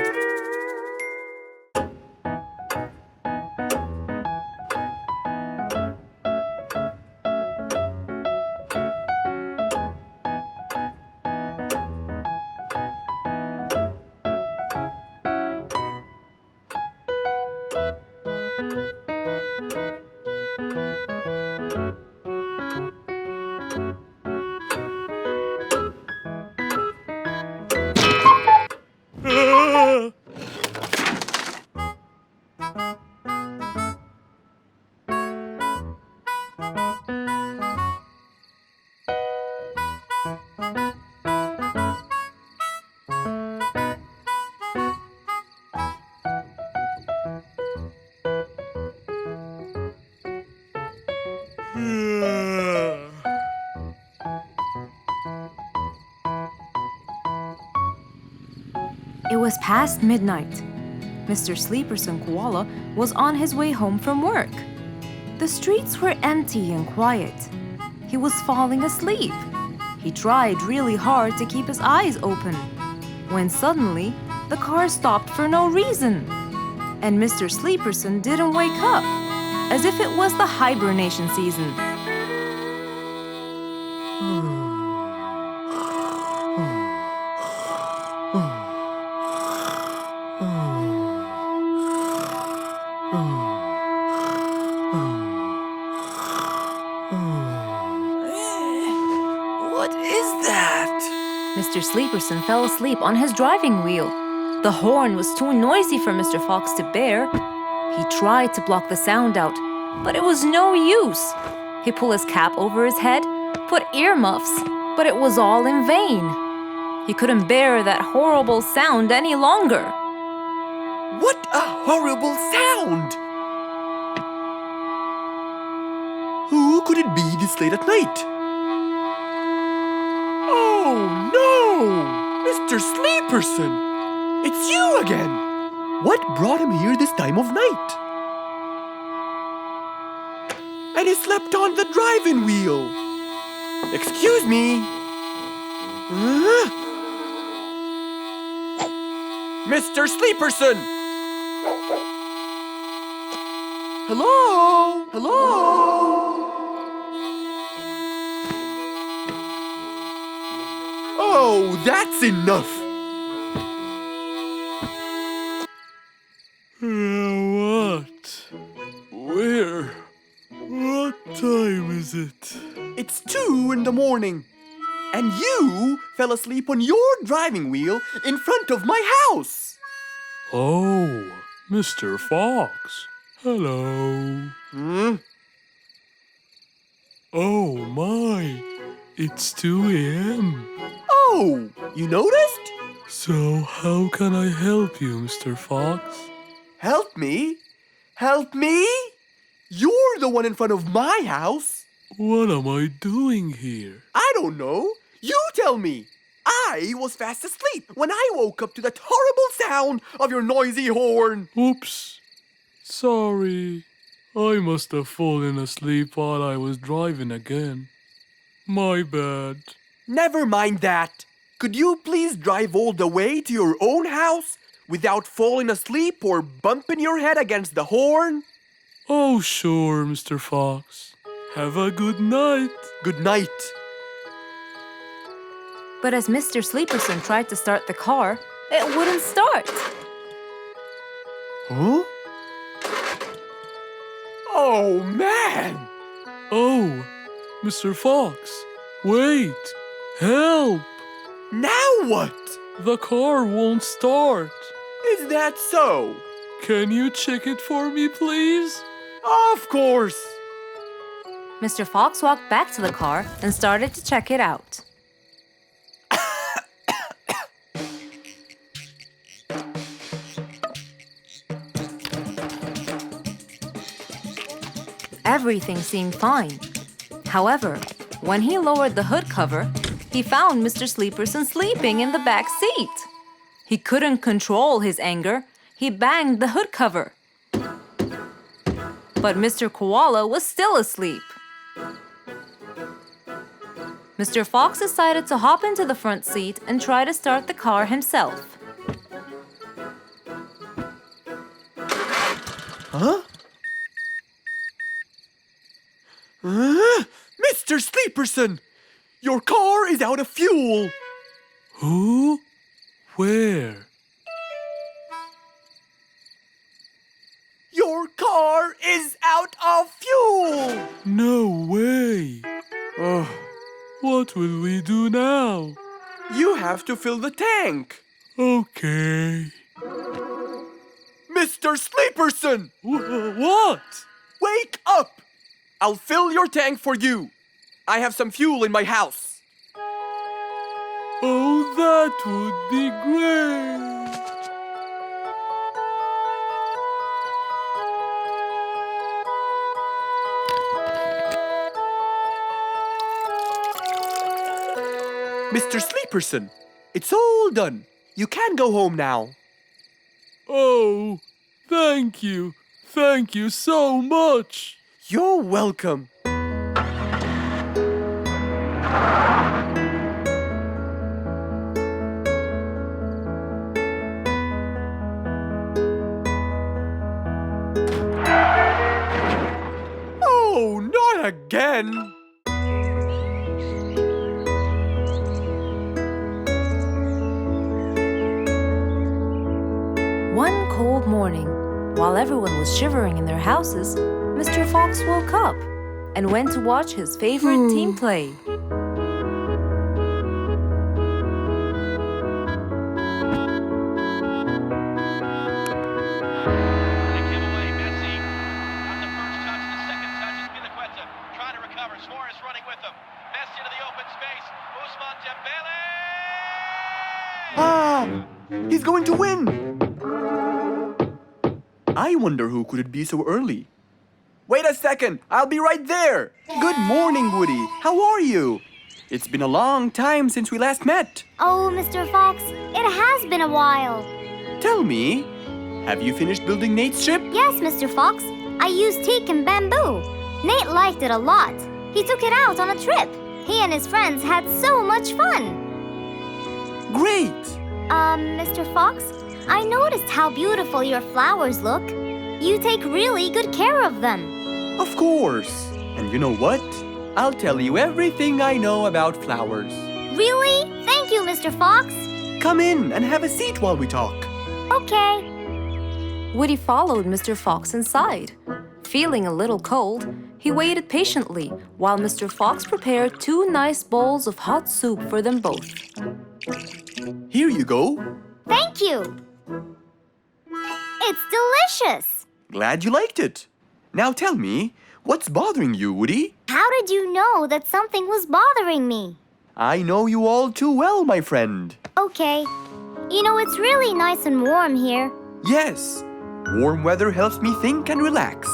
It was past midnight. Mr. Sleeperson Koala was on his way home from work. The streets were empty and quiet. He was falling asleep. He tried really hard to keep his eyes open, when suddenly the car stopped for no reason. And Mr. Sleeperson didn't wake up, as if it was the hibernation season. What is that? Mr. Sleeperson fell asleep on his driving wheel. The horn was too noisy for Mr. Fox to bear. He tried to block the sound out, but it was no use. He pulled his cap over his head, put earmuffs, but it was all in vain. He couldn't bear that horrible sound any longer. What a horrible sound! Who could it be this late at night? Oh no! Mr. Sleeperson! It's you again! What brought him here this time of night? And he slept on the driving wheel. Excuse me. Mr. Sleeperson! Hello? Hello? Oh, that's enough. What? Where? What time is it? It's 2 in the morning. And you fell asleep on your driving wheel in front of my house. Oh, Mr. Fox. Hello. Oh my, it's 2 a.m. Oh, you noticed? So how can I help you, Mr. Fox? Help me? Help me? You're the one in front of my house. What am I doing here? I don't know. You tell me. I was fast asleep when I woke up to that horrible sound of your noisy horn. Oops. Sorry. I must have fallen asleep while I was driving again. My bad. Never mind that. Could you please drive all the way to your own house without falling asleep or bumping your head against the horn? Oh, sure, Mr. Fox. Have a good night. Good night. But as Mr. Sleeperson tried to start the car, it wouldn't start. Huh? Oh, man! Oh, Mr. Fox, wait! Help! Now what? The car won't start. Is that so? Can you check it for me, please? Of course! Mr. Fox walked back to the car and started to check it out. Everything seemed fine. However, when he lowered the hood cover, he found Mr. Sleeperson sleeping in the back seat. He couldn't control his anger. He banged the hood cover. But Mr. Koala was still asleep. Mr. Fox decided to hop into the front seat and try to start the car himself. Huh? Mr. Sleeperson! Your car is out of fuel! Who? Where? Your car is out of fuel! No way! Oh, What will we do now? You have to fill the tank. Okay. Mr. Sleeperson! What? Wake up! I'll fill your tank for you. I have some fuel in my house. Oh, that would be great. Mr. Sleeperson, it's all done. You can go home now. Oh, thank you. Thank you so much. You're welcome. Oh, not again. One cold morning, while everyone was shivering in their houses, Mr. Fox woke up and went to watch his favorite team play. Ah! He's going to win! I wonder who could it be so early? Wait a second! I'll be right there! Good morning, Woody! How are you? It's been a long time since we last met. Oh, Mr. Fox, it has been a while. Tell me, have you finished building Nate's ship? Yes, Mr. Fox. I used teak and bamboo. Nate liked it a lot. He took it out on a trip. He and his friends had so much fun. Great! Mr. Fox, I noticed how beautiful your flowers look. You take really good care of them. Of course! And you know what? I'll tell you everything I know about flowers. Really? Thank you, Mr. Fox. Come in and have a seat while we talk. Okay. Woody followed Mr. Fox inside. Feeling a little cold, he waited patiently while Mr. Fox prepared 2 nice bowls of hot soup for them both. Here you go. Thank you. It's delicious. Glad you liked it. Now tell me, what's bothering you, Woody? How did you know that something was bothering me? I know you all too well, my friend. Okay. You know, it's really nice and warm here. Yes, warm weather helps me think and relax.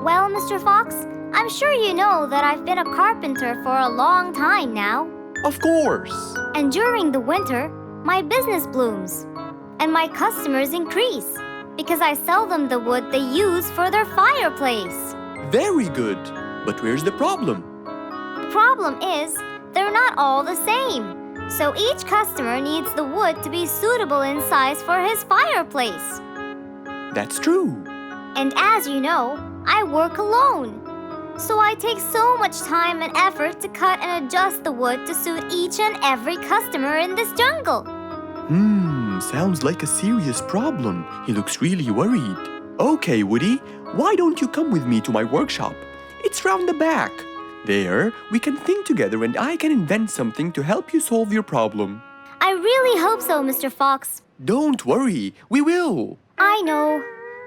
Well, Mr. Fox, I'm sure you know that I've been a carpenter for a long time now. Of course. And during the winter, my business blooms. And my customers increase because I sell them the wood they use for their fireplace. Very good. But where's the problem? The problem is, they're not all the same. So each customer needs the wood to be suitable in size for his fireplace. That's true. And as you know, I work alone. So I take so much time and effort to cut and adjust the wood to suit each and every customer in this jungle. Sounds like a serious problem. He looks really worried. Okay, Woody, why don't you come with me to my workshop? It's round the back. There, we can think together and I can invent something to help you solve your problem. I really hope so, Mr. Fox. Don't worry, we will. I know.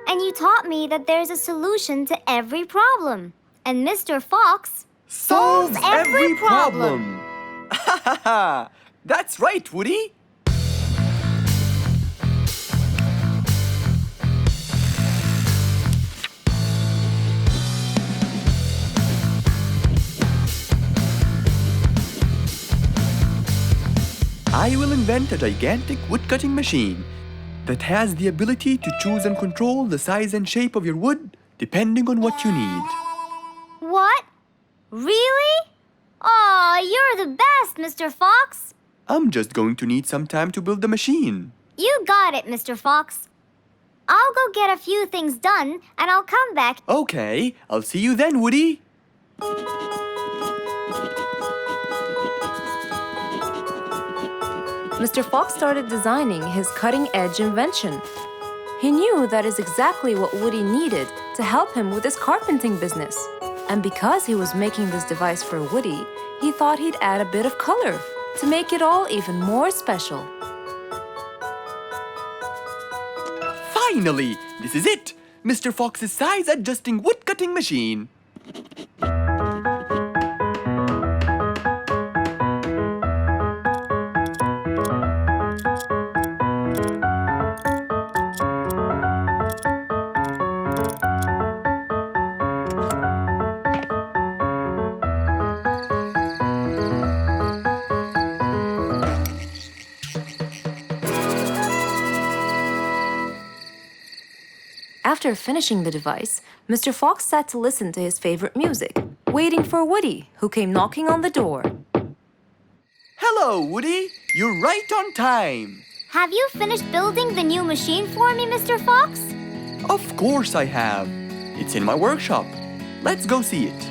And you taught me that there's a solution to every problem. And Mr. Fox solves every problem. Ha ha ha! That's right, Woody. I will invent a gigantic wood-cutting machine that has the ability to choose and control the size and shape of your wood depending on what you need. What? Really? Aw, you're the best, Mr. Fox. I'm just going to need some time to build the machine. You got it, Mr. Fox. I'll go get a few things done and I'll come back. Okay, I'll see you then, Woody. Mr. Fox started designing his cutting-edge invention. He knew that is exactly what Woody needed to help him with his carpenting business. And because he was making this device for Woody, he thought he'd add a bit of color to make it all even more special. Finally, this is it! Mr. Fox's size adjusting wood-cutting machine. After finishing the device, Mr. Fox sat to listen to his favorite music, waiting for Woody, who came knocking on the door. Hello, Woody! You're right on time! Have you finished building the new machine for me, Mr. Fox? Of course I have. It's in my workshop. Let's go see it.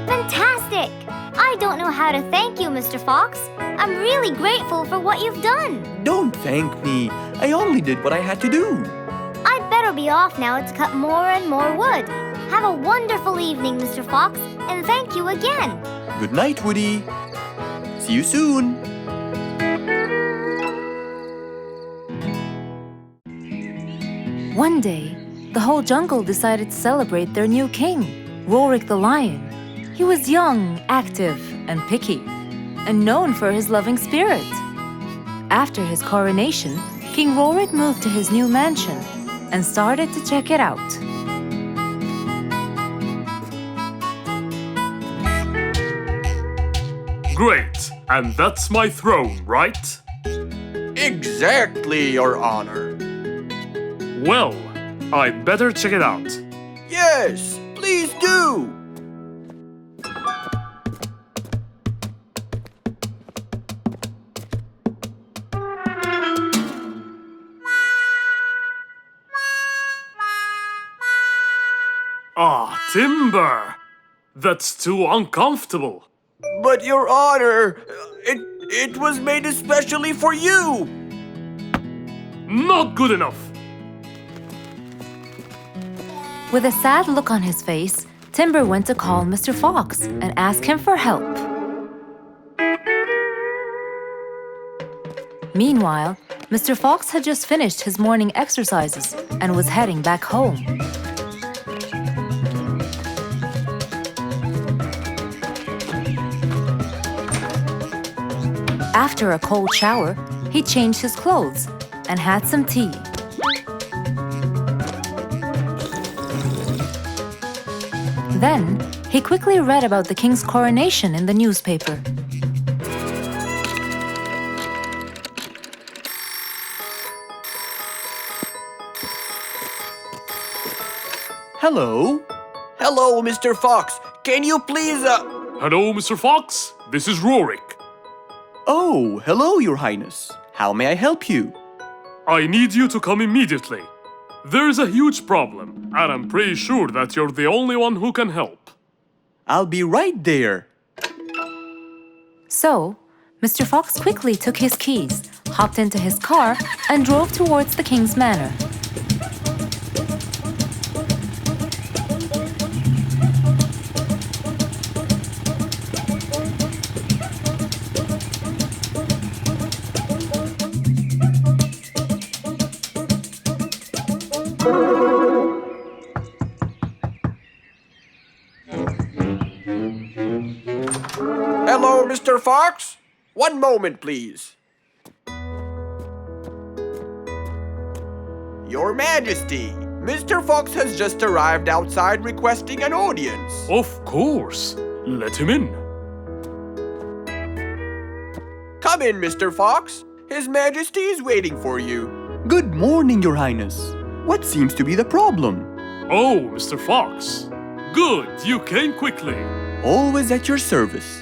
Fantastic! I don't know how to thank you, Mr. Fox. I'm really grateful for what you've done. Don't thank me. I only did what I had to do. I'd better be off now to cut more and more wood. Have a wonderful evening, Mr. Fox, and thank you again. Good night, Woody. See you soon. One day, the whole jungle decided to celebrate their new king, Rorik the lion. He was young, active, and picky, and known for his loving spirit. After his coronation, King Rorik moved to his new mansion and started to check it out. Great, and that's my throne, right? Exactly, Your Honor. Well, I'd better check it out. Yes, please do. Ah, timber! That's too uncomfortable. But Your Honor, it was made especially for you. Not good enough. With a sad look on his face, Timber went to call Mr. Fox and ask him for help. Meanwhile, Mr. Fox had just finished his morning exercises and was heading back home. After a cold shower, he changed his clothes and had some tea. Then, he quickly read about the king's coronation in the newspaper. Hello? Hello, Mr. Fox. Can you please, Hello, Mr. Fox. This is Rorik. Oh, hello, Your Highness. How may I help you? I need you to come immediately. There's a huge problem, and I'm pretty sure that you're the only one who can help. I'll be right there. So, Mr. Fox quickly took his keys, hopped into his car, and drove towards the king's manor. hello, Mr. Fox? One moment, please. Your Majesty, Mr. Fox has just arrived outside requesting an audience. Of course. Let him in. Come in, Mr. Fox. His Majesty is waiting for you. Good morning, Your Highness. What seems to be the problem? Oh, Mr. Fox. Good, you came quickly. Always at your service.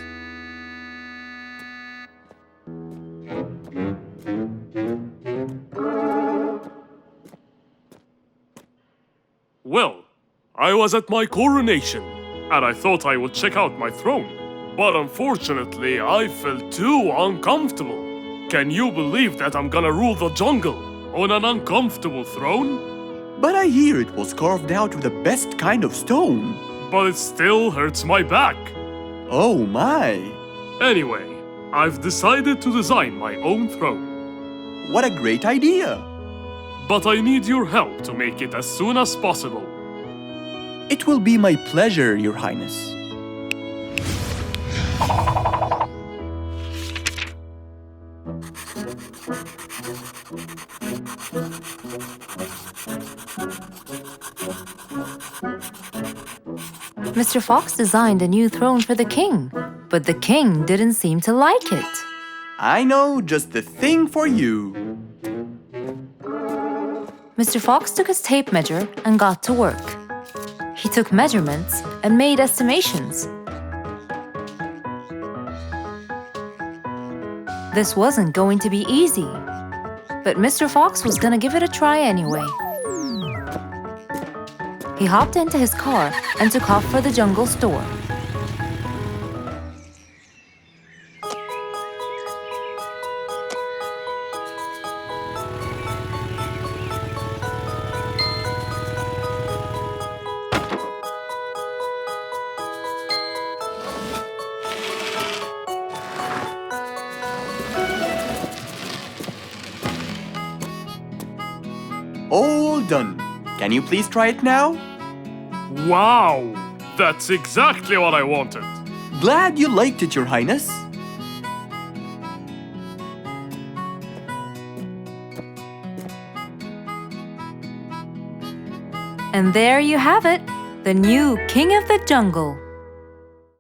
Well, I was at my coronation, and I thought I would check out my throne. But unfortunately, I felt too uncomfortable. Can you believe that I'm gonna rule the jungle on an uncomfortable throne? But I hear it was carved out of the best kind of stone. But it still hurts my back. Oh my! Anyway, I've decided to design my own throne. What a great idea! But I need your help to make it as soon as possible. It will be my pleasure, Your Highness. Mr. Fox designed a new throne for the king, but the king didn't seem to like it. I know just the thing for you. Mr. Fox took his tape measure and got to work. He took measurements and made estimations. This wasn't going to be easy, but Mr. Fox was gonna give it a try anyway. He hopped into his car and took off for the jungle store. All done. Can you please try it now? Wow! That's exactly what I wanted. Glad you liked it, Your Highness. And there you have it, the new King of the Jungle.